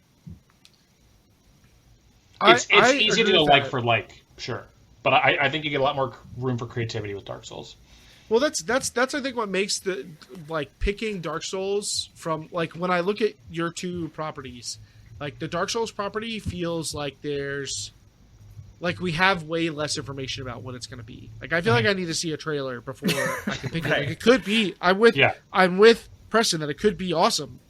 S3: It's easy to go like for like, sure, but I think you get a lot more room for creativity with Dark Souls.
S1: Well, that's I think what makes the like picking Dark Souls from like when I look at your two properties, like the Dark Souls property feels like there's like we have way less information about what it's going to be. Like I feel like I need to see a trailer before I can pick it. Like it could be. I'm with Preston that it could be awesome.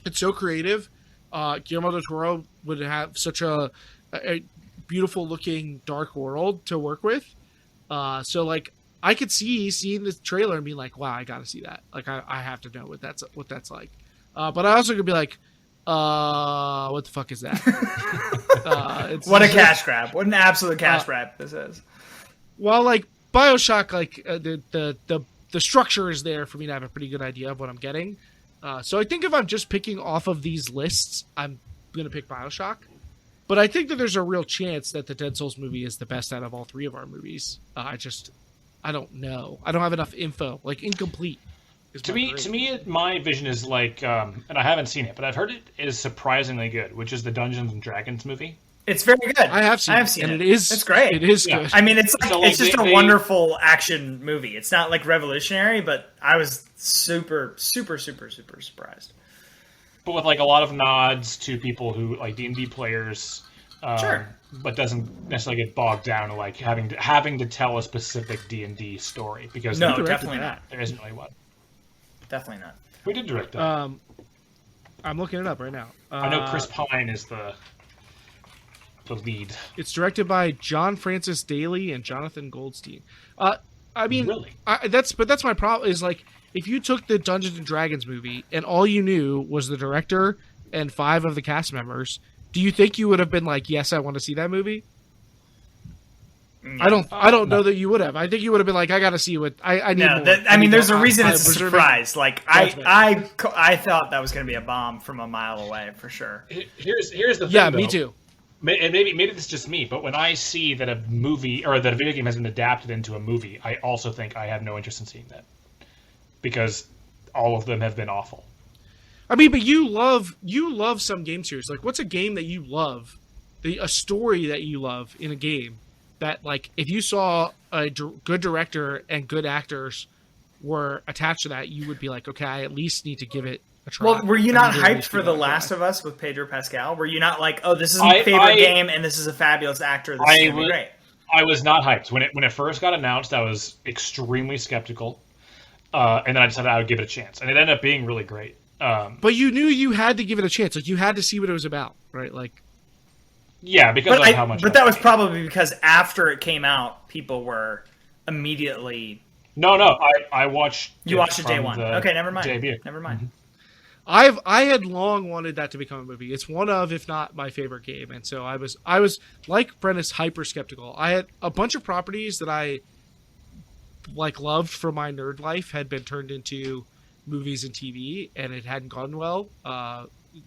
S1: It's so creative. Guillermo del Toro would have such a beautiful looking dark world to work with. So like I could seeing the trailer and being like, wow, I gotta see that. Like I have to know what that's like. But I also could be like, what the fuck is that?
S2: What a cash grab. What an absolute cash grab this is.
S1: Well, like BioShock, like the structure is there for me to have a pretty good idea of what I'm getting. So I think if I'm just picking off of these lists, I'm going to pick BioShock. But I think that there's a real chance that the Dead Souls movie is the best out of all three of our movies. I don't know. I don't have enough info. Like, incomplete.
S3: To me, my vision is like, and I haven't seen it, but I've heard it is surprisingly good, which is the Dungeons and Dragons movie.
S2: It's very good.
S1: I have seen it. And it is. It's
S2: great.
S1: It is good.
S2: I mean, it's just a wonderful action movie. It's not like revolutionary, but I was super, super, super, super surprised.
S3: But with like a lot of nods to people who like D&D players,
S2: sure,
S3: but doesn't necessarily get bogged down to like having to tell a specific D&D story because
S2: no, definitely not.
S3: There isn't really one.
S2: Definitely not.
S3: We did direct that.
S1: I'm looking it up right now.
S3: I know Chris Pine is the lead.
S1: It's directed by John Francis Daly and Jonathan Goldstein. I mean,
S3: really?
S1: That's my problem. Is like if you took the Dungeons and Dragons movie and all you knew was the director and 5 of the cast members, do you think you would have been like, yes, I want to see that movie? I don't know that you would have. I think you would have been like, I got to see what I need. No,
S2: I mean, there's a reason it's a surprise. Like I thought that was going to be a bomb from a mile away for sure.
S3: Here's the thing.
S1: Yeah, me too.
S3: And maybe this is just me, but when I see that a movie or that a video game has been adapted into a movie, I also think I have no interest in seeing that because all of them have been awful.
S1: I mean, but you love some game series. Like, what's a game that you love? A story that you love in a game that, like, if you saw a good director and good actors were attached to that, you would be like, okay, I at least need to give it a try.
S2: Well, were you not hyped for The Last of Us with Pedro Pascal? Were you not like, oh, this is my favorite game and this is a fabulous actor? This is going to be great.
S3: I was not hyped. When it first got announced, I was extremely skeptical. And then I decided I would give it a chance. And it ended up being really great.
S1: But you knew you had to give it a chance. Like, you had to see what it was about, right? Like,
S3: yeah, because of how much.
S2: But that was probably because after it came out, people were immediately.
S3: No, I watched.
S2: You watched it day one. Okay, never mind.
S3: Debut.
S2: Never mind.
S1: I had long wanted that to become a movie. It's one of, if not my favorite game, and so I was like Prentice, hyper skeptical. I had a bunch of properties that I loved from my nerd life had been turned into movies and TV, and it hadn't gone well.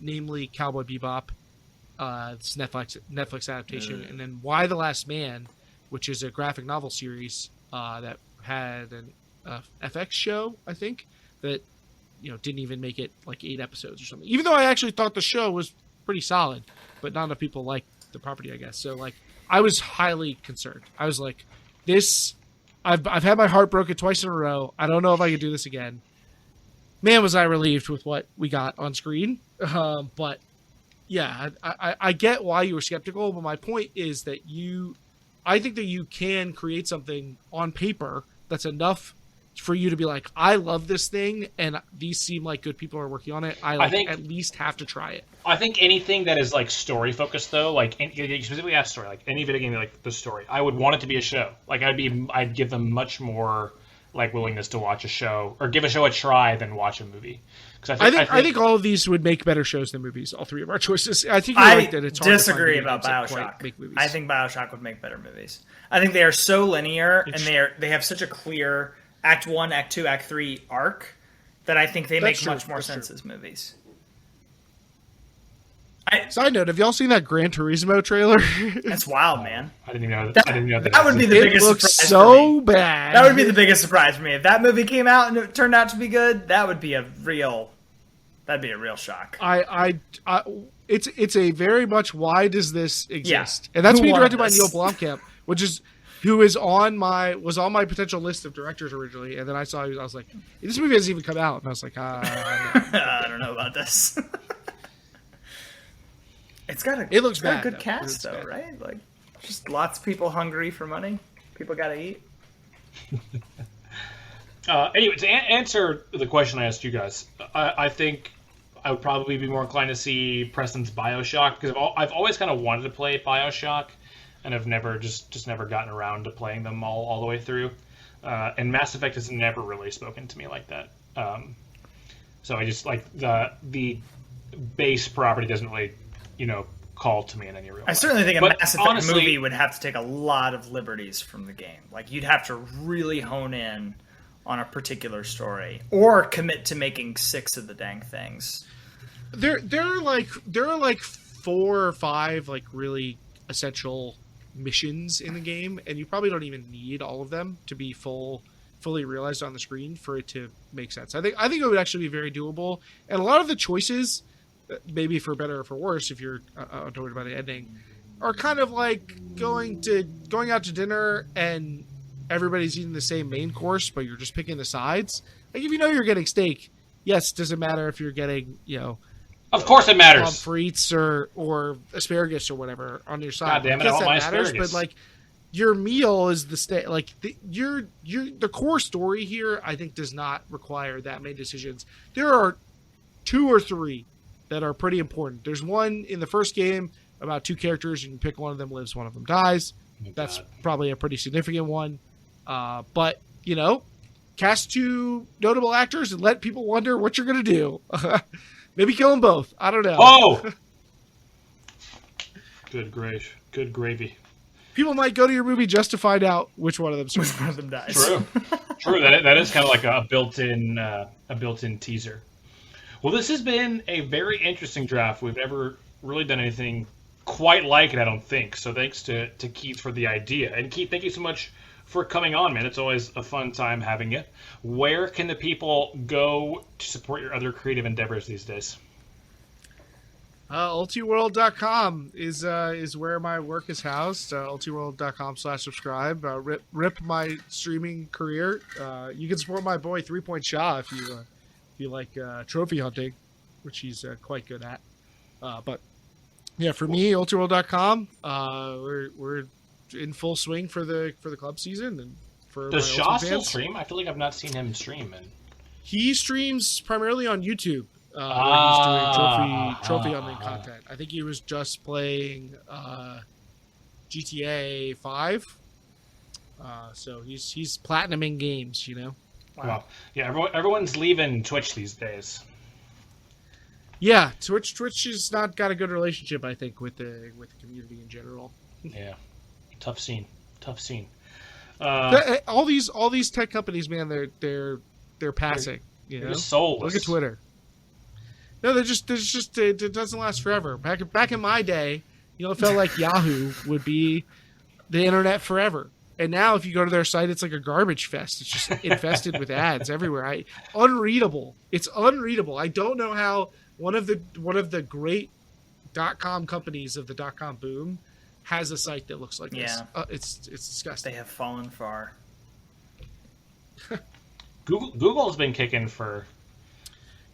S1: Namely, Cowboy Bebop, this Netflix adaptation, and then Why the Last Man, which is a graphic novel series that had an FX show, I think, that didn't even make it 8 episodes or something. Even though I actually thought the show was pretty solid, but not enough people liked the property, I guess. So I was highly concerned. I was like, this, I've had my heart broken twice in a row. I don't know if I could do this again. Man, was I relieved with what we got on screen. But yeah, I get why you were skeptical, but my point is that I think that you can create something on paper that's enough for you to be like, I love this thing, and these seem like good people are working on it. I think at least have to try it.
S3: I think anything that is story focused, though, you specifically asked story, any video game, the story, I would want it to be a show. I'd give them much more willingness to watch a show or give a show a try than watch a movie.
S1: I think all of these would make better shows than movies. All three of our choices. I think you're right that it's hard
S2: disagree
S1: to
S2: about BioShock. I think BioShock would make better movies. I think they are so linear and they have such a clear Act 1, Act 2, Act 3 arc that I think they make much more sense as movies.
S1: Side note: have y'all seen that Gran Turismo trailer?
S2: That's wild, man.
S3: I didn't even know that.
S2: That would be the biggest surprise.
S1: So bad.
S2: That would be the biggest surprise for me. If that movie came out and it turned out to be good, that'd be a real shock.
S1: It's a very much why does this exist?
S2: Yeah.
S1: And that's being directed by Neil Blomkamp, who was on my potential list of directors originally, and then I saw I was like, this movie hasn't even come out, and I was like,
S2: I don't know about this. It looks bad, a good cast though, right? Just lots of people hungry for money. People gotta eat.
S3: Anyway, to answer the question I asked you guys, I think I would probably be more inclined to see Preston's BioShock, because I've always kind of wanted to play BioShock, and I've never never gotten around to playing them all the way through. And Mass Effect has never really spoken to me like that. So I just the base property doesn't really call to me in any real way.
S2: I certainly think a Mass Effect movie would have to take a lot of liberties from the game. You'd have to really hone in on a particular story, or commit to making 6 of the dang things.
S1: There are 4 or 5 really essential missions in the game, and you probably don't even need all of them to be fully realized on the screen for it to make sense. I think it would actually be very doable, and a lot of the choices, maybe for better or for worse, if you're worried about the ending, are kind of going out to dinner and everybody's eating the same main course, but you're just picking the sides. If you're getting steak, yes, it doesn't matter if you're getting
S3: of course it matters,
S1: frites or asparagus or whatever on your side.
S3: God damn it, I want my asparagus.
S1: But your meal is the steak. The core story here, I think, does not require that many decisions. There are 2 or 3 that are pretty important. There's one in the first game about 2 characters. You can pick one of them lives, one of them dies. That's probably a pretty significant one. But, cast 2 notable actors and let people wonder what you're going to do. Maybe kill them both. I don't know.
S3: Oh! Good gravy.
S1: People might go to your movie just to find out which one of them
S2: dies.
S3: True. That is kind of like a built-in teaser. Well, this has been a very interesting draft. We've never really done anything quite like it, I don't think. So thanks to Keith for the idea. And Keith, thank you so much for coming on, man. It's always a fun time having you. Where can the people go to support your other creative endeavors these days?
S1: Ultiworld.com is where my work is housed. Ultiworld.com/subscribe. Rip my streaming career. You can support my boy 3 Point Shaw if you like trophy hunting, which he's quite good at. But yeah, for me, Ultiworld.com. We're in full swing for the club season, and for
S3: does Shaw still stream? I feel like I've not seen him stream. And
S1: he streams primarily on YouTube. Where he's doing trophy hunting content. I think he was just playing GTA 5. So he's platinuming games,
S3: Wow. Yeah, everyone's leaving Twitch these days.
S1: Yeah, Twitch has not got a good relationship, I think, with the community in general.
S3: Yeah, tough scene.
S1: All these tech companies, man, they're passing.
S3: They're just soulless.
S1: Look at Twitter. No, it doesn't last forever. Back in my day, it felt like Yahoo would be the internet forever. And now, if you go to their site, it's like a garbage fest. It's just infested with ads everywhere. Unreadable. It's unreadable. I don't know how one of the great .com companies of the .com boom has a site that looks like this. It's disgusting.
S2: They have fallen far.
S3: Google's been kicking for.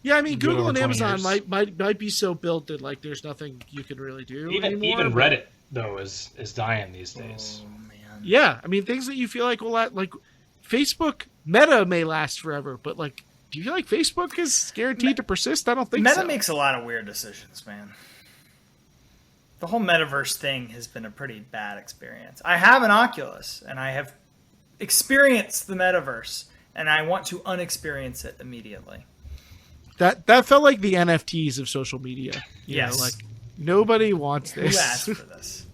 S1: Yeah, I mean, Google and
S3: 20
S1: Amazon
S3: years.
S1: might be so built that like there's nothing you can really do anymore.
S3: Even Reddit though is dying these days.
S2: Oh man.
S1: Yeah, I mean things that you feel like will like Facebook Meta may last forever, but like, do you feel like Facebook is guaranteed to persist? I don't think so.
S2: Meta makes a lot of weird decisions, man. The whole metaverse thing has been a pretty bad experience. I have an Oculus, and I have experienced the metaverse, and I want to unexperience it immediately.
S1: That felt like the NFTs of social media. You know, like nobody wants this.
S2: Who asked for this?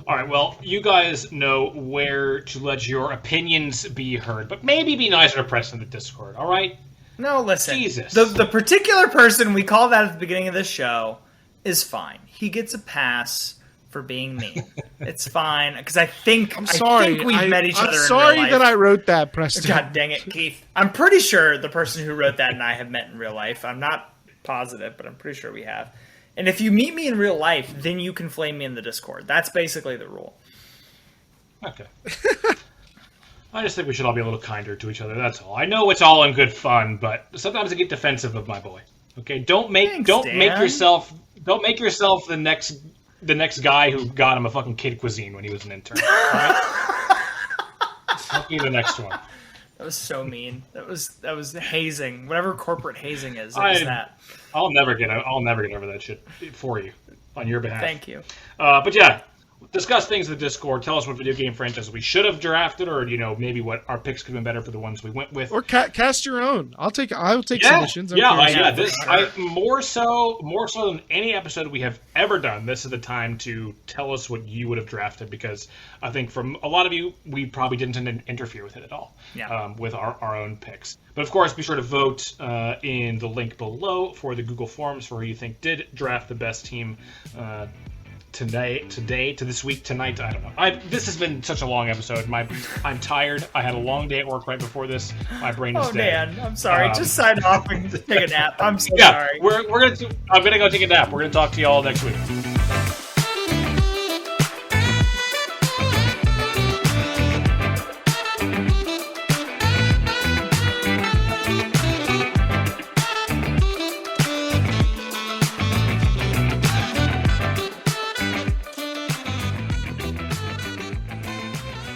S3: All right, well, you guys know where to let your opinions be heard, but maybe be nicer to Preston in the Discord, all right?
S2: No, listen.
S3: Jesus.
S2: The particular person we called out at the beginning of this show is fine. He gets a pass for being mean. It's fine, because I think we've met each other in real life.
S1: I'm sorry that I wrote that, Preston.
S2: God dang it, Keith. I'm pretty sure the person who wrote that and I have met in real life. I'm not positive, but I'm pretty sure we have. And if you meet me in real life, then you can flame me in the Discord. That's basically the rule.
S3: Okay. I just think we should all be a little kinder to each other. That's all. I know it's all in good fun, but sometimes I get defensive of my boy. Okay, don't make yourself the next guy who got him a fucking Kid Cuisine when he was an intern. All right? Don't be the next one.
S2: That was so mean. That was hazing. Whatever corporate hazing is, it was that.
S3: I'll never get over that shit for you on your behalf.
S2: Thank you.
S3: But yeah, discuss things in the Discord. Tell us what video game franchise we should have drafted, or maybe what our picks could have been better for the ones we went with.
S1: Or cast your own. I'll take submissions.
S3: More so than any episode we have ever done. This is the time to tell us what you would have drafted, because I think from a lot of you, we probably didn't interfere with it at all.
S2: Yeah.
S3: With our own picks. But of course, be sure to vote in the link below for the Google Forms for who you think did draft the best team tonight. I don't know. This has been such a long episode. I'm tired. I had a long day at work right before this. My brain is dead.
S2: Oh man, I'm sorry. Just sign off and take a nap. I'm so sorry.
S3: I'm gonna go take a nap. We're gonna talk to you all next week.